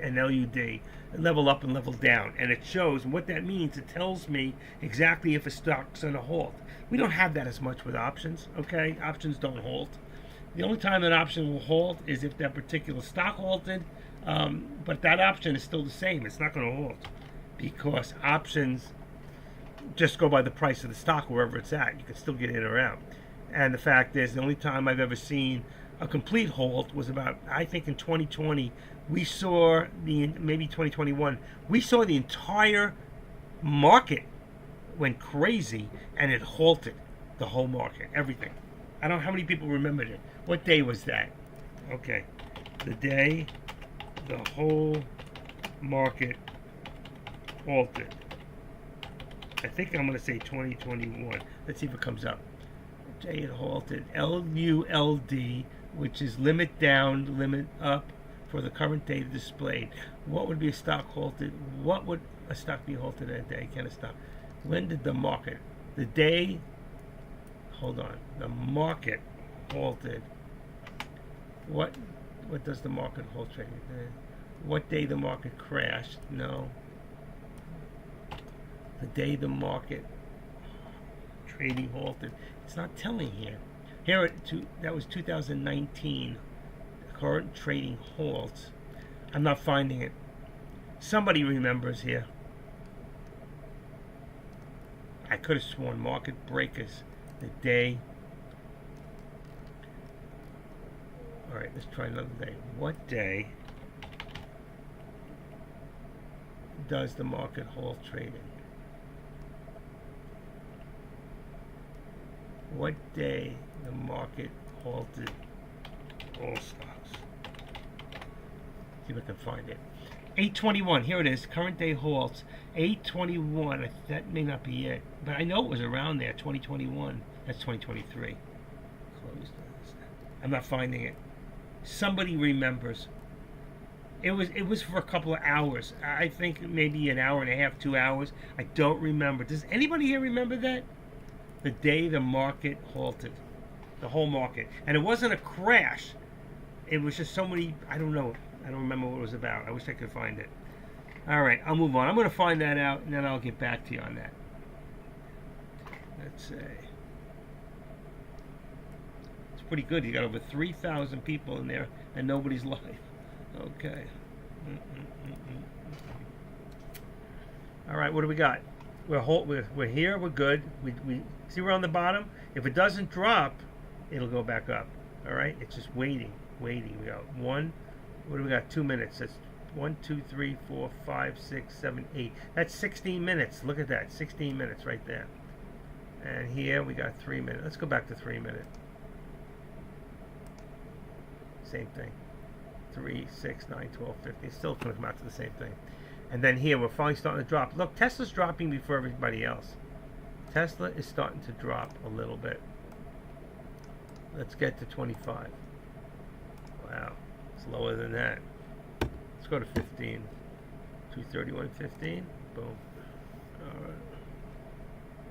and LUD, level up and level down, and it shows. And what that means, it tells me exactly if a stock's on a halt. We don't have that as much with options. Okay, options don't halt. The only time an option will halt is if that particular stock halted. But that option is still the same. It's not going to halt because options just go by the price of the stock wherever it's at. You can still get in or out. And the fact is, the only time I've ever seen a complete halt was about, I think in 2020, we saw maybe 2021, we saw the entire market went crazy and it halted the whole market, everything. I don't know how many people remembered it. What day was that? Okay. The day the whole market halted. I think I'm going to say 2021. Let's see if it comes up. Day it halted. LULD, which is limit down, limit up for the current data displayed. What would be a stock halted? What would a stock be halted in a day? Can a stock? When did the market? The day. Hold on. The market halted. What does the market halt trading? What day the market crashed? No. The day the market trading halted. It's not telling here. Here, that was 2019. Current trading halts. I'm not finding it. Somebody remembers here. I could have sworn market breakers the day. All right, let's try another day. What day does the market halt trading? What day the market halted all stocks? See if I can find it. 8:21. Here it is. Current day halts. 8:21. That may not be it, but I know it was around there. 2021. That's 2023. Closed. I'm not finding it. Somebody remembers. It was for a couple of hours. I think maybe an hour and a half, 2 hours. I don't remember. Does anybody here remember that? The day the market halted. The whole market. And it wasn't a crash. It was just so many, I don't know. I don't remember what it was about. I wish I could find it. All right, I'll move on. I'm going to find that out, and then I'll get back to you on that. Let's see. It's pretty good. You got over 3,000 people in there, and nobody's live. Okay. All right, what do we got? We're here. We're good. We see we're on the bottom. If it doesn't drop, it'll go back up. All right. It's just waiting. We got one. What do we got? 2 minutes. That's 1, 2, 3, 4, 5, 6, 7, 8. That's 16 minutes. Look at that. 16 minutes right there. And here we got 3 minutes. Let's go back to 3 minutes. Same thing. 3, 6, 9, 12, 15. Still going to come out to the same thing. And then here we're finally starting to drop. Look, Tesla's dropping before everybody else. Tesla is starting to drop a little bit. Let's get to 25. Wow. It's lower than that. Let's go to 15. 231.15. Boom. All right.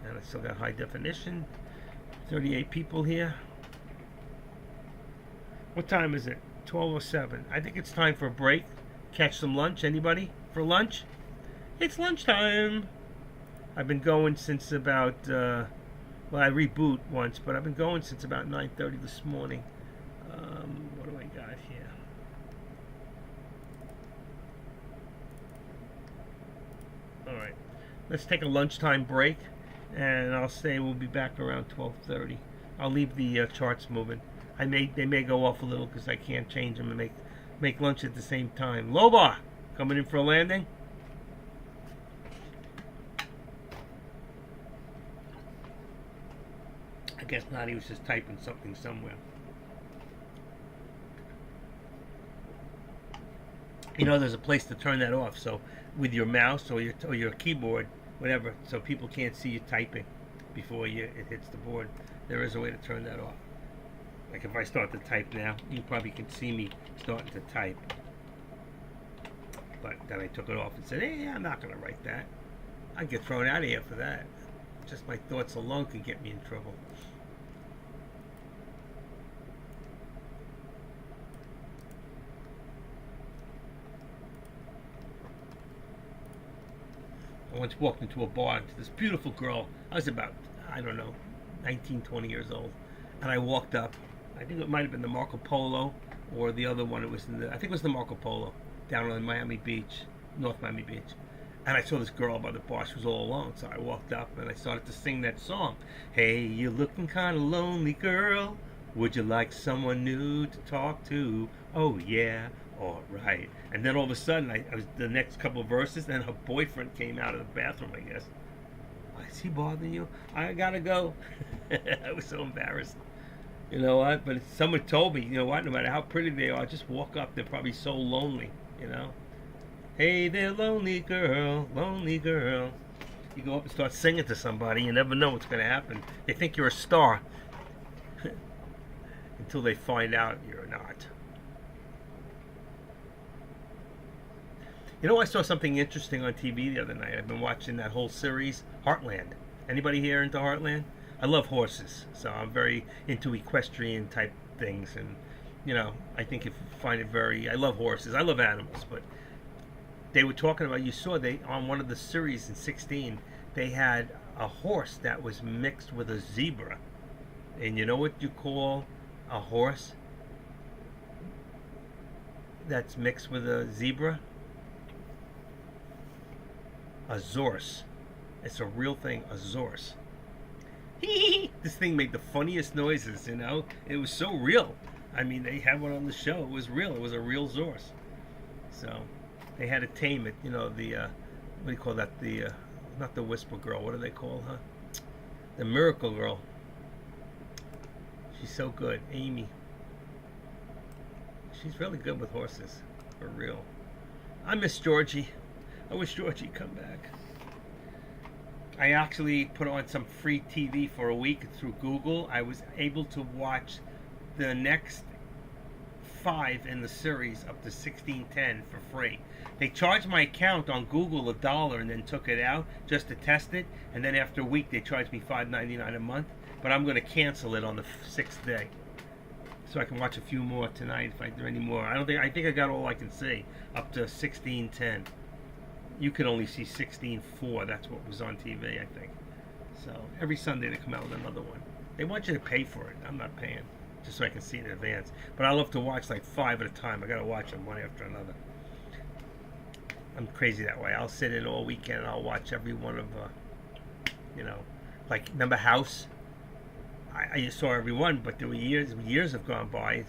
And I still got high definition. 38 people here. What time is it? 12:07. I think it's time for a break. Catch some lunch. Anybody for lunch? It's lunchtime. I've been going since about, well, I reboot once, but I've been going since about 9:30 this morning. What do I got here? All right. Let's take a lunchtime break, and I'll say we'll be back around 12:30. I'll leave the charts moving. They may go off a little because I can't change them and make lunch at the same time. Loba, coming in for a landing. I guess not. He was just typing something somewhere. You know, there's a place to turn that off. So with your mouse or your keyboard, whatever, so people can't see you typing before it hits the board. There is a way to turn that off. Like if I start to type now, you probably can see me starting to type. But then I took it off and said, hey, I'm not going to write that. I'd get thrown out of here for that. Just my thoughts alone could get me in trouble. I once walked into a bar, to this beautiful girl. I was about, I don't know, 19, 20 years old. And I walked up. I think it might have been the Marco Polo or the other one. I think it was the Marco Polo down on Miami Beach, North Miami Beach. And I saw this girl by the bar. She was all alone. So I walked up and I started to sing that song. Hey, you're looking kind of lonely, girl. Would you like someone new to talk to? Oh, yeah. All right. And then all of a sudden, I was the next couple of verses, and her boyfriend came out of the bathroom, I guess. Is he bothering you? I gotta go. I was so embarrassed. You know what? But someone told me, you know what? No matter how pretty they are, just walk up. They're probably so lonely, you know? Hey there, lonely girl, lonely girl. You go up and start singing to somebody, you never know what's going to happen. They think you're a star until they find out you're not. You know, I saw something interesting on TV the other night. I've been watching that whole series, Heartland. Anybody here into Heartland? I love horses, so I'm very into equestrian type things, and you know, I think if you find it very, I love horses, I love animals, but they were talking about, you saw they on one of the series in 16, they had a horse that was mixed with a zebra. And you know what you call a horse that's mixed with a zebra? A zorse. It's a real thing, a zorse. This thing made the funniest noises, you know? It was so real. I mean, they had one on the show. It was real. It was a real zorse. So they had to tame it. You know, the, what do you call that? The, not the Whisper Girl. What do they call her? The Miracle Girl. She's so good. Amy. She's really good with horses. For real. I miss Georgie. I wish Georgie'd come back. I actually put on some free TV for a week through Google. I was able to watch the next 5 in the series up to 1610 for free. They charged my account on Google $1 and then took it out just to test it, and then after a week they charged me $5.99 a month. But I'm going to cancel it on the 6th day, so I can watch a few more tonight if I do any more. I think I got all I can see up to 1610. You could only see 16:04. That's what was on TV, I think. So every Sunday they come out with another one. They want you to pay for it. I'm not paying, just so I can see it in advance. But I love to watch like 5 at a time. I gotta watch them one after another. I'm crazy that way. I'll sit in all weekend and I'll watch every one of, you know, like remember House. I saw every one, but there were years have gone by.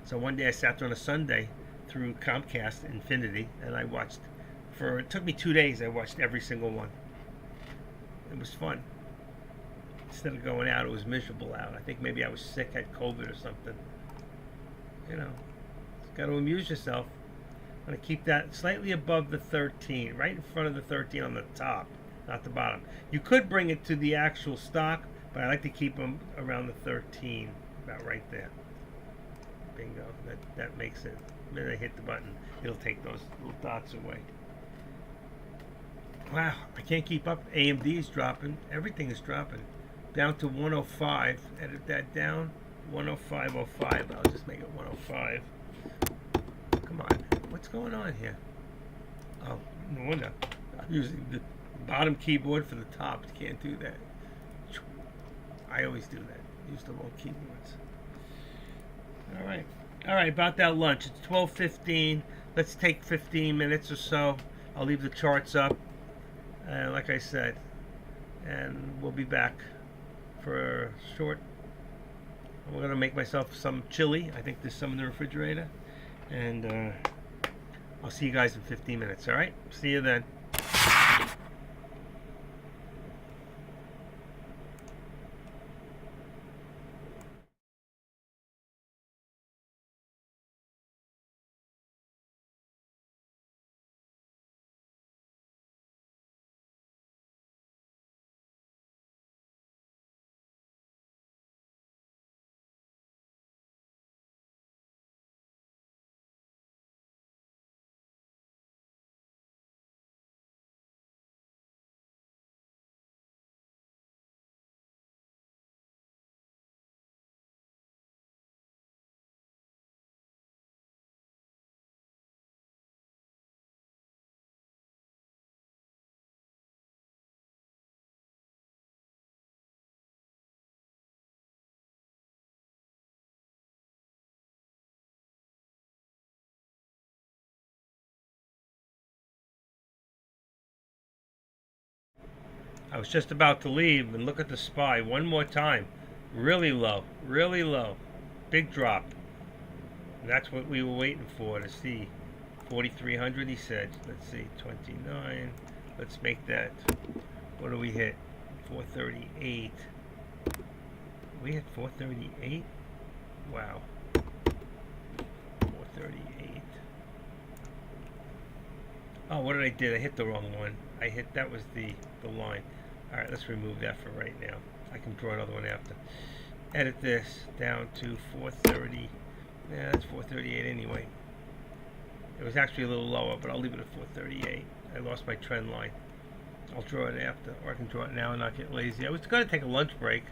So one day I sat there on a Sunday through Comcast Infinity and I watched. It took me 2 days. I watched every single one. It was fun. Instead of going out, it was miserable out. I think maybe I was sick, had COVID or something. You know, got to amuse yourself. I'm going to keep that slightly above the 13, right in front of the 13 on the top, not the bottom. You could bring it to the actual stock, but I like to keep them around the 13, about right there. Bingo. That makes it. The minute I hit the button, it'll take those little dots away. Wow, I can't keep up. AMD is dropping. Everything is dropping. Down to 105. Edit that down. 105.05. I'll just make it 105. Come on. What's going on here? Oh, no wonder. I'm using the bottom keyboard for the top. You can't do that. I always do that. Use the wrong keyboards. All right. All right, about that lunch. It's 12:15. Let's take 15 minutes or so. I'll leave the charts up. Like I said, and we'll be back for a short. I'm going to make myself some chili. I think there's some in the refrigerator. And I'll see you guys in 15 minutes, all right? See you then. I was just about to leave and look at the SPY one more time. Really low, really low. Big drop. And that's what we were waiting for to see. 4,300 he said. Let's see, 29. Let's make that. What do we hit? 438. We hit 438? Wow. 438. Oh, what did I do? I hit the wrong one. That was the line. Alright, let's remove that for right now. I can draw another one after. Edit this down to 430. Yeah, that's 438 anyway. It was actually a little lower, but I'll leave it at 438. I lost my trend line. I'll draw it after, or I can draw it now and not get lazy. I was going to take a lunch break.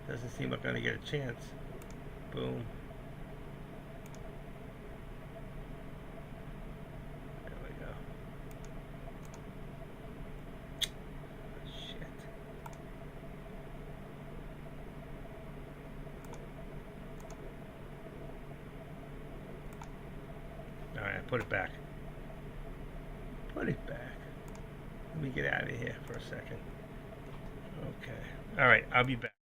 Doesn't seem like I'm going to get a chance. Boom. There we go. Shit. put it back. Put it back. Let me get out of here for a second. Okay. All right. I'll be back.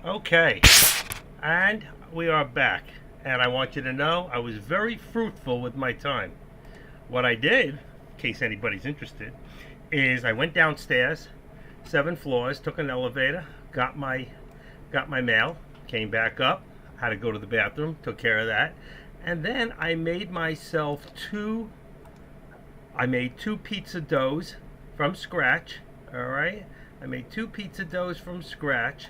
Okay, and we are back. And I want you to know I was very fruitful with my time. What I did, in case anybody's interested, is I went downstairs, 7 floors, took an elevator, got my mail, came back up, had to go to the bathroom, took care of that, and then I made myself I made two pizza doughs from scratch. All right, I made two pizza doughs from scratch,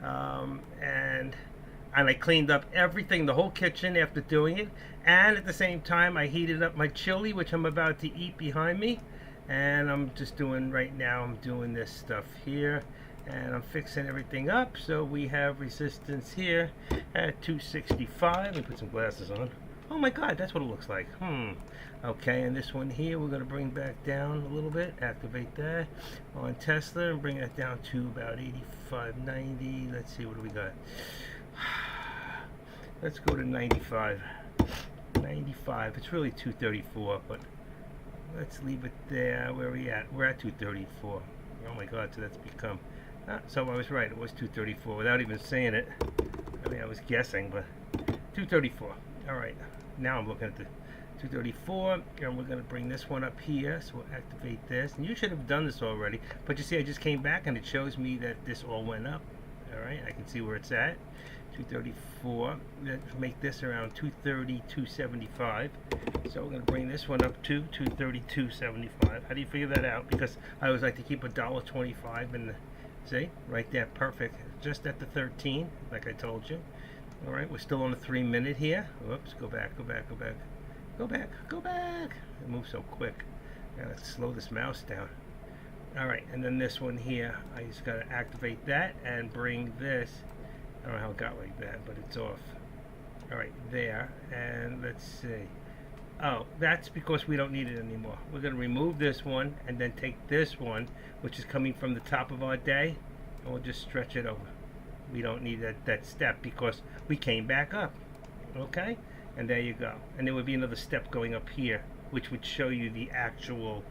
and I cleaned up everything, the whole kitchen after doing it, and at the same time I heated up my chili, which I'm about to eat behind me, and I'm just doing right now. I'm doing this stuff here, and I'm fixing everything up so we have resistance here at 265. Let me put some glasses on. Oh my god, that's what it looks like. Okay, and this one here we're going to bring back down a little bit, activate that on Tesla and bring that down to about 85, 90. Let's see, what do we got? Let's go to 95. 95. It's really 234, but let's leave it there. Where are we at? We're at 234. Oh my god, so that's become... so I was right, it was 234 without even saying it. I mean, I was guessing, but 234. Alright, now I'm looking at the 234, and we're going to bring this one up here, so we'll activate this. And you should have done this already, but you see I just came back and it shows me that this all went up. Alright, I can see where it's at. 234. Let's make this around 230, 275. So we're going to bring this one up to 230, 275. How do you figure that out? Because I always like to keep $1.25 in the... See? Right there, perfect. Just at the 13, like I told you. Alright, we're still on the 3-minute here. Whoops, go back, go back, go back. Go back, go back. It moves so quick. Now let's slow this mouse down. Alright, and then this one here, I just got to activate that and bring this. I don't know how it got like that, but it's off. Alright, there. And let's see. Oh, that's because we don't need it anymore. We're going to remove this one and then take this one, which is coming from the top of our day, and we'll just stretch it over. We don't need that step because we came back up. Okay? And there you go. And there would be another step going up here, which would show you the actual...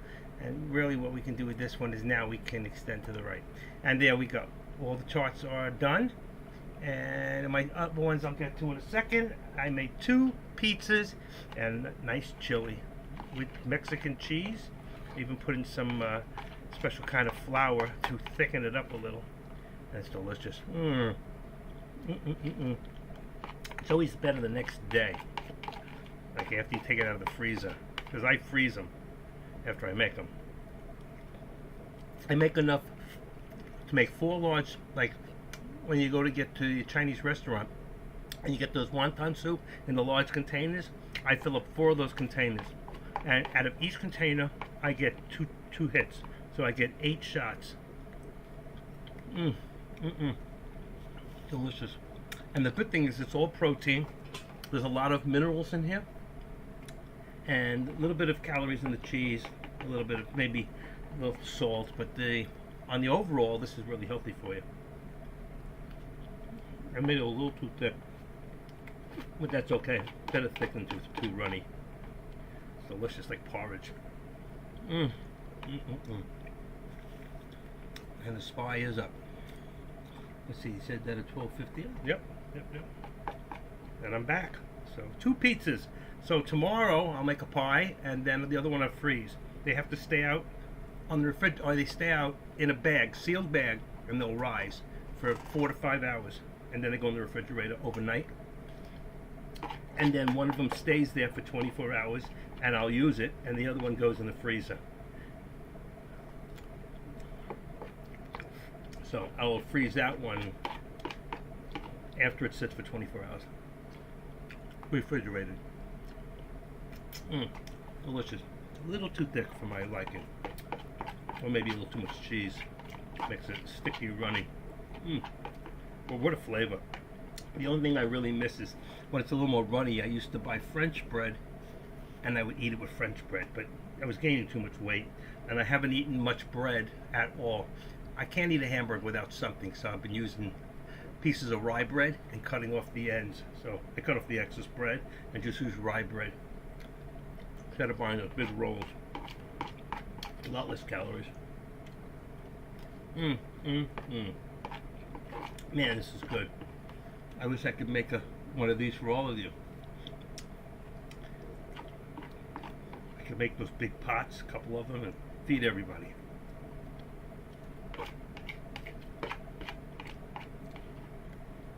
And really what we can do with this one is now we can extend to the right. And there we go. All the charts are done. And my other ones I'll get to in a second. I made 2 pizzas and nice chili with Mexican cheese. Even put in some special kind of flour to thicken it up a little. That's delicious. It's always better the next day, like after you take it out of the freezer, because I freeze them after I make them. I make enough to make 4 large, like when you go to get to your Chinese restaurant and you get those wonton soup in the large containers. I fill up 4 of those containers, and out of each container I get two hits, so I get 8 shots. Delicious. And the good thing is it's all protein. There's a lot of minerals in here, and a little bit of calories in the cheese, a little bit of maybe a little salt, but on the overall this is really healthy for you. I made it a little too thick, but that's okay. Better thick than too runny. It's delicious, like porridge. And the spy is up. Let's see, he said that at 12:50. Yep. And I'm back. So 2 pizzas. So tomorrow I'll make a pie, and then the other one I freeze. They have to stay out on the refrigerator, or they stay out in a bag, sealed bag, and they'll rise for 4 to 5 hours, and then they go in the refrigerator overnight. And then one of them stays there for 24 hours, and I'll use it, and the other one goes in the freezer. So I will freeze that one after it sits for 24 hours. Refrigerated. Delicious. A little too thick for my liking. Or maybe a little too much cheese. Makes it sticky, runny. Well, what a flavor. The only thing I really miss is when it's a little more runny. I used to buy French bread, and I would eat it with French bread, but I was gaining too much weight, and I haven't eaten much bread at all. I can't eat a hamburger without something, so I've been using pieces of rye bread and cutting off the ends. So I cut off the excess bread and just use rye bread instead of buying those big rolls. A lot less calories. Man, this is good. I wish I could make one of these for all of you. I could make those big pots, a couple of them, and feed everybody.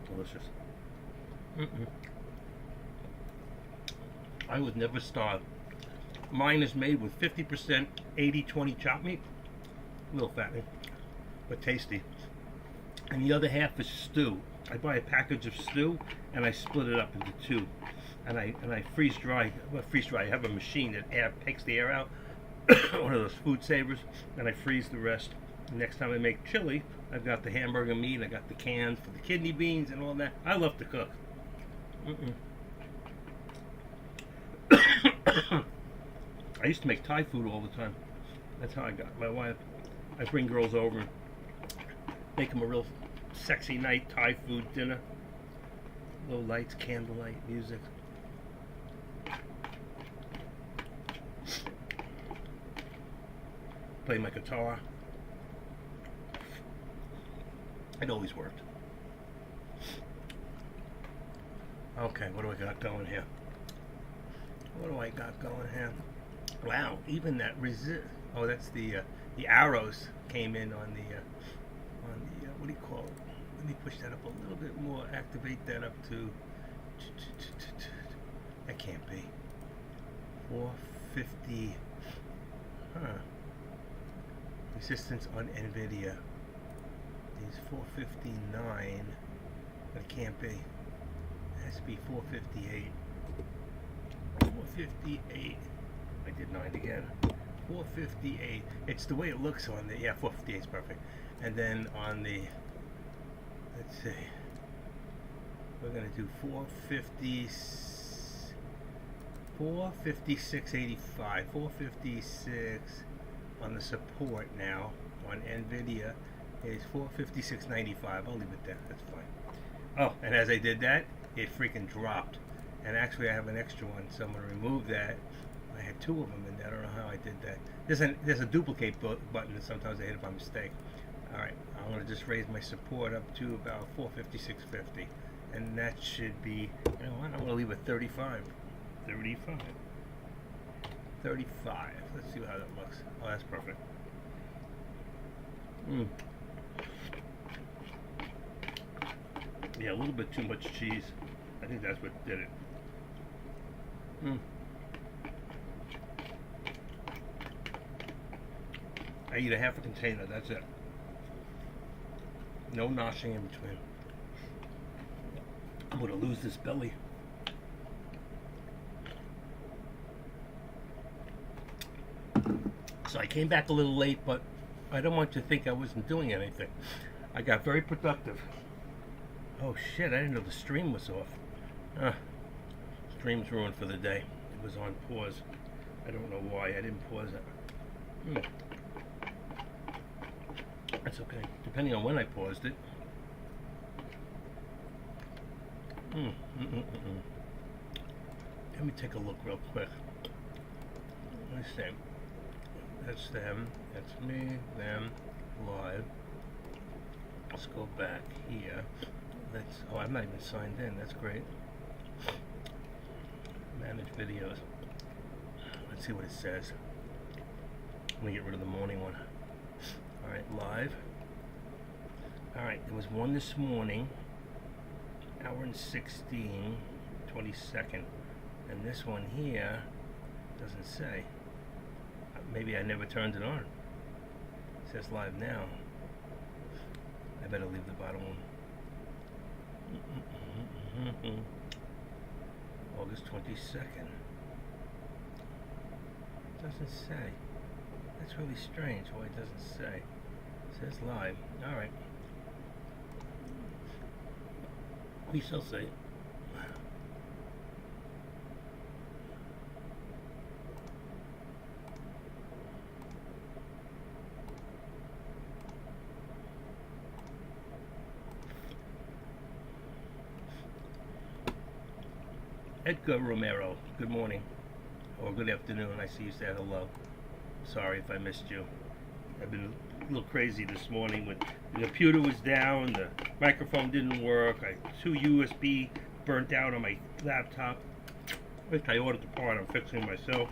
Delicious. I would never starve. Mine is made with 50% 80-20 chopped meat. A little fattening, but tasty. And the other half is stew. I buy a package of stew and I split it up into two. And I freeze dry. Well, freeze dry. I have a machine that takes the air out. One of those food savers. And I freeze the rest. The next time I make chili, I've got the hamburger meat. I got the cans for the kidney beans and all that. I love to cook. I used to make Thai food all the time. That's how I got my wife. I bring girls over and make them a real sexy night Thai food dinner. Low lights, candlelight, music. Play my guitar. It always worked. Okay, what do I got going here? What do I got going here? Wow, even that oh, that's the arrows came in on the what do you call it? Let me push that up a little bit more. Activate that up to. That can't be. 450. Huh. Resistance on NVIDIA is 459, but it can't be. It has to be 458. 458. I did 9 again. 458. It's the way it looks on the 458 is perfect. And then on the, let's see, we're gonna do 456.85. 456 on the support now on NVIDIA is 456.95. I'll leave it there. That's fine. Oh, and as I did that, it freaking dropped. And actually, I have an extra one, so I'm going to remove that. I had 2 of them, and I don't know how I did that. There's a duplicate button, and sometimes I hit it by mistake. All right, I'm going to just raise my support up to about 456.50, and that should be, you know what, I'm going to leave it 35. 35. 35. Let's see how that looks. Oh, that's perfect. Yeah, a little bit too much cheese. I think that's what did it. I eat a half a container, that's it. No noshing in between. I'm gonna lose this belly. So I came back a little late, but I don't want you to think I wasn't doing anything. I got very productive. Oh shit, I didn't know the stream was off. Stream's ruined for the day. It was on pause. I don't know why I didn't pause it. That's okay, depending on when I paused it. Let me take a look real quick. Let me see. That's them, that's me, them, live. Let's go back here. Oh, I'm not even signed in, that's great. Manage videos. Let's see what it says. Let me get rid of the morning one. Alright, live. Alright, there was one this morning, hour and 16, 22nd. And this one here doesn't say. Maybe I never turned it on. It says live now. I better leave the bottom one. August 22nd. Doesn't say. That's really strange why it doesn't say. It says live. Alright. We shall see. Edgar Romero, good morning, or good afternoon. I see you said hello. Sorry if I missed you. I've been a little crazy this morning when the computer was down, the microphone didn't work, two USB burnt out on my laptop. I ordered the part, I'm fixing it myself.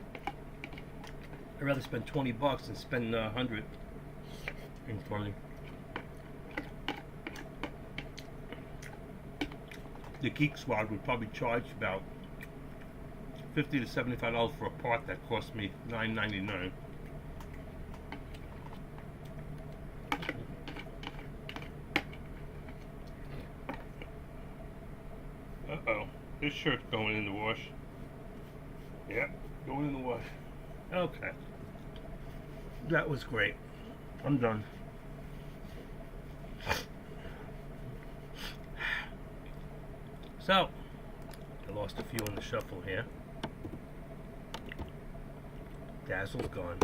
I'd rather spend $20 than spend $100 in for me. The Geek Squad would probably charge about $50 to $75 for a part that cost me $9.99. Uh-oh, this shirt's going in the wash. Yep, going in the wash. Okay. That was great. I'm done. So, I lost a few in the shuffle here. Dazzle's gone.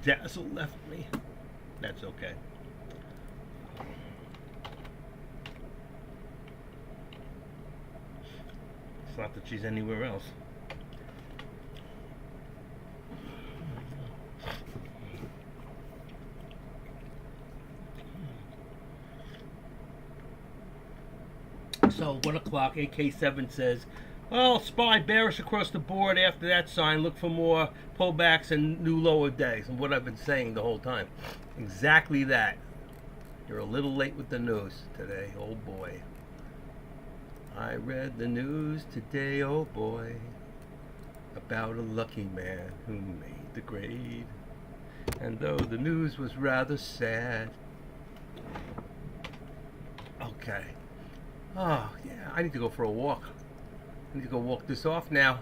Dazzle left me. That's okay. It's not that she's anywhere else. So 1 o'clock, AK7 says, well, SPY bearish across the board. After that sign, look for more pullbacks and new lower days. And what I've been saying the whole time. Exactly that. You're a little late with the news today, oh boy. I read the news today, oh boy, about a lucky man who made the grade. And though the news was rather sad. Okay. Oh, yeah, I need to go for a walk. I need to go walk this off now.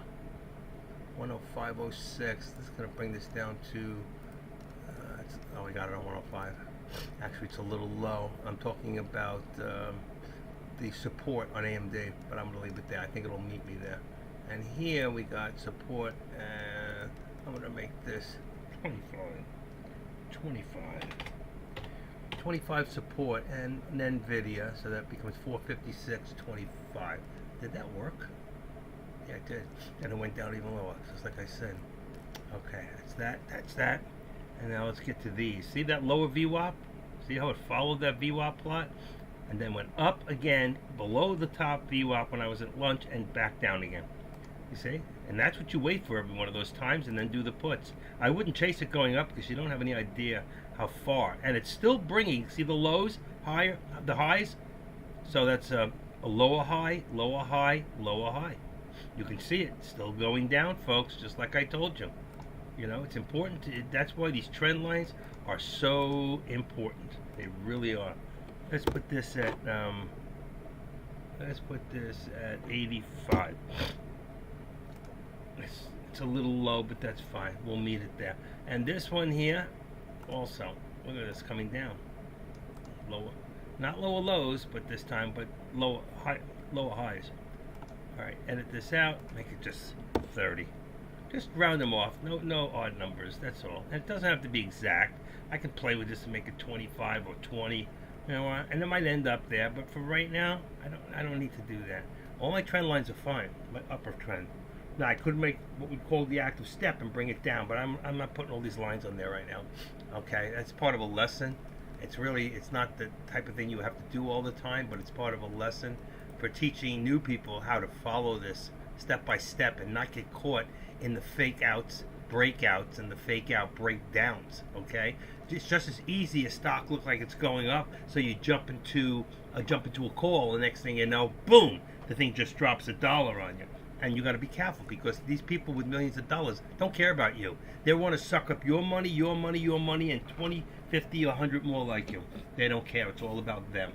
105.06. This is going to bring this down to, oh, we got it on 105. Actually, it's a little low. I'm talking about the support on AMD, but I'm going to leave it there. I think it'll meet me there. And here we got support, and I'm going to make this 25 support and NVIDIA, so that becomes 456.25. Did that work? Yeah, it did. And it went down even lower, just like I said. Okay, that's that. And now let's get to these. See that lower VWAP? See how it followed that VWAP plot? And then went up again below the top VWAP when I was at lunch and back down again. You see? And that's what you wait for every one of those times, and then do the puts. I wouldn't chase it going up because you don't have any idea how far. And it's still bringing, see the lows higher, the highs? So that's a lower high, lower high, lower high. You can see it still going down, folks, just like I told you. You know, it's important. That's why these trend lines are so important. They really are. Let's put this at 85. It's a little low, but that's fine. We'll meet it there. And this one here, also, look at this coming down. Lower, not lower lows, but this time, but lower highs. All right, edit this out. Make it just 30. Just round them off. No odd numbers. That's all. And it doesn't have to be exact. I can play with this and make it 25 or 20. You know, and it might end up there. But for right now, I don't need to do that. All my trend lines are fine. My upper trend. Now I could make what we call the active step and bring it down, but I'm not putting all these lines on there right now. Okay, that's part of a lesson. It's not the type of thing you have to do all the time, but it's part of a lesson for teaching new people how to follow this step by step and not get caught in the fake outs, breakouts, and the fake out breakdowns. Okay, it's just as easy as stock looks like it's going up, so you jump into a call. The next thing you know, boom, the thing just drops $1 on you. And you got to be careful because these people with millions of dollars don't care about you. They want to suck up your money, and 20, 50, 100 more like you. They don't care. It's all about them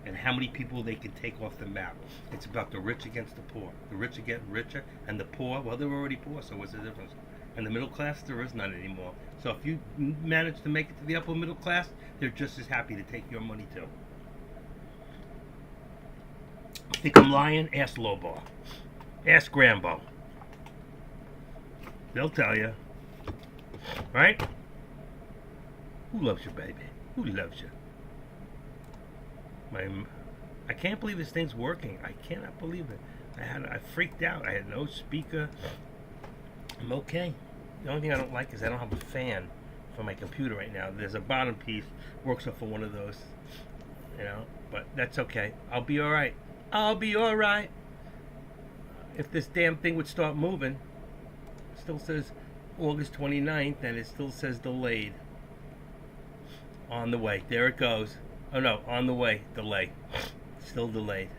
and how many people they can take off the map. It's about the rich against the poor. The rich are getting richer, and the poor, well, they're already poor, so what's the difference? And the middle class, there is none anymore. So if you manage to make it to the upper middle class, they're just as happy to take your money too. Think I'm lying? Ask Lobo. Ask Rambo. They'll tell you. Right? Who loves you, baby? Who loves you? I can't believe this thing's working. I cannot believe it. I freaked out. I had no speaker. I'm okay. The only thing I don't like is I don't have a fan for my computer right now. There's a bottom piece works off of one of those, you know. But that's okay. I'll be all right. I'll be all right. If this damn thing would start moving, it still says August 29th, and it still says delayed. On the way. There it goes. Oh no, on the way. Delay. Still delayed.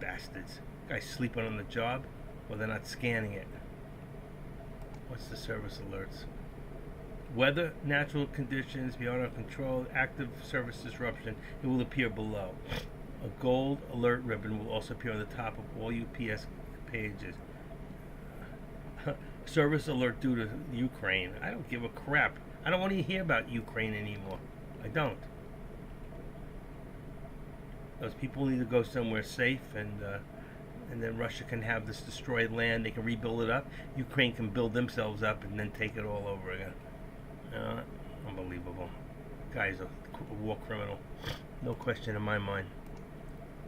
Bastards. Guys sleeping on the job, or they're not scanning it. What's the service alerts? Weather, natural conditions beyond our control, active service disruption. It will appear below. A gold alert ribbon will also appear on the top of all UPS pages. Service alert due to Ukraine. I don't give a crap. I don't want to hear about Ukraine anymore. I don't. Those people need to go somewhere safe, and then Russia can have this destroyed land. They can rebuild it up. Ukraine can build themselves up and then take it all over again. Unbelievable. Guy's a war criminal. No question in my mind.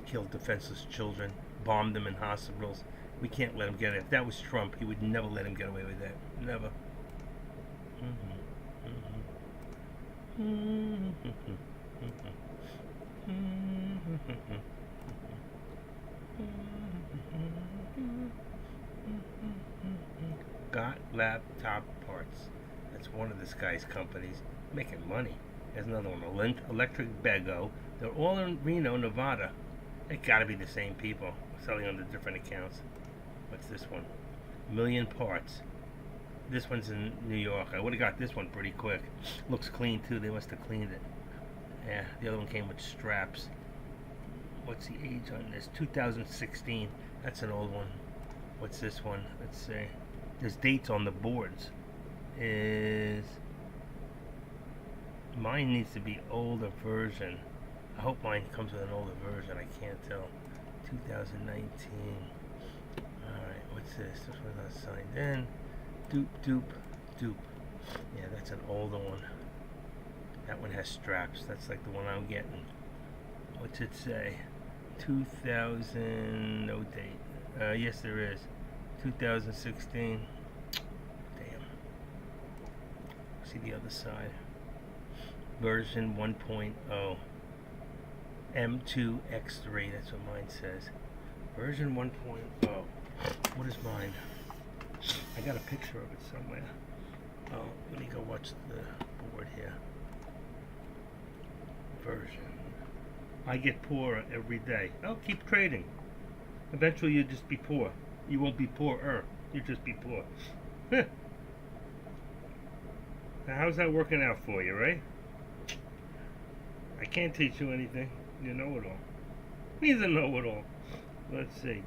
Killed defenseless children. Bombed them in hospitals. We can't let him get it. If that was Trump, he would never let him get away with that. Never. Got laptop parts. That's one of this guy's companies. Making money. There's another one. Electric Bego. They're all in Reno, Nevada. They gotta be the same people. Selling under different accounts. What's this one? Million Parts. This one's in New York. I would have got this one pretty quick. Looks clean too. They must have cleaned it. Yeah, the other one came with straps. What's the age on this? 2016. That's an old one. What's this one? Let's see. There's dates on the boards. Mine needs to be older version. I hope mine comes with an older version. I can't tell. 2019. Alright, what's this? This one's not signed in. Dupe. Yeah, that's an older one. That one has straps. That's like the one I'm getting. What's it say? 2000. No date. Yes, there is. 2016. Damn. See the other side. Version 1.0. M2X3. That's what mine says. Version 1.0. What is mine? I got a picture of it somewhere. Oh, let me go watch the board here. Version. I get poorer every day. Oh, keep trading. Eventually you'll just be poor. You won't be poorer. You'll just be poor. Now, how's that working out for you, right? I can't teach you anything. You know it all. He's a know-it-all. Let's see.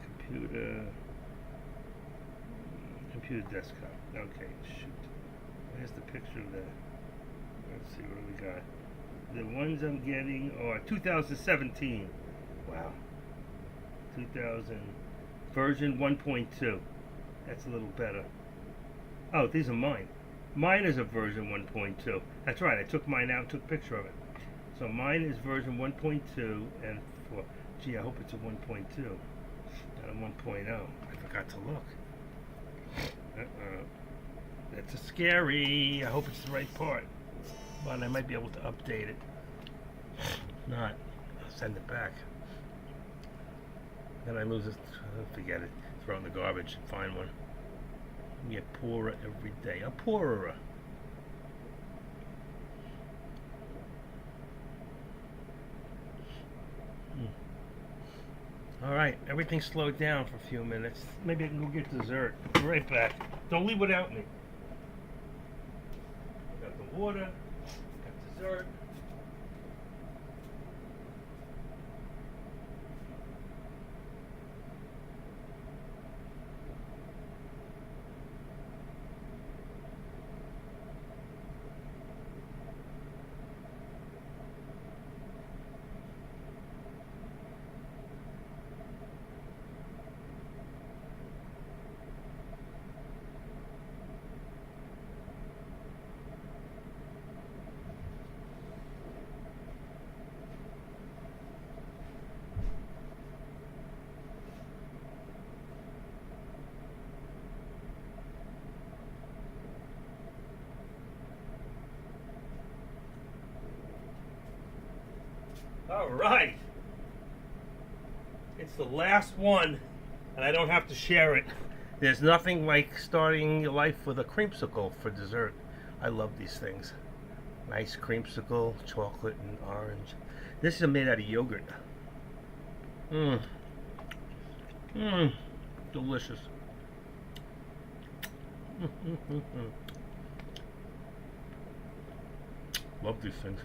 Computer desktop. Okay, shoot. Where's the picture of that? Let's see, what do we got? The ones I'm getting are 2017. Wow. 2000. Version 1.2. That's a little better. Oh, these are mine. Mine is a version 1.2. That's right, I took mine out and took a picture of it. So mine is version 1.2, and for, gee, I hope it's a 1.2, not a 1.0. I forgot to look. That's a scary. I hope it's the right part. But I might be able to update it. If not, I'll send it back. Then I lose it. Forget it. Throw it in the garbage and find one. I get poorer every day. A poorer. Alright, everything slowed down for a few minutes. Maybe I can go get dessert. Be right back. Don't leave without me. Got the water, got dessert. All right. It's the last one, and I don't have to share it. There's nothing like starting your life with a creamsicle for dessert. I love these things. Nice creamsicle, chocolate and orange. This is made out of yogurt. Delicious. Love these things.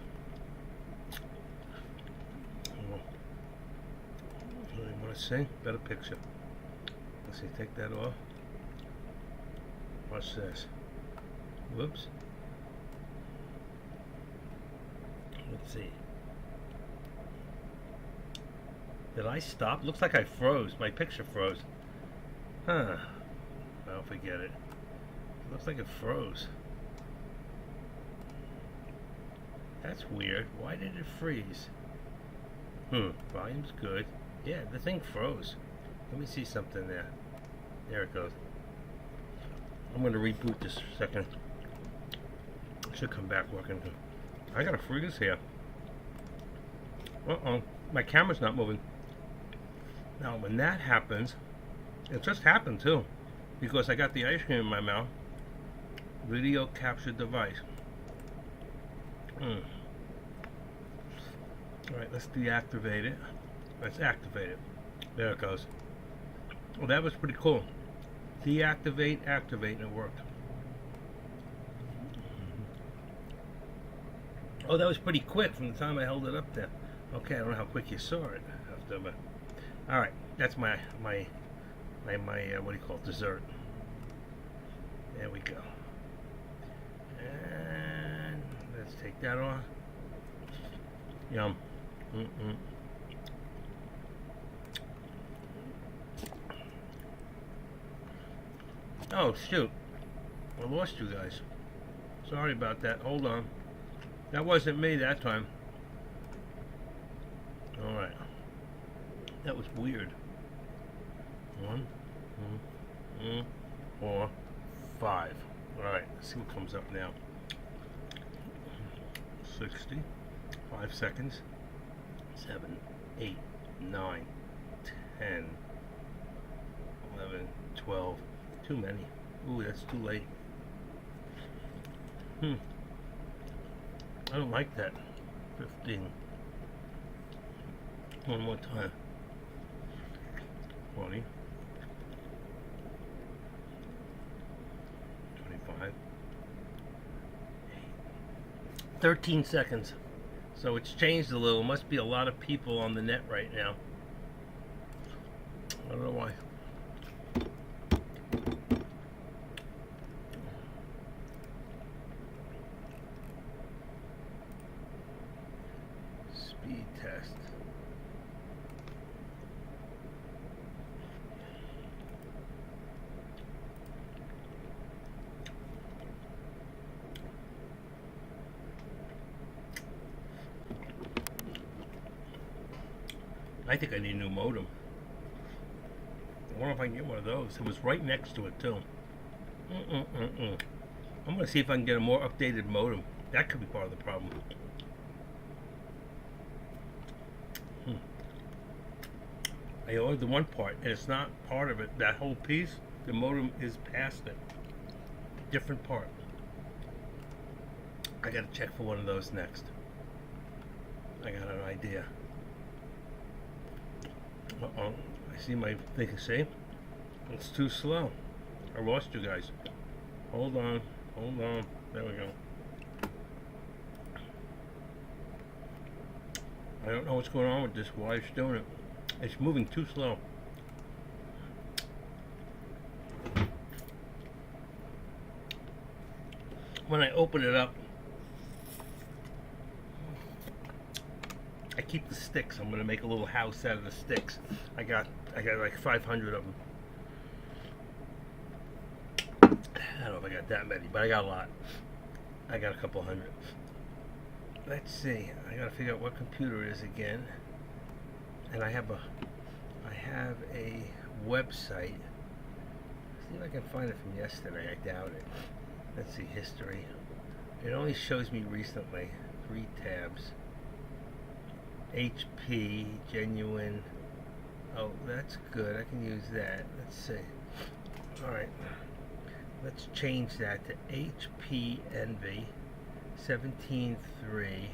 You want to see? Better picture. Let's see, take that off. Watch this. Whoops. Let's see. Did I stop? Looks like I froze. My picture froze. Huh. I'll forget it. Looks like it froze. That's weird. Why did it freeze? Volume's good. Yeah, the thing froze. Let me see something there. There it goes. I'm going to reboot this for a second. It should come back working. I got a freeze here. Uh-oh. My camera's not moving. Now, when that happens, it just happened too, because I got the ice cream in my mouth. Video capture device. Alright, let's deactivate it. Let's activate it. There it goes. Well, that was pretty cool. Deactivate, activate, and it worked. Oh, that was pretty quick from the time I held it up there. Okay, I don't know how quick you saw it after, but all right, that's my what do you call it, dessert. There we go. And let's take that off. Yum. Oh shoot, I lost you guys. Sorry about that. Hold on. That wasn't me that time. Alright. That was weird. 1, 2, 3, 4, 5. Alright, let's see what comes up now. 60. 5 seconds. 7, 8, 9, 10, 11, 12. Too many. Ooh, that's too late. I don't like that. 15. One more time. 20. 25. 13 seconds. So it's changed a little. Must be a lot of people on the net right now. I don't know why. Speed test. I think I need a new modem. I wonder if I can get one of those. It was right next to it too. I'm going to see if I can get a more updated modem. That could be part of the problem. I ordered the one part, and it's not part of it. That whole piece, the modem is past it. Different part. I got to check for one of those next. I got an idea. Uh-oh. I see my thing. See? It's too slow. I lost you guys. Hold on. Hold on. There we go. I don't know what's going on with this. Why it's doing it. It's moving too slow. When I open it up, I keep the sticks. I'm going to make a little house out of the sticks. I got like 500 of them. I don't know if I got that many, but I got a lot. I got a couple hundred. Let's see. I got to figure out what computer it is again. And I have a website. See if I can find it from yesterday. I doubt it. Let's see, history. It only shows me recently. 3 tabs. HP genuine. Oh, that's good. I can use that. Let's see. All right. Let's change that to HP Envy 17.3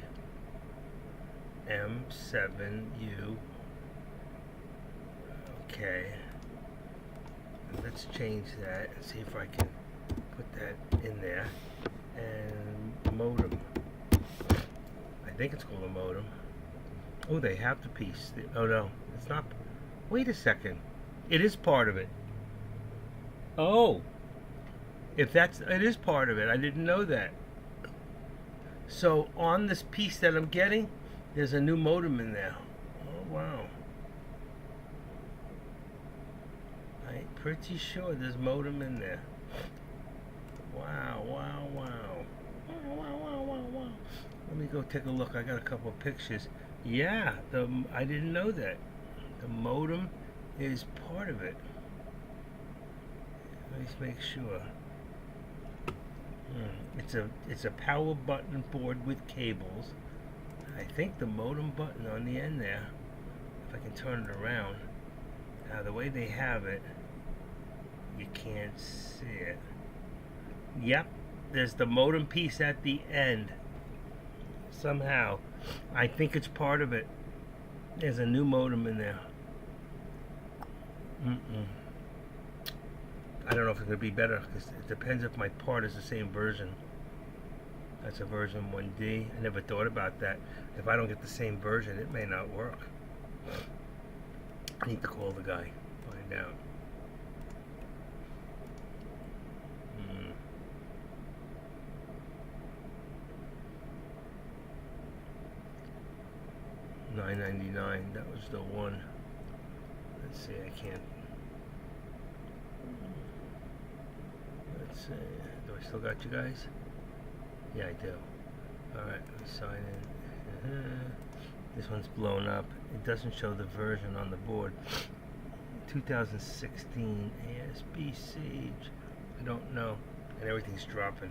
M7U. Okay. Let's change that and see if I can put that in there. And modem. I think it's called a modem. Oh, they have the piece. Oh no, it's not. Wait a second. It is part of it. Oh. If it is part of it. I didn't know that. So on this piece that I'm getting, there's a new modem in there. Oh wow. I'm pretty sure there's modem in there. Wow, wow, wow. Wow, wow, wow, wow, wow. Let me go take a look. I got a couple of pictures. Yeah, I didn't know that. The modem is part of it. Let's make sure. It's a power button board with cables. I think the modem button on the end there, if I can turn it around. Now the way they have it, you can't see it. Yep, there's the modem piece at the end. Somehow, I think it's part of it. There's a new modem in there. I don't know if it's going to be better, because it depends if my part is the same version. That's a version 1D. I never thought about that. If I don't get the same version, it may not work. I need to call the guy, find out. $9.99. That was the one. Let's see. I can't. Let's see. Do I still got you guys? Yeah, I do. Alright, let me sign in. This one's blown up. It doesn't show the version on the board. 2016 ASB Siege. I don't know. And everything's dropping.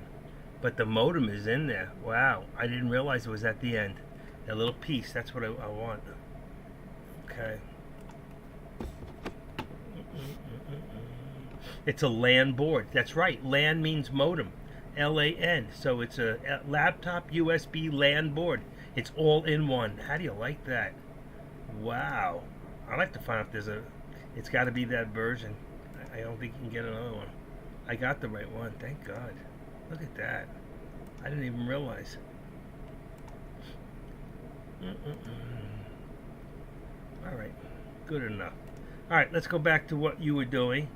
But the modem is in there. Wow. I didn't realize it was at the end. That little piece. That's what I want. Okay. It's a LAN board. That's right. LAN means modem. LAN. So it's a laptop USB LAN board. It's all in one. How do you like that? Wow. I'd like to find out if there's it's got to be that version. I don't think you can get another one. I got the right one. Thank God. Look at that. I didn't even realize. All right. Good enough. All right. Let's go back to what you were doing.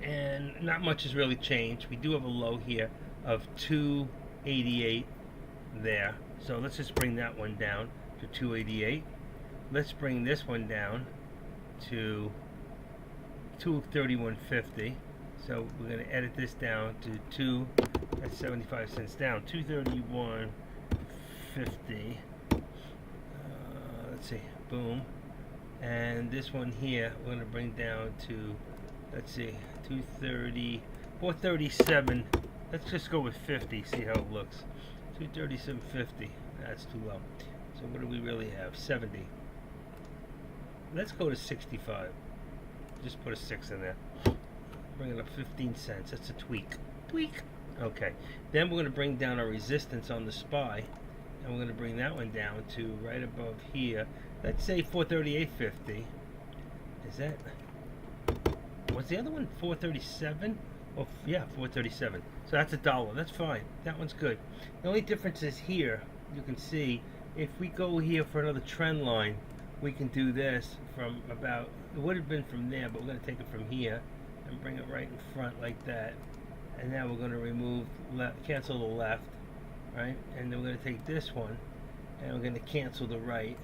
And not much has really changed. We do have a low here of 288 there. So let's just bring that one down to 288. Let's bring this one down to 231.50. So we're going to edit this down to that's 75 cents down. 231.50. Let's see. Boom. And this one here we're going to bring down to, let's see, 230, 437. Let's just go with 50, see how it looks. 237.50. That's too low. So what do we really have? 70. Let's go to 65. Just put a 6 in there. Bring it up 15 cents. That's a tweak. Tweak. Okay. Then we're going to bring down our resistance on the SPY. And we're going to bring that one down to right above here. Let's say 438.50. Is that... What's the other one? 437? Oh, yeah, 437. So that's $1. That's fine. That one's good. The only difference is here. You can see, if we go here for another trend line, we can do this from about, it would have been from there, but we're going to take it from here and bring it right in front like that. And now we're going to remove, cancel the left, right? And then we're going to take this one, and we're going to cancel the right.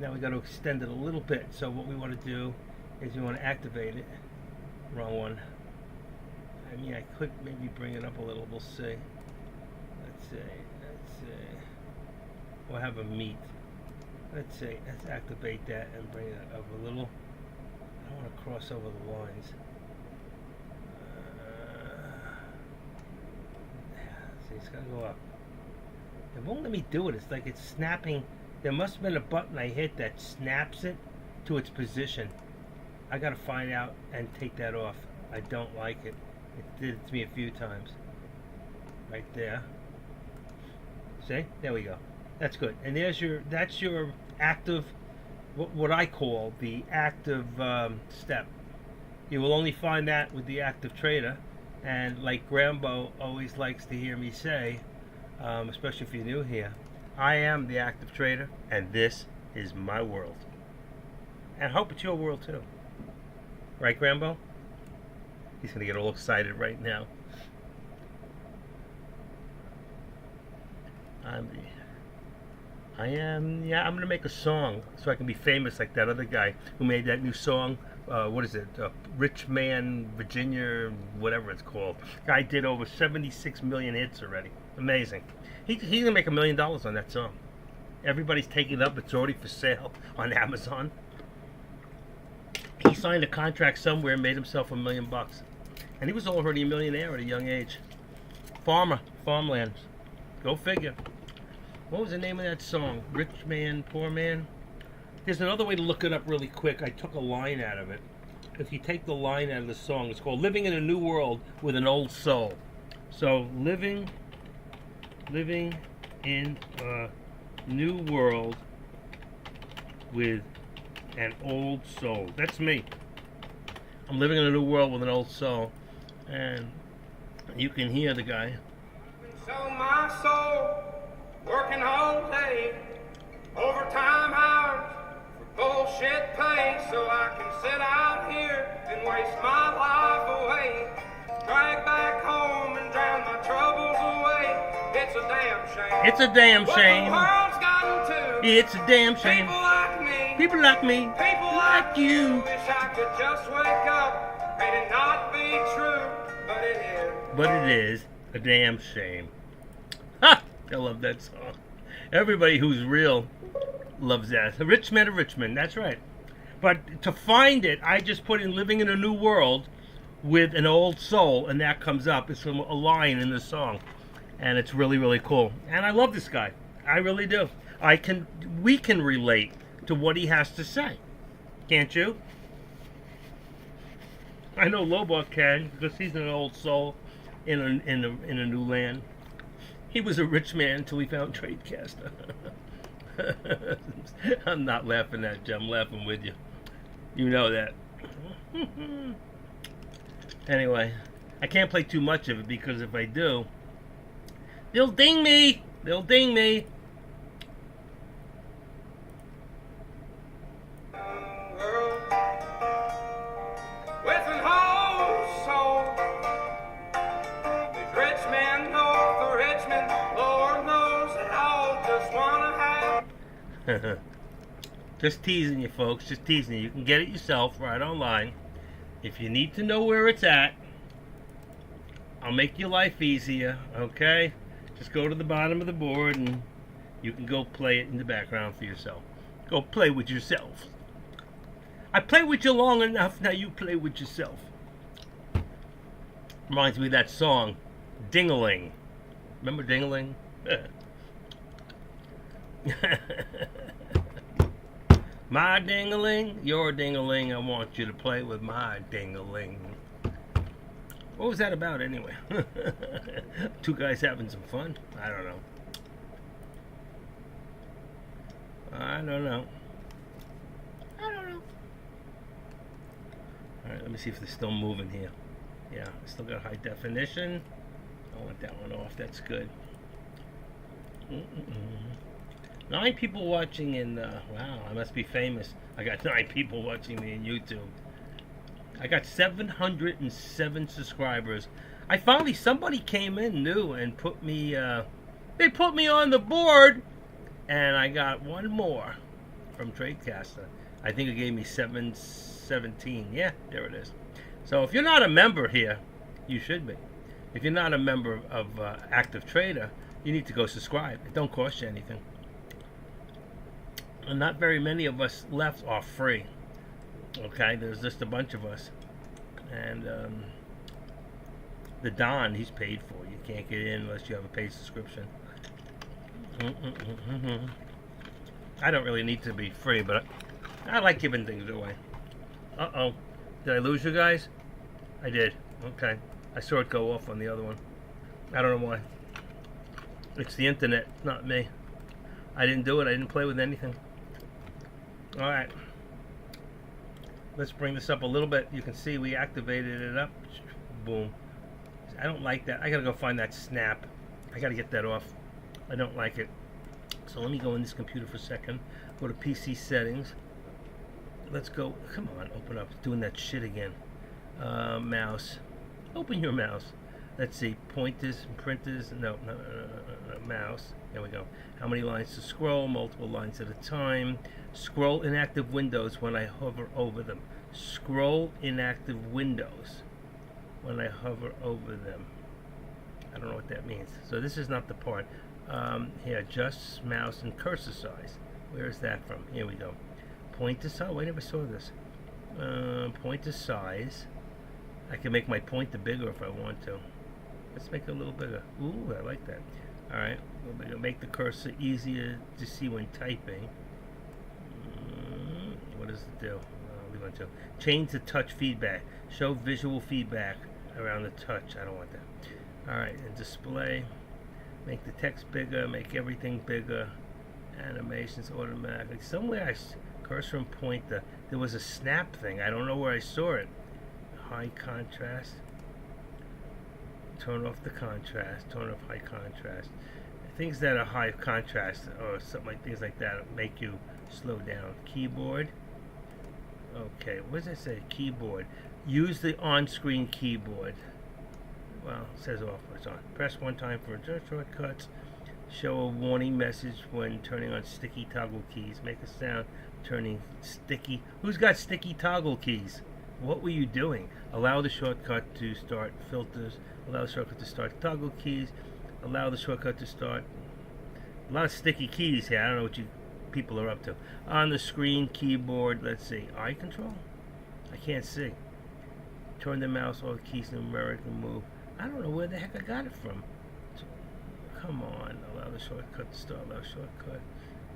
Now we got to extend it a little bit. So what we want to do is we want to activate it. Wrong one. I mean, I could maybe bring it up a little. We'll see. Let's see. We'll have a meet. Let's see. Let's activate that and bring it up a little. I don't want to cross over the lines. See, it's got to go up. It won't let me do it. It's like it's snapping. There must have been a button I hit that snaps it to its position. I gotta find out and take that off. I don't like it. It did it to me a few times. Right there. See? There we go. That's good. And that's your active, what I call the active step. You will only find that with the active trader. And like Grambo always likes to hear me say, especially if you're new here, I am the active trader, and this is my world. And I hope it's your world too. Right, Grambo? He's going to get all excited right now. I'm going to make a song so I can be famous like that other guy who made that new song. What is it? Rich Man, Virginia, whatever it's called. Guy did over 76 million hits already. Amazing. He's going to make $1 million on that song. Everybody's taking it up. It's already for sale on Amazon. He signed a contract somewhere and made himself $1 million. And he was already a millionaire at a young age. Farmland. Go figure. What was the name of that song? Rich Man, Poor Man? There's another way to look it up really quick. I took a line out of it. If you take the line out of the song, it's called Living in a New World with an Old Soul. So, living in a new world with an old soul. That's me. I'm living in a new world with an old soul. And you can hear the guy. Sell my soul, working all day, overtime hours, for bullshit pay, so I can sit out here and waste my life away, drag back home and drown my troubles away. It's a damn shame. It's a damn shame. What the world's gotten to. It's a damn shame. People like me. People like you. Wish I could just wake up and it not be true, but it is. But it is a damn shame. Ha! I love that song. Everybody who's real loves that. A rich man of Richmond, that's right. But to find it, I just put in Living in a New World with an Old Soul, and that comes up. It's from a line in the song. And it's really, really cool. And I love this guy. I really do. We can relate to what he has to say. Can't you? I know Lobot can, because he's an old soul in a new land. He was a rich man until he found Tradecaster. I'm not laughing at you. I'm laughing with you. You know that. Anyway, I can't play too much of it because if I do, they'll ding me. They'll ding me. Just teasing you, folks. Just teasing you. You can get it yourself right online. If you need to know where it's at, I'll make your life easier, okay? Just go to the bottom of the board and you can go play it in the background for yourself. Go play with yourself. I played with you long enough, now you play with yourself. Reminds me of that song, Ding-a-ling. Remember Ding-a-ling? My ding-a-ling, your ding-a-ling, I want you to play with my ding-a-ling. What was that about anyway? Two guys having some fun? I don't know. Alright, let me see if they're still moving here. Yeah, I still got high definition. I want that one off, that's good. 9 people watching in, wow, I must be famous. I got 9 people watching me in YouTube. I got 707 subscribers. Somebody came in new and put me, they put me on the board, and I got one more from Tradecaster. I think it gave me 717. Yeah, there it is. So if you're not a member here, you should be. If you're not a member of Active Trader, you need to go subscribe. It don't cost you anything. And not very many of us left are free. Okay, there's just a bunch of us. And the Don, he's paid for. You can't get in unless you have a paid subscription. I don't really need to be free, but I like giving things away. Uh-oh. Did I lose you guys? I did. Okay. I saw it go off on the other one. I don't know why. It's the internet, not me. I didn't do it. I didn't play with anything. Alright. Let's bring this up a little bit. You can see we activated it up. Boom. I don't like that. I gotta go find that snap. I gotta get that off. I don't like it. So let me go in this computer for a second. Go to PC settings. Let's go. Come on, open up. It's doing that shit again. Mouse. Open your mouse. Let's see. Pointers, printers. No, mouse. There we go. How many lines to scroll? Multiple lines at a time. Scroll inactive windows when I hover over them. Scroll inactive windows when I hover over them. I don't know what that means. So this is not the part. Here, adjust mouse and cursor size. Where is that from? Here we go. Pointer size. Oh, I never saw this. Pointer size. I can make my pointer bigger if I want to. Let's make it a little bigger. Ooh, I like that. Alright, we'll make the cursor easier to see when typing. What does it do? We want to change the touch feedback. Show visual feedback around the touch. I don't want that. Alright, and display. Make the text bigger, make everything bigger. Animations automatic. Somewhere cursor and pointer. There was a snap thing. I don't know where I saw it. High contrast. Turn off the contrast. Turn off high contrast. Things that are high contrast or something like things like that make you slow down. Keyboard. Okay, what does it say? Keyboard. Use the on-screen keyboard. Well, it says off, it's on. Press one time for shortcuts. Show a warning message when turning on sticky toggle keys. Make a sound turning sticky. Who's got sticky toggle keys? What were you doing? Allow the shortcut to start filters. Allow the shortcut to start toggle keys. Allow the shortcut to start. A lot of sticky keys here. I don't know what you people are up to. On the screen, keyboard, let's see. Eye control? I can't see. Turn the mouse, all the keys numeric and move. I don't know where the heck I got it from. So, come on. Allow the shortcut to start. Allow shortcut.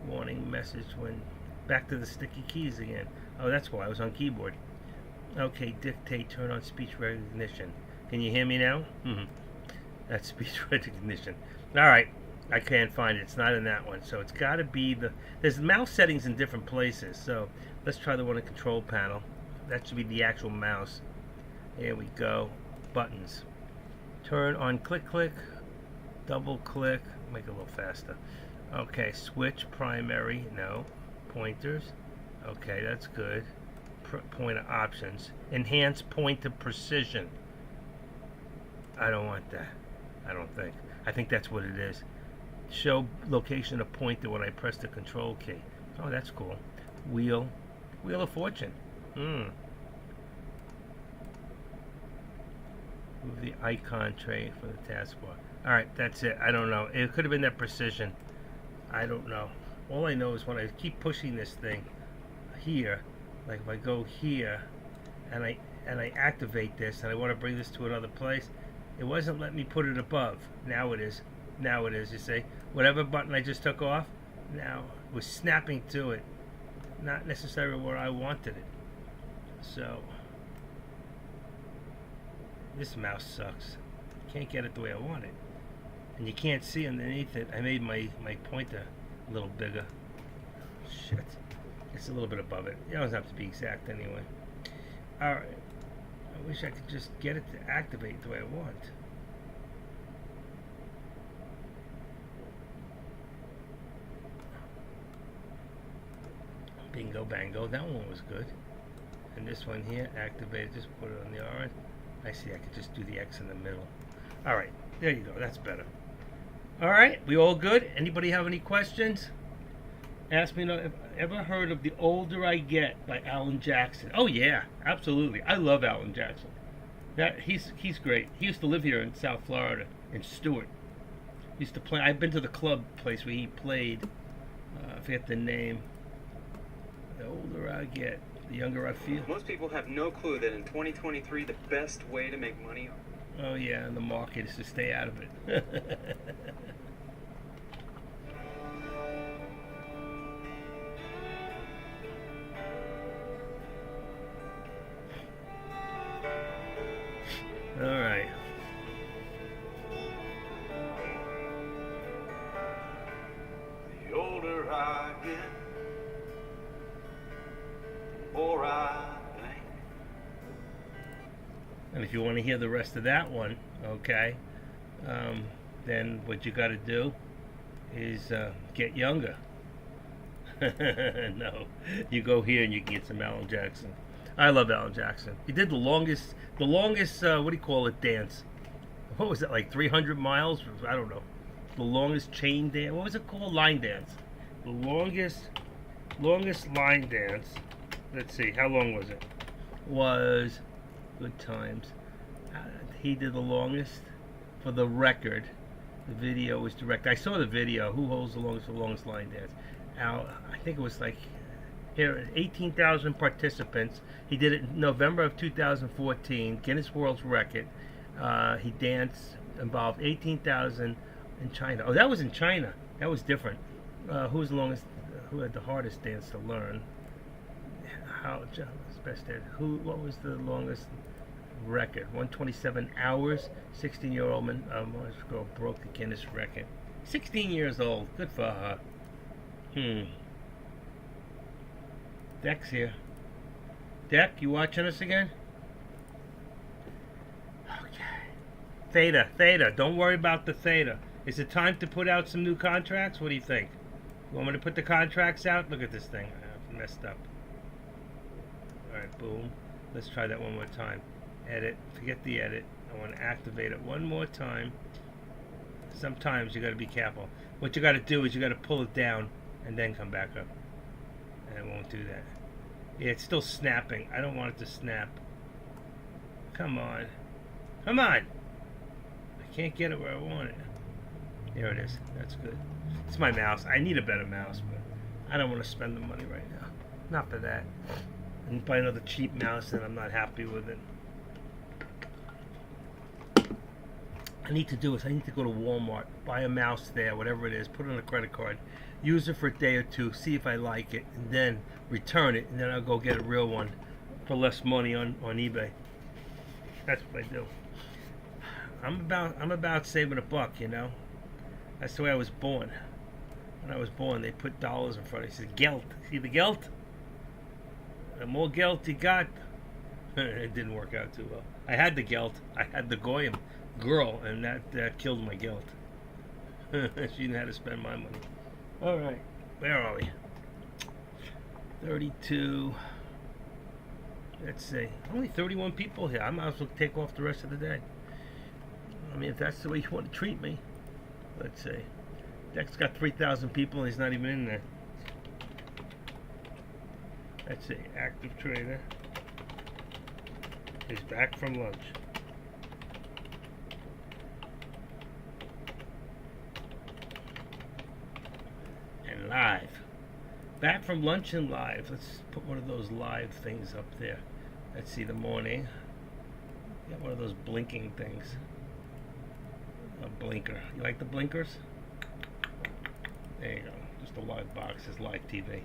Warning message when. Back to the sticky keys again. Oh, that's why I was on keyboard. Okay, dictate, turn on speech recognition. Can you hear me now? That's speech recognition. Alright, I can't find it. It's not in that one. So it's got to be the... There's mouse settings in different places. So let's try the one in control panel. That should be the actual mouse. Here we go. Buttons. Turn on click. Double click. Make it a little faster. Okay, switch primary. No. Pointers. Okay, that's good. Pointer options. Enhance pointer precision. I don't want that. I don't think. I think that's what it is. Show location of pointer when I press the control key. Oh, that's cool. Wheel of fortune. Move the icon tray for the taskbar. Alright, that's it. I don't know. It could have been that precision. I don't know. All I know is when I keep pushing this thing here, like if I go here and I activate this and I want to bring this to another place, it wasn't letting me put it above. Now it is. Now it is, you see. Whatever button I just took off, now it was snapping to it. Not necessarily where I wanted it. So this mouse sucks. Can't get it the way I want it. And you can't see underneath it. I made my pointer a little bigger. Shit. It's a little bit above it. It doesn't have to be exact anyway. Alright. I wish I could just get it to activate the way I want. Bingo bango. That one was good. And this one here, activate. Just put it on the orange. I see. I could just do the X in the middle. Alright. There you go. That's better. Alright. We all good? Anybody have any questions? Ask me if I ever heard of The Older I Get by Alan Jackson. Oh yeah, absolutely. I love Alan Jackson. He's great. He used to live here in South Florida, in Stewart. He used to play. I've been to the club place where he played. I forget the name. The older I get, the younger I feel. Most people have no clue that in 2023 the best way to make money. Oh yeah, and the market is to stay out of it. forget, or I think. And if you want to hear the rest of that one, okay, then what you got to do is get younger. No, you go here and you can get some Alan Jackson. I love Alan Jackson. He did the longest, what do you call it, dance? What was it, like 300 miles? I don't know. The longest chain dance. What was it called? Line dance. The longest line dance. Let's see, how long was it? Was good times. He did the longest for the record. The video was direct. I saw the video. Who holds the longest line dance? I think it was like here 18,000 participants. He did it in November of 2014. Guinness World Record. He danced, involved 18,000 in China. Oh, that was in China. That was different. Who was the longest? Who had the hardest dance to learn? What was the longest record? 127 hours. 16-year-old girl broke the Guinness record. 16 years old. Good for her. Deck's here. Deck, you watching us again? Okay. Theta. Don't worry about the Theta. Is it time to put out some new contracts? What do you think? You want me to put the contracts out? Look at this thing. I messed up. Alright, boom. Let's try that one more time. Edit. Forget the edit. I want to activate it one more time. Sometimes you got to be careful. What you got to do is you got to pull it down and then come back up. And it won't do that. Yeah, it's still snapping. I don't want it to snap. Come on. Come on! I can't get it where I want it. There it is. That's good. It's my mouse. I need a better mouse, but I don't want to spend the money right now. Not for that. And buy another cheap mouse and I'm not happy with it. I need to do is I need to go to Walmart, buy a mouse there, whatever it is, put it on a credit card, use it for a day or two, see if I like it, and then return it, and then I'll go get a real one for less money on eBay. That's what I do. I'm about saving a buck, you know. That's the way I was born. When I was born, they put dollars in front of it. It said gelt. See the gelt? The more gelt you got, it didn't work out too well. I had the gelt. I had the goyim girl, and that killed my gelt. She didn't have to spend my money. All right, where are we? 32. Let's see. Only 31 people here. I might as well take off the rest of the day. I mean, if that's the way you want to treat me. Let's see. Deck's got 3,000 people, and he's not even in there. Let's see. Active trader is back from lunch. And live. Back from lunch and live. Let's put one of those live things up there. Let's see the morning. Got one of those blinking things. A blinker. You like the blinkers? There you go. Just a live box. It's live TV. There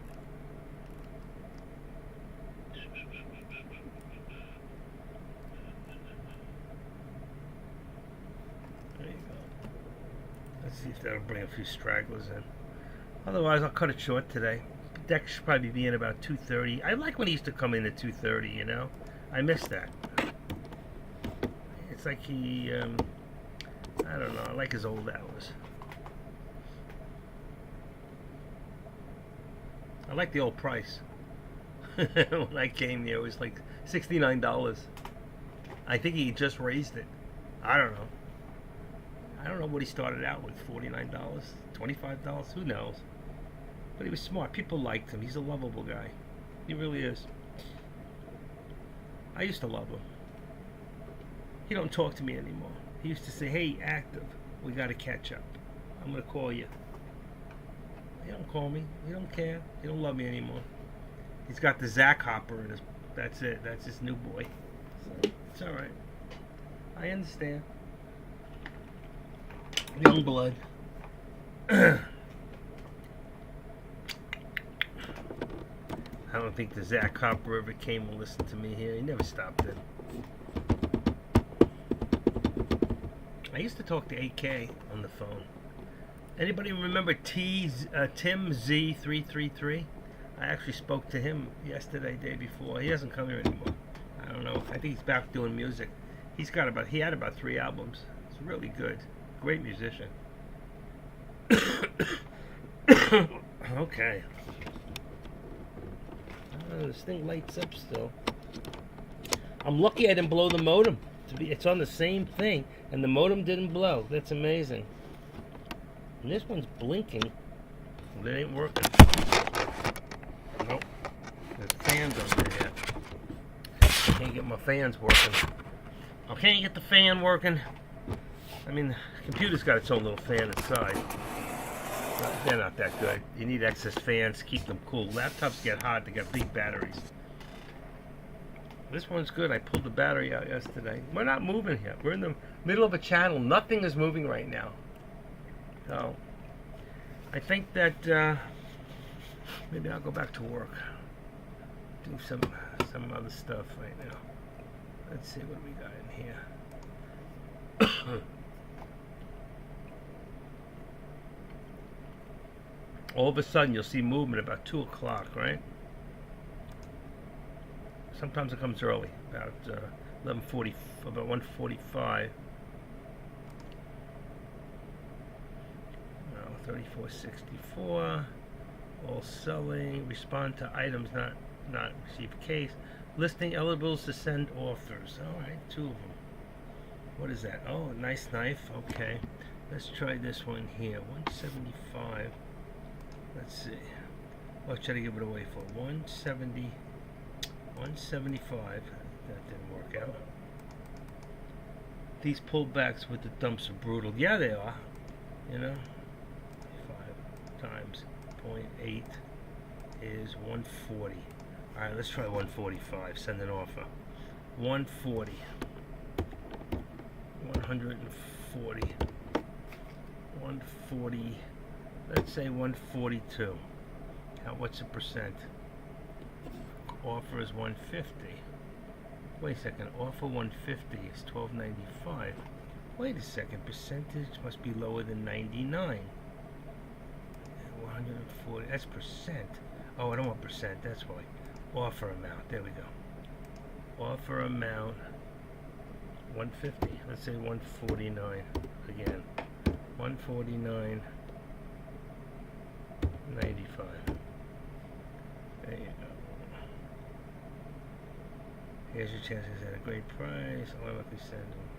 you go. Let's see if that'll bring a few stragglers in. Otherwise, I'll cut it short today. Deck should probably be in about 2:30. I like when he used to come in at 2:30, you know? I miss that. It's like he, I don't know, I like his old hours. I like the old price. When I came here, it was like $69. I think he just raised it. I don't know. I don't know what he started out with, $49, $25, who knows? But he was smart. People liked him. He's a lovable guy. He really is. I used to love him. He don't talk to me anymore. He used to say, hey, Active, we got to catch up. I'm going to call you. He don't call me. He don't care. He don't love me anymore. He's got the Zach Hopper in his... That's it. That's his new boy. So, it's all right. I understand. Young blood. I don't think the Zach Hopper ever came and listened to me here. He never stopped it. I used to talk to AK on the phone. Anybody remember Tim Z333? I actually spoke to him yesterday, day before. He doesn't come here anymore. I don't know. I think he's back doing music. He had about 3 albums. It's really good. Great musician. Okay. This thing lights up still. I'm lucky I didn't blow the modem. It's on the same thing, and the modem didn't blow. That's amazing. And this one's blinking. It ain't working. Nope. There's fans under here. I can't get my fans working. I can't get the fan working. I mean, the computer's got its own little fan inside. But they're not that good. You need excess fans to keep them cool. Laptops get hot. They got big batteries. This one's good. I pulled the battery out yesterday. We're not moving here. We're in the middle of a channel. Nothing is moving right now. So, I think that maybe I'll go back to work. Do some other stuff right now. Let's see what we got in here. All of a sudden, you'll see movement about 2 o'clock, right? Sometimes it comes early, about 11:40, about 1:45. 34.64. All selling. Respond to items not received case. Listing eligibles to send offers. All right, 2 of them. What is that? Oh, a nice knife. Okay, let's try this one here. 175. Let's see. What should I give it away for? 170. 175. That didn't work out. These pullbacks with the dumps are brutal. Yeah, they are. You know, 5 times 0.8 is 140. All right, let's try 145. Send an offer. 140. 140. 140. Let's say 142. Now, what's the percent? Offer is 150. Wait a second. Offer 150 is 12.95. Wait a second. Percentage must be lower than 99. 140. That's percent. Oh, I don't want percent. That's why. Offer amount. There we go. Offer amount 150. Let's say 149 again. 149.95. There you go. Here's your chances at a great price. Automatically send them.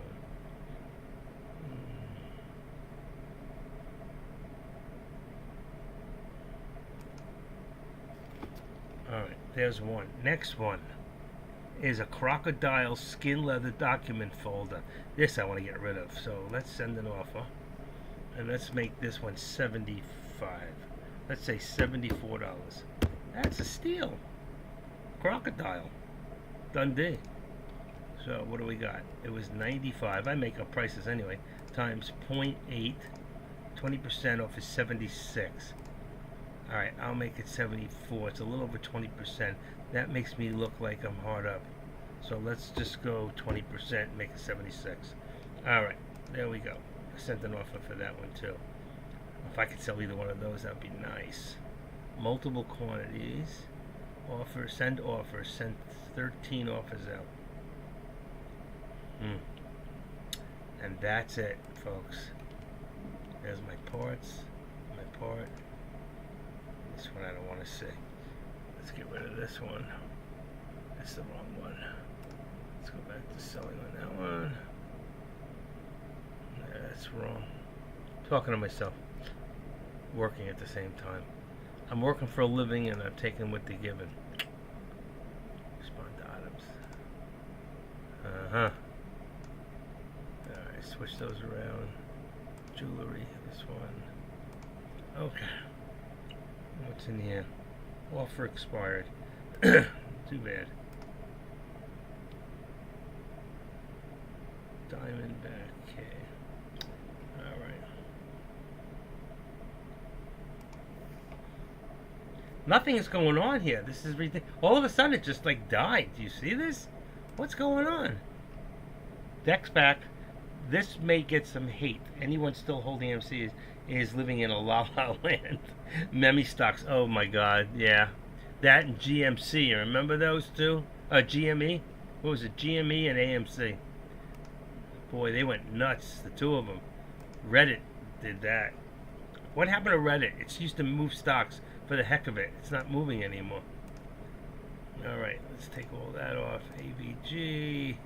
Alright, there's one. Next one is a crocodile skin leather document folder. This I want to get rid of. So let's send an offer. And let's make this one 75. Let's say $74. That's a steal. Crocodile. Dundee. So what do we got? It was 95. I make up prices anyway. Times 0.8. 20% off is 76. Alright, I'll make it 74. It's a little over 20%. That makes me look like I'm hard up. So let's just go 20%, make it 76. Alright, there we go. I sent an offer for that one too. If I could sell either one of those, that'd be nice. Multiple quantities. Offer, send offers. Send 13 offers out. And that's it, folks. There's my parts. My part. This one I don't want to see. Let's get rid of this one. That's the wrong one. Let's go back to selling on that one. Yeah, that's wrong. Talking to myself. Working at the same time. I'm working for a living and I'm taking what they're given. Respond to items. Alright, switch those around. Jewelry, this one. Okay. What's in here? Offer expired. Too bad. Diamondback. Okay. Alright. Nothing is going on here. This is ridiculous. All of a sudden it just like died. Do you see this? What's going on? Deck's back. This may get some hate. Anyone still holding AMC is living in a la la land. Memi stocks. Oh my God, yeah. That and GMC. You remember those two? GME. What was it? GME and AMC. Boy, they went nuts. The two of them. Reddit did that. What happened to Reddit? It's used to move stocks for the heck of it. It's not moving anymore. All right, let's take all that off. AVG.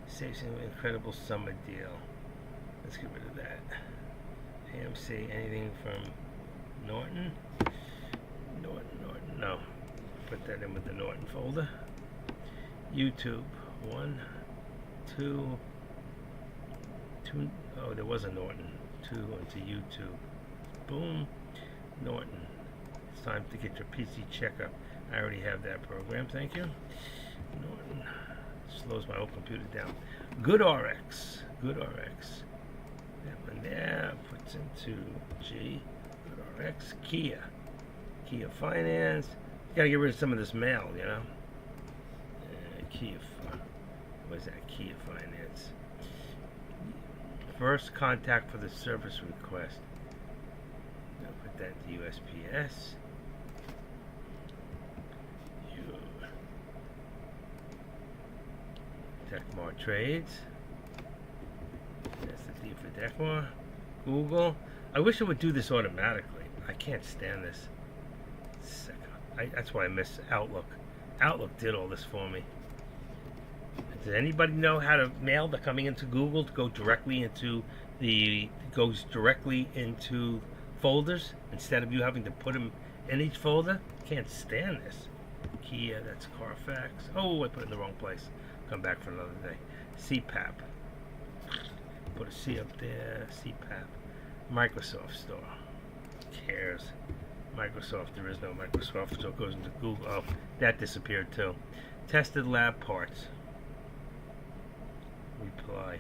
Saves an incredible summer deal. Let's get rid of that. AMC, anything from Norton? Norton, no. Put that in with the Norton folder. YouTube, 1, 2, oh, there was a Norton. 2 into YouTube. Boom, Norton. It's time to get your PC checkup. I already have that program, thank you. Norton. Slows my whole computer down. GoodRx. That one there puts into G. GoodRx. Kia Finance. You gotta get rid of some of this mail, you know. What is that? Kia Finance. First contact for the service request. I'll put that to USPS. Decmar Trades. That's the D for Decmar. Google. I wish it would do this automatically. I can't stand this. That's why I miss Outlook. Outlook did all this for me. Does anybody know how to mail the coming into Google to go directly into goes directly into folders instead of you having to put them in each folder? Can't stand this. Kia, that's Carfax. Oh, I put it in the wrong place. Come back for another day. CPAP. Put a C up there. CPAP. Microsoft Store. Who cares? Microsoft. There is no Microsoft, so it goes into Google. Oh, that disappeared too. Tested lab parts. Reply.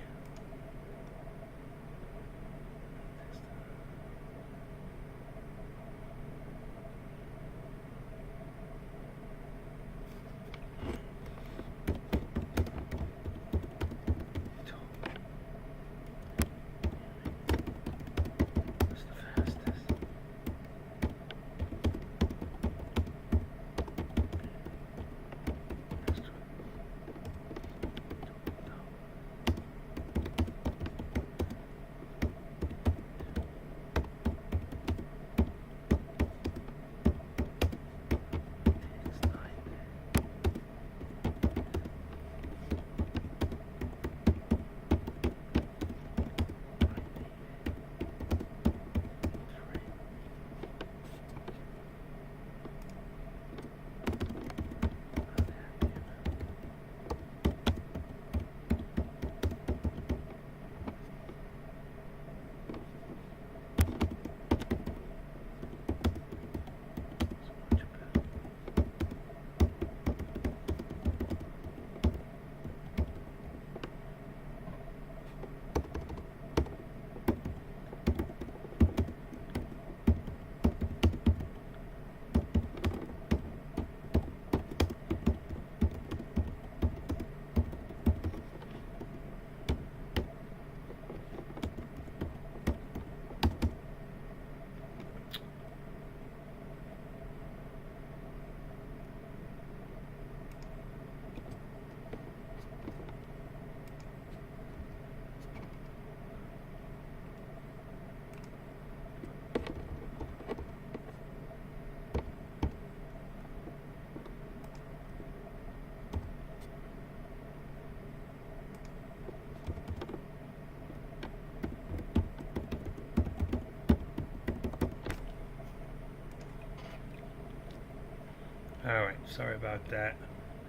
Alright, sorry about that.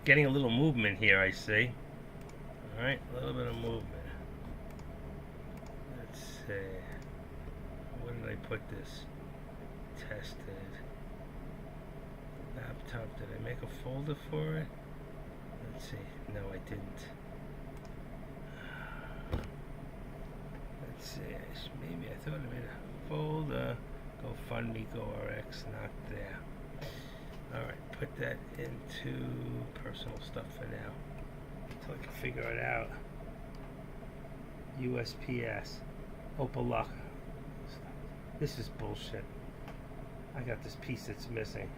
Getting a little movement here, I see. Alright, a little bit of movement. Let's see. Where did I put this? Tested. Laptop, did I make a folder for it? Let's see. No, I didn't. Let's see. Maybe I thought I made a folder. GoFundMe, GoRx, not there. Alright, put that into personal stuff for now until I can figure it out. USPS. Opalaka. This is bullshit. I got this piece that's missing.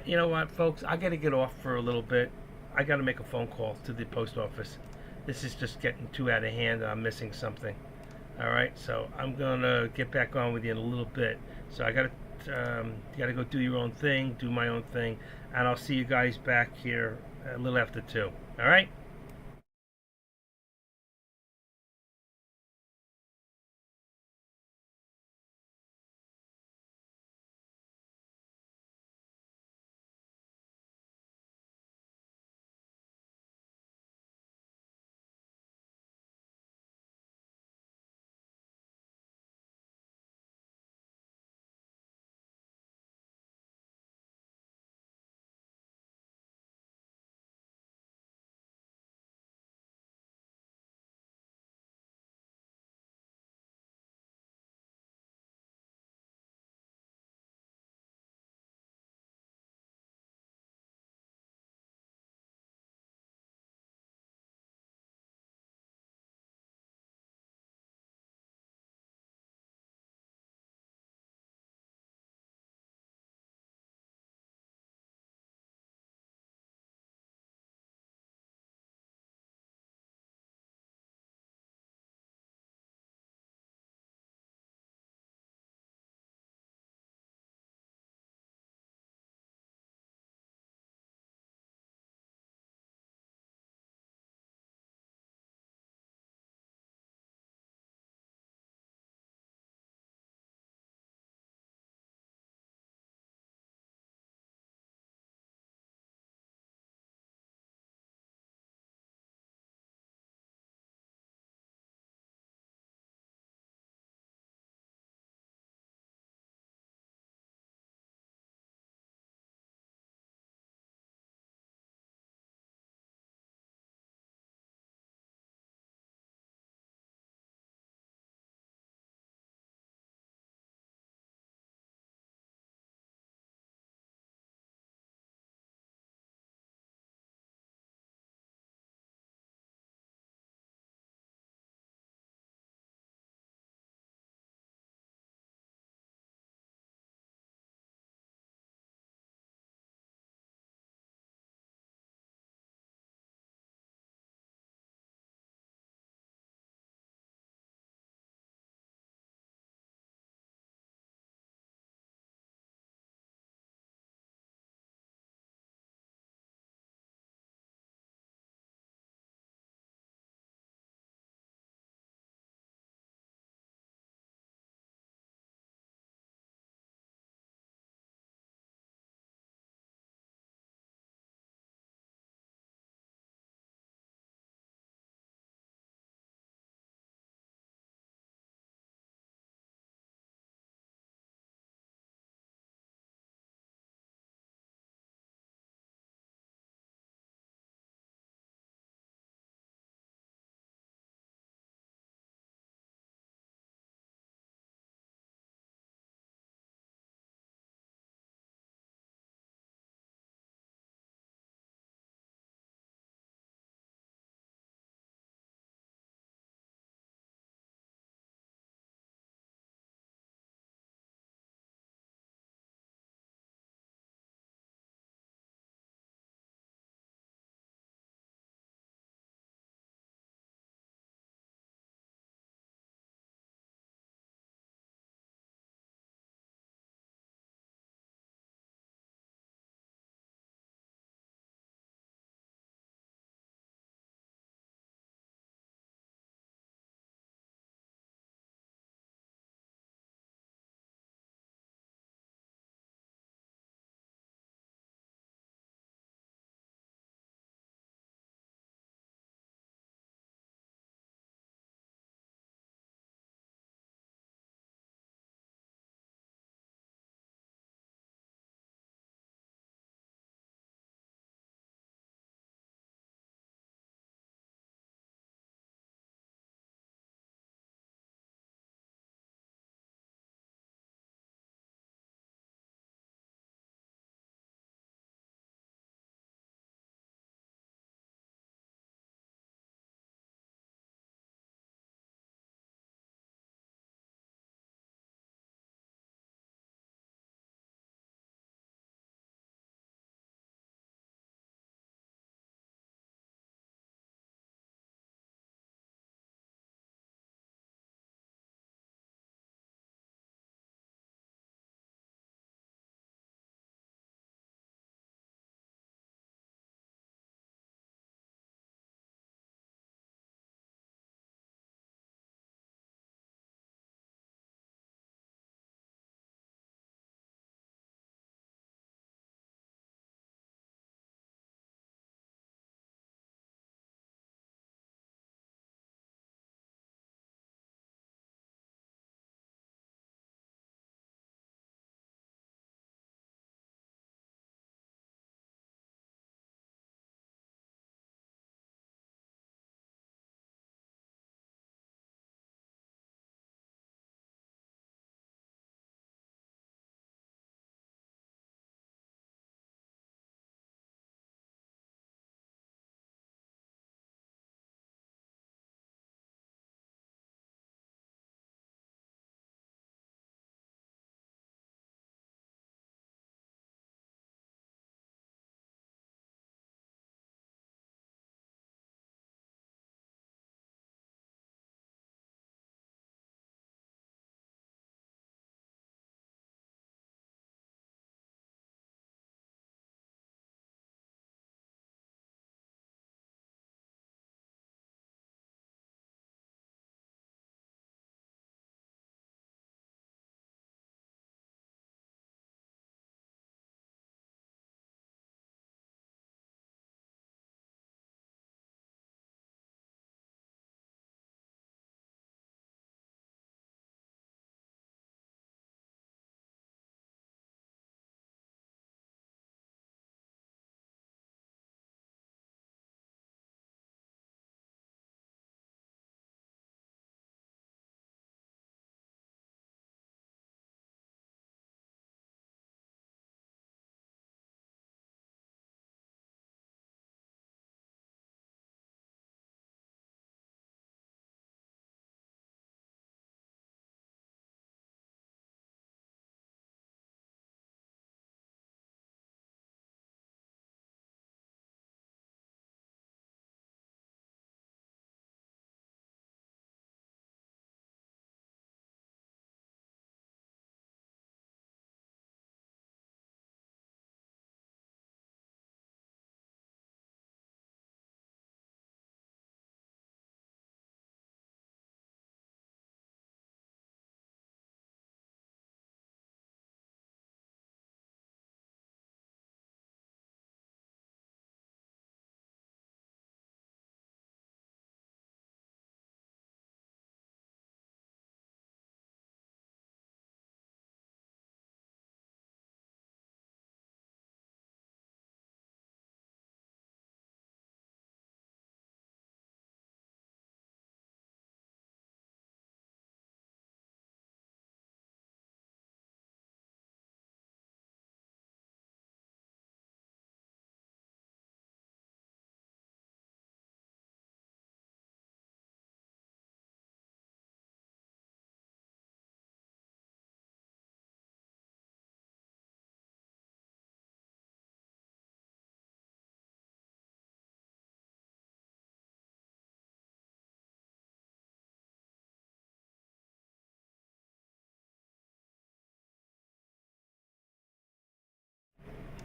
You know what, folks? I got to get off for a little bit. I got to make a phone call to the post office. This is just getting too out of hand. I'm missing something. All right, so I'm gonna get back on with you in a little bit. So I gotta, you gotta go do your own thing, do my own thing, and I'll see you guys back here a little after 2. All right.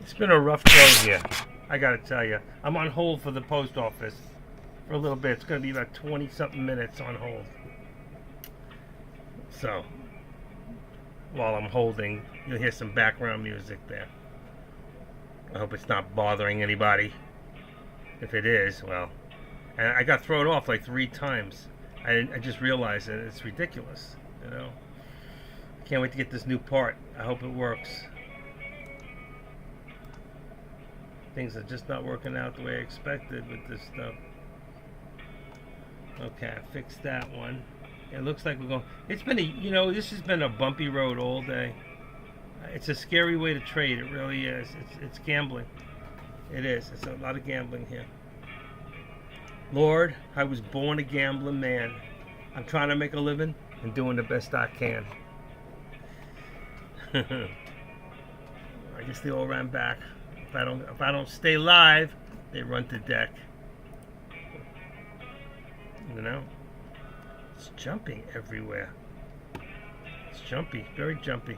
It's been a rough go here. I gotta tell you. I'm on hold for the post office for a little bit. It's gonna be about 20-something minutes on hold. So, while I'm holding, you'll hear some background music there. I hope it's not bothering anybody. If it is, well, and I got thrown off like 3 times. I just realized that it's ridiculous, you know. I can't wait to get this new part. I hope it works. Things are just not working out the way I expected with this stuff. Okay, I fixed that one. It looks like we're going. It's been this has been a bumpy road all day. It's a scary way to trade. It really is. It's gambling. It is. It's a lot of gambling here. Lord, I was born a gambling man. I'm trying to make a living and doing the best I can. I guess they all ran back. If I don't stay live, they run to deck. You know? It's jumping everywhere. It's jumpy, very jumpy.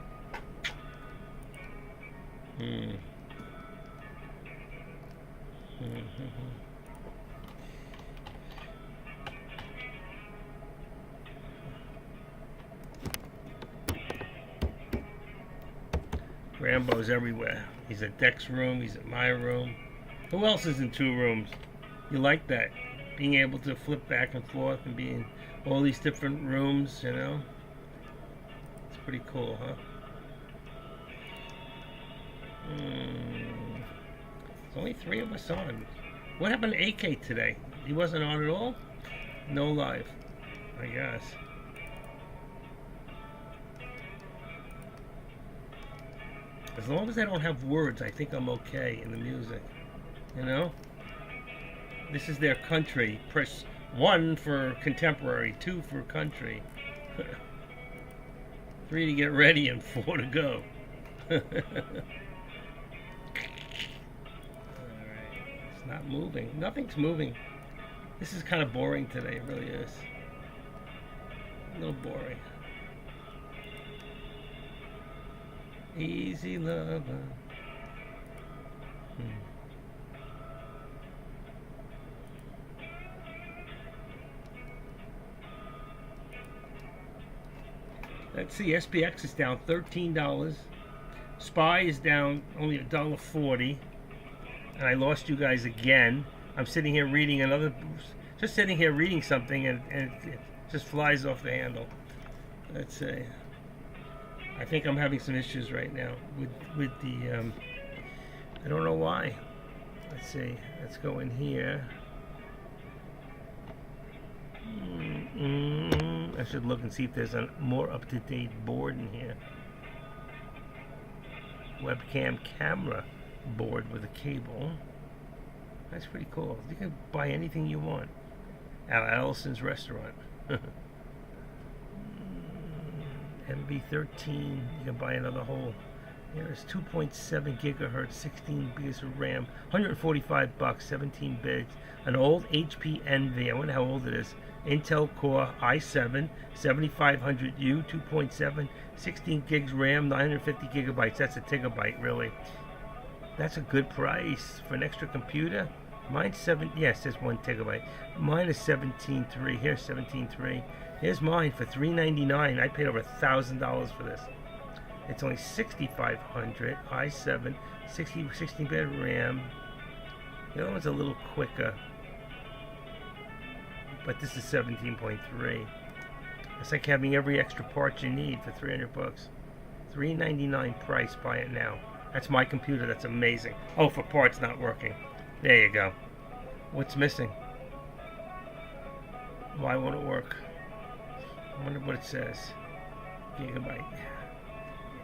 Rambo's everywhere. He's at Deck's room, he's at my room. Who else is in 2 rooms? You like that? Being able to flip back and forth and be in all these different rooms, you know? It's pretty cool, huh? There's only 3 of us on. What happened to AK today? He wasn't on at all? No live, I guess. As long as I don't have words, I think I'm okay in the music. You know? This is their country. Press 1 for contemporary, 2 for country. 3 to get ready and 4 to go. Alright. It's not moving. Nothing's moving. This is kind of boring today. It really is. A little boring. Easy lover. Let's see, SPX is down $13. SPY is down only $1.40. And I lost you guys again. I'm sitting here reading just sitting here reading something and it just flies off the handle. Let's see. I think I'm having some issues right now with the, I don't know why. Let's see, let's go in here. I should look and see if there's a more up-to-date board in here. Webcam camera board with a cable. That's pretty cool. You can buy anything you want at Allison's restaurant. MB13, you can buy another whole. Here's 2.7 gigahertz, 16 gigs of RAM, 145 bucks, 17 bits. An old HP Envy, I wonder how old it is. Intel Core i7, 7500U, 2.7, 16 gigs RAM, 950 gigabytes. That's a gigabyte, really. That's a good price for an extra computer. Mine's it says 1 gigabyte. Mine is 17.3. Here's 17.3. Here's mine for $399. I paid over $1,000 for this. It's only 6500 i7, 16-bit RAM. The other one's a little quicker, but this is 17.3. It's like having every extra part you need for 300 bucks. $399 price. Buy it now. That's my computer. That's amazing. Oh, for parts not working. There you go. What's missing? Why won't it work? I wonder what it says. Gigabyte.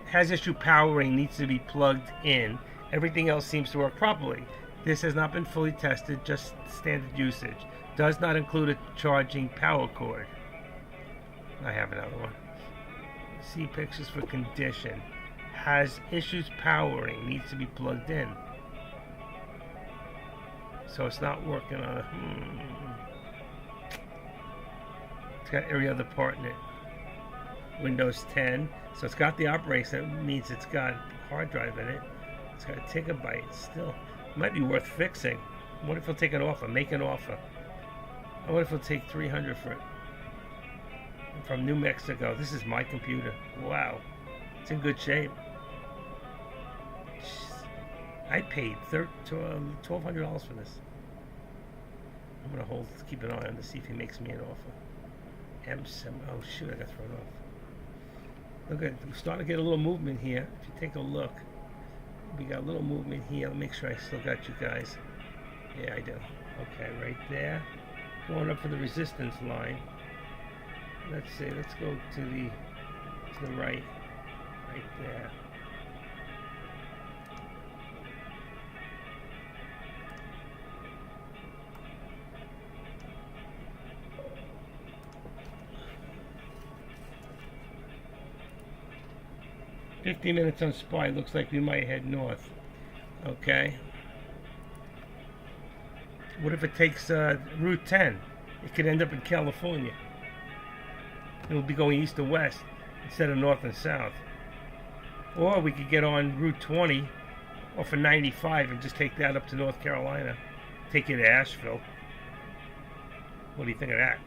Has issue powering, needs to be plugged in. Everything else seems to work properly. This has not been fully tested, just standard usage. Does not include a charging power cord. I have another one. See pictures for condition. Has issues powering, needs to be plugged in. So it's not working on a... It's got every other part in it. Windows 10. So it's got the operating system. That means it's got hard drive in it. It's got to take a bite. Still, it might be worth fixing. What if he'll take an offer? Make an offer. I wonder if he'll take $300 for it. From New Mexico. This is my computer. Wow. It's in good shape. I paid $1,200 for this. I'm going to keep an eye on to see if he makes me an offer. M7. Oh, shoot. I got thrown off. Look at, we're starting to get a little movement here. If you take a look, we got a little movement here. I'll make sure I still got you guys. Yeah, I do. Okay, right there. Going up for the resistance line. Let's see. Let's go to the right. Right there. "50 minutes on SPY. Looks like we might head north." Okay. What if it takes Route 10? It could end up in California. It will be going east to west instead of north and south. Or we could get on Route 20 off of 95 and just take that up to North Carolina. Take you to Asheville. What do you think of that?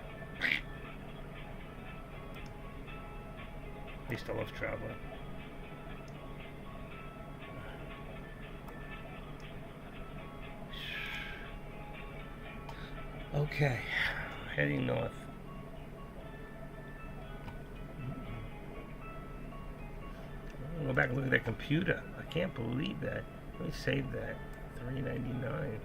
I used to love traveling. Okay, heading north. I'll go back and look at that computer. I can't believe that. Let me save that. $3.99.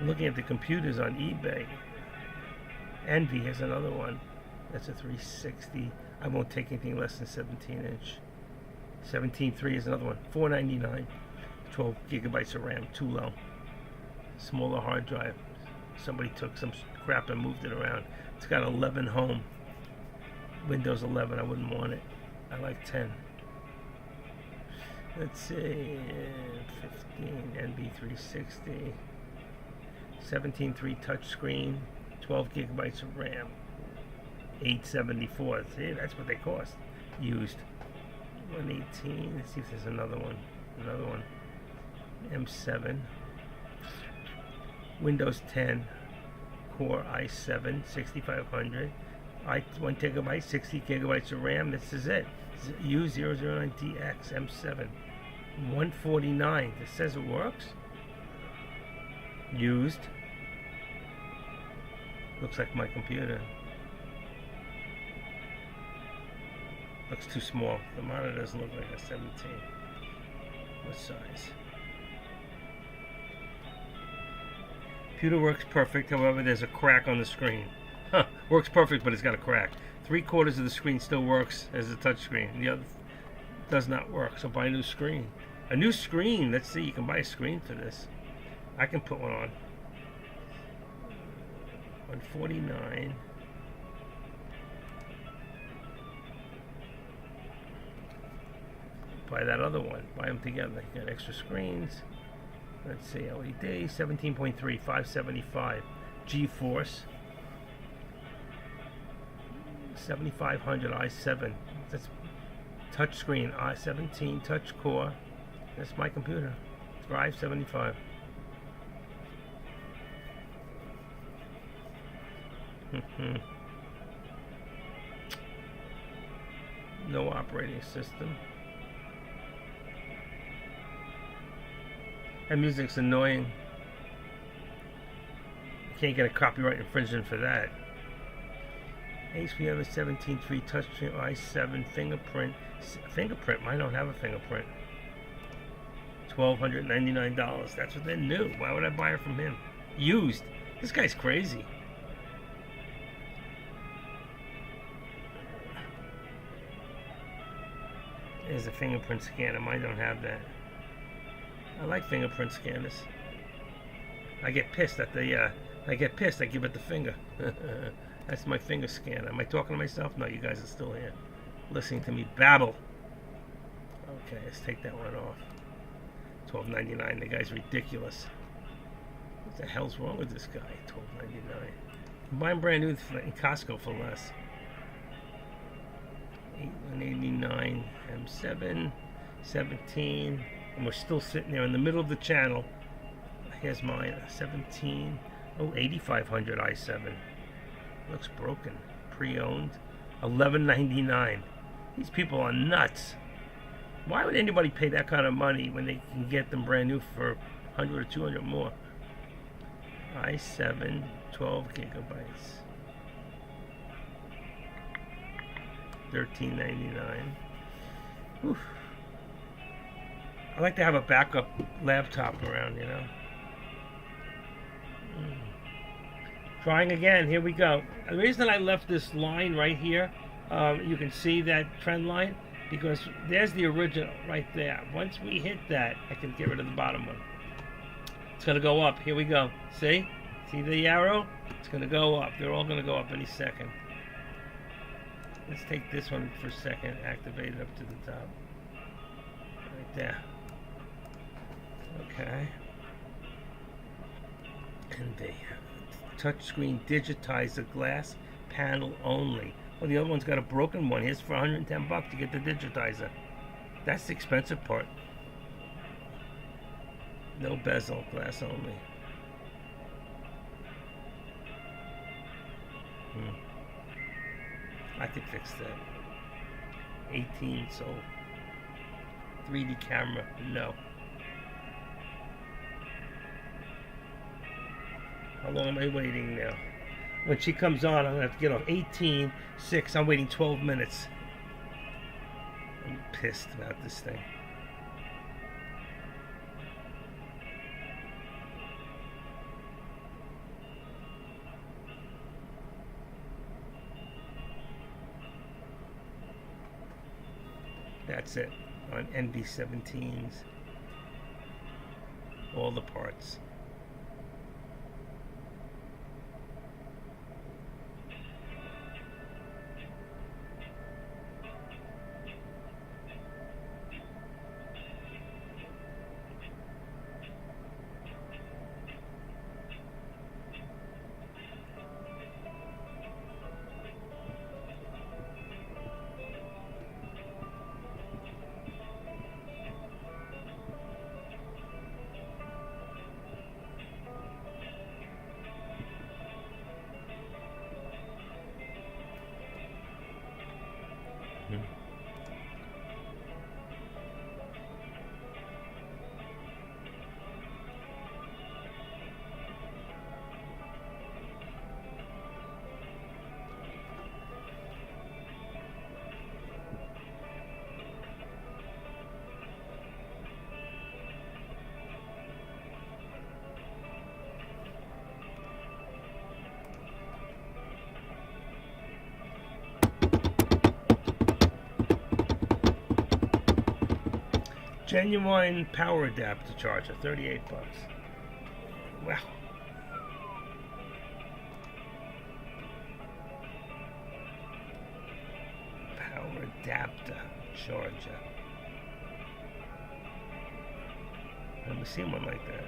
Looking at the computers on eBay. Envy has another one. That's a 360. I won't take anything less than 17-inch. 17.3 is another one. $4.99. 12 gigabytes of RAM. Too low. Smaller hard drive. Somebody took some crap and moved it around. It's got 11 home. Windows 11. I wouldn't want it. I like 10. Let's see. 15. NV360. 17.3 touchscreen, 12 gigabytes of RAM, $874. See, that's what they cost. Used. 118. Let's see if there's another one. Another one. M7. Windows 10. Core i7 6500. 1 gigabyte, 60 gigabytes of RAM. This is it. U009DX M7. 149. It says it works. Used. Looks like my computer. Looks too small. The monitor doesn't look like a 17. What size? Computer works perfect, however there's a crack on the screen. Huh, works perfect, but it's got a crack. 3/4 of the screen still works as a touch screen. The other does not work, so buy a new screen. A new screen, let's see, you can buy a screen for this. I can put one on. 149. Buy that other one. Buy them together. You got extra screens. Let's see, LED 17.3, 575. GeForce 7500 i7. That's touchscreen i17 touch core. That's my computer. Thrive 75. No operating system. That music's annoying. You can't get a copyright infringement for that. HP have a 17.3 touchscreen i7 fingerprint. Fingerprint? Mine don't have a fingerprint. $1,299. That's what they're new. Why would I buy it from him? Used. This guy's crazy. There's a fingerprint scanner. Mine don't have that. I like fingerprint scanners. I get pissed at the. I give it the finger. That's my finger scanner. Am I talking to myself? No, you guys are still here, listening to me babble. Okay, let's take that one off. $12.99. The guy's ridiculous. What the hell's wrong with this guy? $12.99. Buy them brand new in Costco for less. $189. M7, 17, and we're still sitting there in the middle of the channel. Here's mine, 17. Oh, 8500 i7. Looks broken. Pre-owned. $11.99. These people are nuts. Why would anybody pay that kind of money when they can get them brand new for 100 or 200 more? i7, 12 gigabytes. $13.99. Oof. I like to have a backup laptop around, you know. Trying again. Here we go. The reason I left this line right here, you can see that trend line, because there's the original right there. Once we hit that, I can get rid of the bottom one. It's going to go up. Here we go. See? See the arrow? It's going to go up. They're all going to go up any second. Let's take this one for a second. Activate it up to the top. Right there. Okay. And the touchscreen digitizer glass panel only. Well, the other one's got a broken one. Here's for $110 to get the digitizer. That's the expensive part. No bezel, glass only. I could fix that. 18 sold. 3D camera, no. How long am I waiting now? When she comes on, I'm going to have to get off. 18:06. I'm waiting 12 minutes. I'm pissed about this thing. That's it. On NB17s. All the parts. Genuine power adapter charger, $38. Wow. Power adapter charger. I've never seen one like that.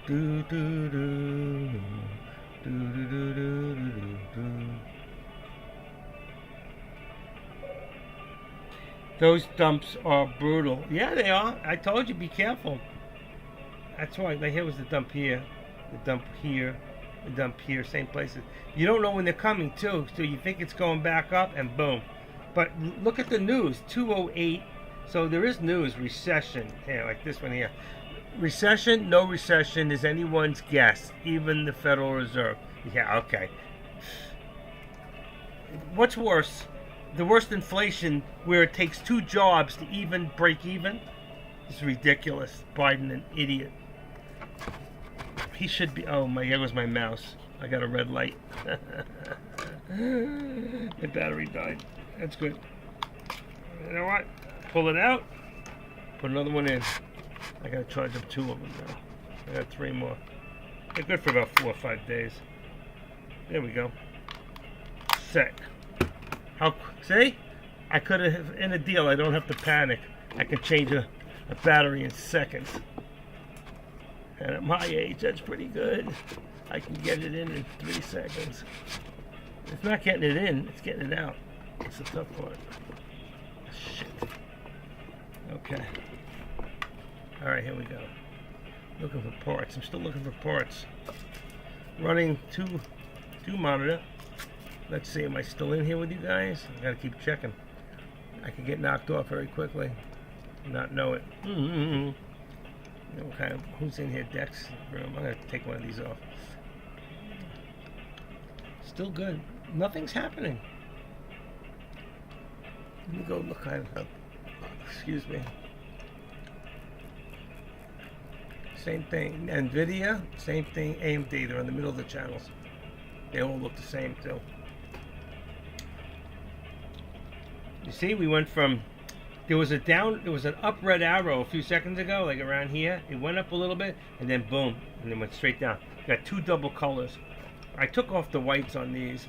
Do do do. Do, do, do, do, do, do. Those dumps are brutal. Yeah, they are. I told you, be careful. That's why. Like, here was the dump here, the dump here, the dump here, same places. You don't know when they're coming, too, so you think it's going back up, and boom. But look at the news, 208. So there is news, recession. Yeah, like this one here. Recession, no recession is anyone's guess, even the Federal Reserve. Yeah, okay. What's worse? The worst inflation where it takes 2 jobs to even break even? It's ridiculous. Biden, an idiot. He should be... Oh, there goes my mouse. I got a red light. My battery died. That's good. You know what? Pull it out. Put another one in. I gotta charge up 2 of them now. I got 3 more. They're good for about 4 or 5 days. There we go. Set. See? I could have, in a deal, I don't have to panic. I can change a battery in seconds. And at my age, that's pretty good. I can get it in 3 seconds. It's not getting it in, it's getting it out. It's the tough part. Shit. Okay. Alright, here we go. Looking for parts. I'm still looking for parts. Running two monitor. Let's see, am I still in here with you guys? I gotta keep checking. I could get knocked off very quickly. Not know it. Okay, who's in here? Dex room. I'm gonna take one of these off. Still good. Nothing's happening. Let me go look at it. Excuse me. Same thing. NVIDIA, same thing. AMD, they're in the middle of the channels. They all look the same too. You see, we went from, there was an up red arrow a few seconds ago, like around here. It went up a little bit, and then boom, and then went straight down. Got 2 double colors. I took off the whites on these.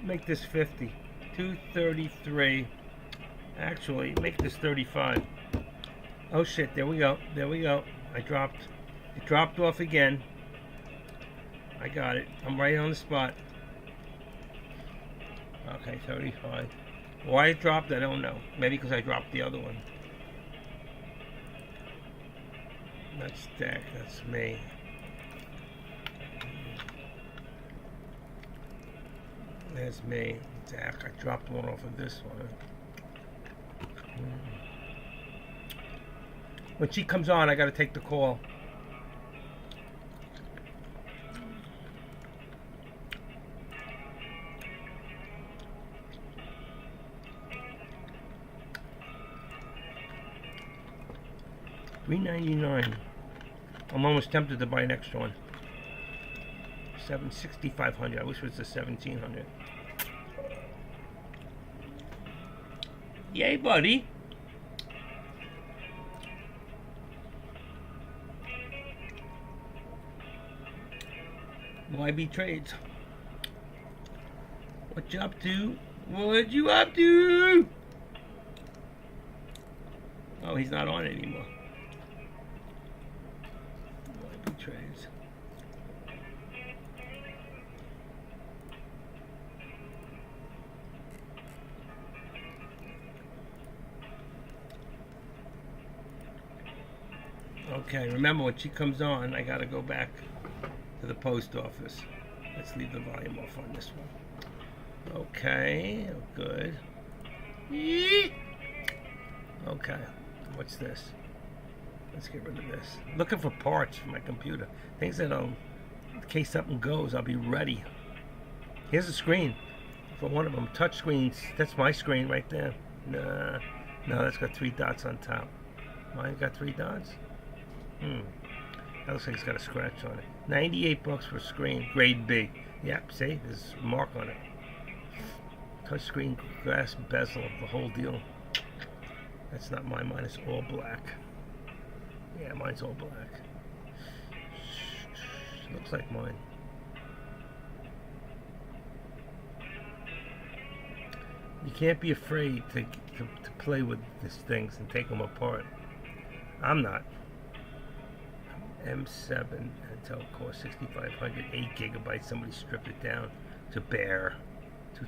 Make this 50. 233. Actually, make this 35. Oh shit, there we go. There we go. It dropped off again. I got it. I'm right on the spot. Okay, 35. Why it dropped, I don't know. Maybe because I dropped the other one. That's Dak, that's me. There's me. Dak, I dropped one off of this one. When she comes on, I gotta take the call. $3.99. I'm almost tempted to buy an extra one. $6,500. I wish it was the $1,700. Yay, buddy. YB Trades. What you up to? What you up to? Oh, he's not on it anymore. YB Trades. Okay, remember when she comes on, I gotta go back to the post office. Let's leave the volume off on this one. Okay, good. Okay, what's this? Let's get rid of this. Looking for parts for my computer. Things that in case something goes, I'll be ready. Here's a screen for one of them. Touch screens. That's my screen right there. Nah, no, that's got 3 dots on top. Mine got 3 dots? That looks like it's got a scratch on it. $98 for a screen, grade B. Yep, see, there's a mark on it. Touchscreen, glass bezel, the whole deal. That's not mine. Mine is all black. Yeah, mine's all black. Looks like mine. You can't be afraid to play with these things and take them apart. I'm not. M7 Intel Core 6500, 8 gigabytes. Somebody stripped it down to bare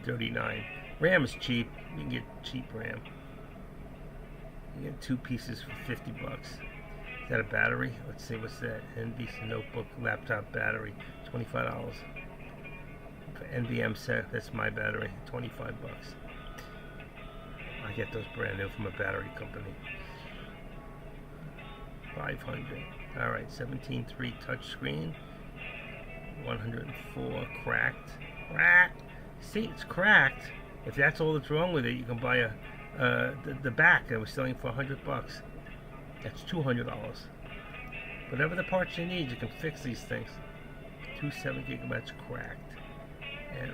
$239. RAM is cheap. You can get cheap RAM. You get 2 pieces for $50. Is that a battery? Let's see, what's that? NVC notebook laptop battery, $25. For NVM set, that's my battery, $25. I get those brand new from a battery company. 500. All right, 17.3 touchscreen, 104 cracked. Cracked. See, it's cracked. If that's all that's wrong with it, you can buy the back that was selling for $100. That's $200. Whatever the parts you need, you can fix these things. 7 gigabytes cracked. And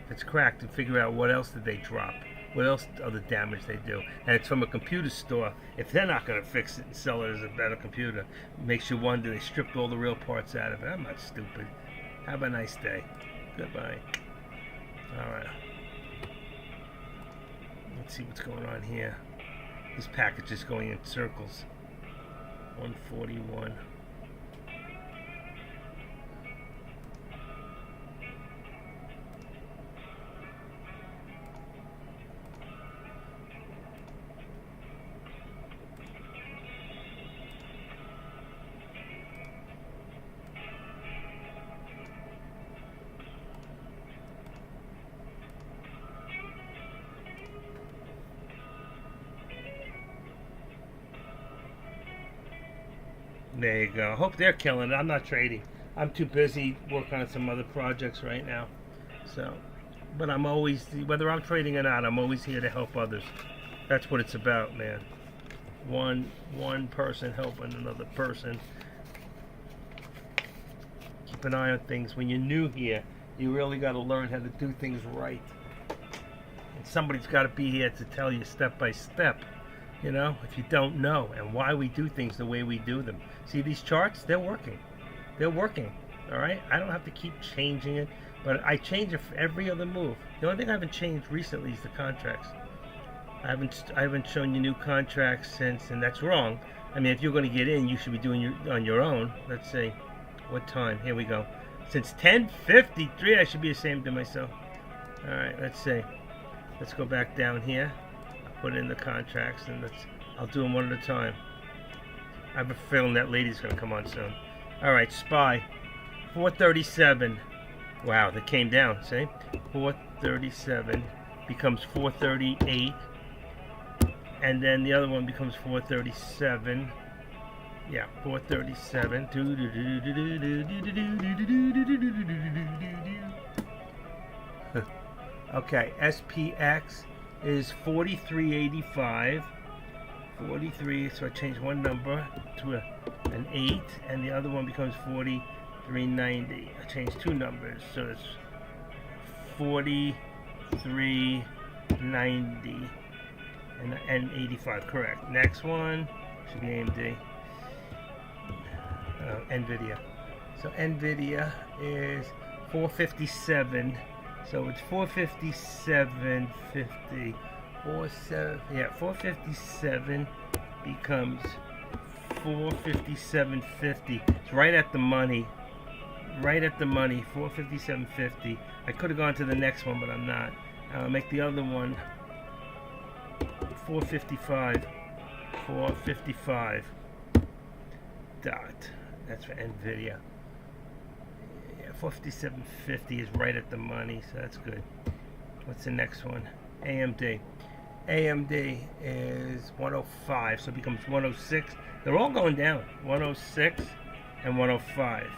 if it's cracked, and figure out what else did they drop. What else other damage they do? And it's from a computer store. If they're not going to fix it and sell it as a better computer, makes you wonder they stripped all the real parts out of it. I'm not stupid. Have a nice day. Goodbye. All right. Let's see what's going on here. This package is going in circles. 141. There you go. Hope they're killing it. I'm not trading. I'm too busy working on some other projects right now. So, but I'm always, whether I'm trading or not, I'm always here to help others. That's what it's about, man. One person helping another person. Keep an eye on things. When you're new here, you really got to learn how to do things right. And somebody's got to be here to tell you step by step. You know, if you don't know, and why we do things the way we do them. See these charts? They're working. They're working. All right? I don't have to keep changing it, but I change it for every other move. The only thing I haven't changed recently is the contracts. I haven't shown you new contracts since, and that's wrong. I mean, if you're going to get in, you should be doing on your own. Let's see. What time? Here we go. Since 10:53, I should be ashamed of myself. All right, let's see. Let's go back down here. Put in the contracts, and I'll do them one at a time. I have a feeling that lady's going to come on soon. All right, SPY, 437. Wow, that came down. See, 437 becomes 438, and then the other one becomes 437. Yeah, 437. Okay, SPX is 43.85. 43, so I change one number to an 8, and the other one becomes 43.90. I change two numbers, so it's 43.90 and 85, correct. Next one should be AMD. NVIDIA. So NVIDIA is 457. So it's 457.50. 457 becomes 457.50. It's right at the money. Right at the money. 457.50. I could have gone to the next one, but I'm not. I'll make the other one 455. 455. Dot. That's for NVIDIA. 457.50 is right at the money, so that's good. What's the next one? AMD. AMD is 105, so it becomes 106. They're all going down. 106 and 105.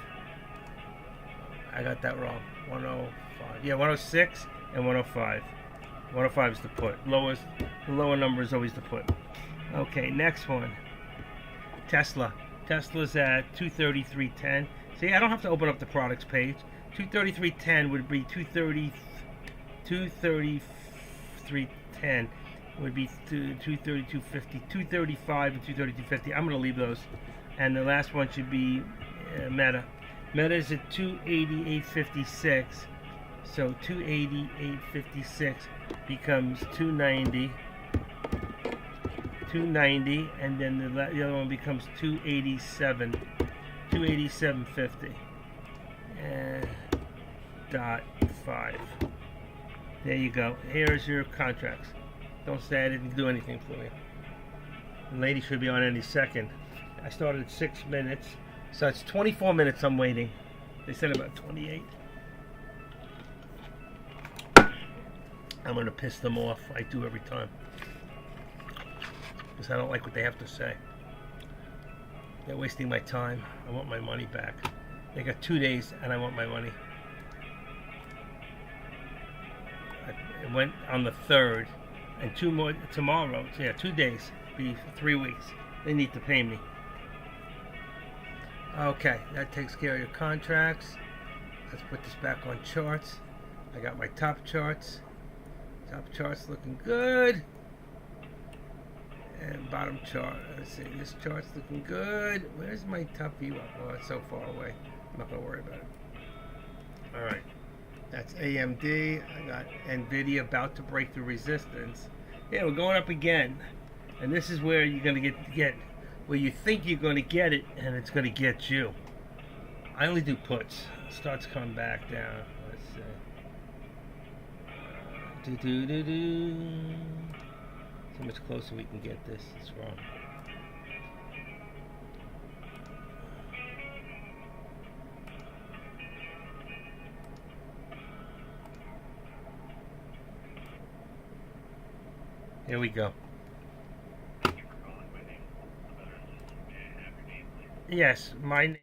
I got that wrong. 105. Yeah, 106 and 105. 105 is the put. The lower number is always the put. Okay, next one. Tesla. Tesla's at 233.10. See, I don't have to open up the products page. 233.10 would be 233.10 would be 232.50, 235 and 232.50. I'm going to leave those. And the last one should be Meta. Meta is at 288.56. So 288.56 becomes 290. 290, and then the other one becomes 287. 287.50. Dot 5. There you go. Here's your contracts. Don't say I didn't do anything for you. The lady should be on any second. I started at 6 minutes, so it's 24 minutes I'm waiting. They said about 28. I'm going to piss them off. I do every time. Because I don't like what they have to say. They're wasting my time. I want my money back. They got 2 days and I want my money. It went on the 3rd, and 2 more tomorrow. So yeah, 2 days, be 3 weeks. They need to pay me. Okay, that takes care of your contracts. Let's put this back on charts. I got my top charts. Top chart's looking good. And bottom chart, let's see, this chart's looking good. Where's my top view up? Oh, it's so far away. I'm not gonna worry about it. Alright, that's AMD. I got NVIDIA about to break the resistance. Yeah, we're going up again. And this is where you're gonna get where you think you're gonna get it, and it's gonna get you. I only do puts. It starts coming back down. Let's see. See how much closer we can get this. It's wrong. Here we go. Yes, my name.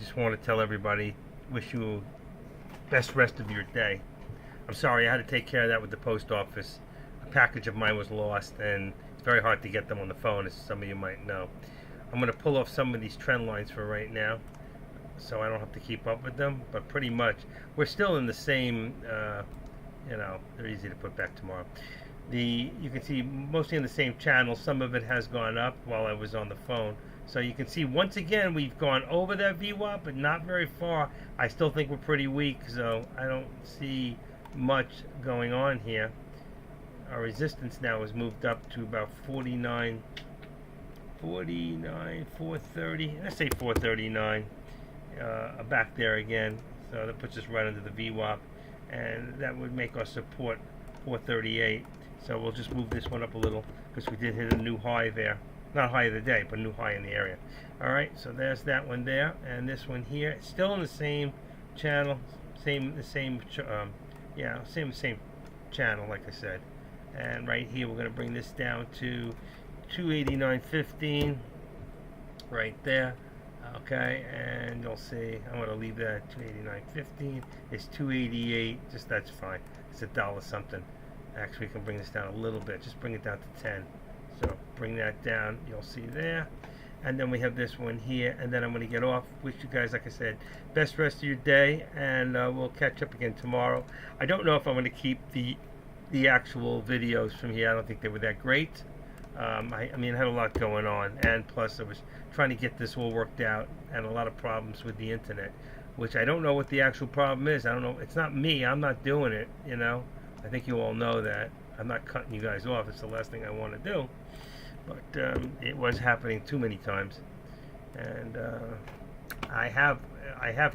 just want to tell everybody, wish you best rest of your day. I'm sorry I had to take care of that with the post office. A package of mine was lost, and it's very hard to get them on the phone, as some of you might know. I'm going to pull off some of these trend lines for right now, so I don't have to keep up with them, but pretty much we're still in the same, you know, they're easy to put back tomorrow. You can see mostly in the same channel. Some of it has gone up while I was on the phone. So you can see once again we've gone over that VWAP, but not very far. I still think we're pretty weak, so I don't see much going on here. Our resistance now has moved up to about 49, 430. Let's say 439. Back there again. So that puts us right under the VWAP, and that would make our support 438. So we'll just move this one up a little because we did hit a new high there. Not high of the day, but new high in the area. Alright, so there's that one there, and this one here, still in the same channel, same channel, like I said. And right here, we're going to bring this down to 289.15, right there. Okay, and you'll see, I'm going to leave that at 289.15. It's 288, just that's fine. It's $1 something. Actually, we can bring this down a little bit, just bring it down to 10. So bring that down, you'll see there. And then we have this one here, and then I'm going to get off. Wish you guys, like I said, best rest of your day, and we'll catch up again tomorrow. I don't know if I'm going to keep the actual videos from here. I don't think they were that great. I mean, I had a lot going on, and plus I was trying to get this all worked out, and a lot of problems with the internet, which I don't know what the actual problem is. I don't know. It's not me. I'm not doing it, you know. I think you all know that. I'm not cutting you guys off. It's the last thing I want to do. But it was happening too many times. And I have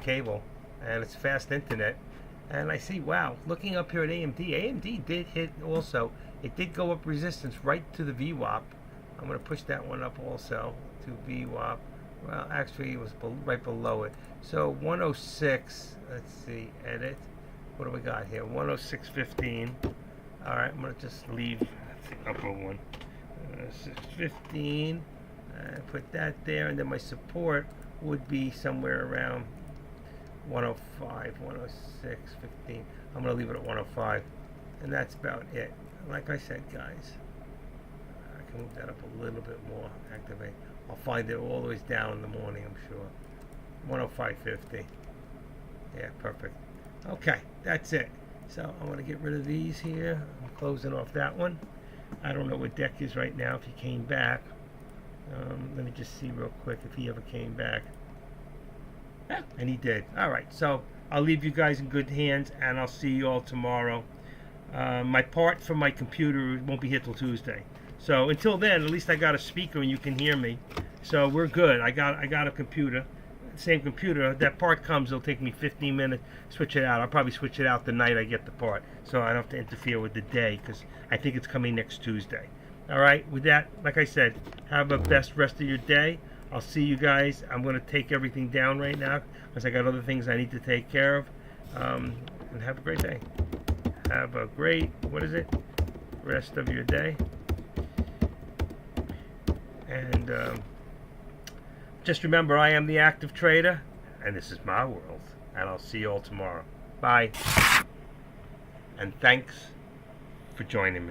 cable, and it's fast internet. And I see, wow, looking up here at AMD, AMD did hit also. It did go up resistance right to the VWAP. I'm going to push that one up also to VWAP. Well, actually, it was right below it. So 106, let's see, edit. What do we got here? 106.15. Alright, I'm going to just leave the upper one. 615. Put that there, and then my support would be somewhere around 105, 106, 15. I'm going to leave it at 105. And that's about it. Like I said, guys, I can move that up a little bit more. Activate. I'll find it all the way down in the morning, I'm sure. 105.50. Yeah, perfect. Okay, that's it. So I'm going to get rid of these here. I'm closing off that one. I don't know what Deck is right now, if he came back. Let me just see real quick if he ever came back. Yeah, and he did. Alright, so I'll leave you guys in good hands, and I'll see you all tomorrow. My part for my computer won't be here till Tuesday. So until then, at least I got a speaker and you can hear me. So we're good. I got a computer. Same computer. That part comes, it'll take me 15 minutes. Switch it out. I'll probably switch it out the night I get the part, so I don't have to interfere with the day, because I think it's coming next Tuesday. Alright, with that, like I said, have a best rest of your day. I'll see you guys. I'm going to take everything down right now because I got other things I need to take care of. And have a great day. Have a great, rest of your day. And just remember, I am the active trader, and this is my world. And I'll see you all tomorrow. Bye. And thanks for joining me.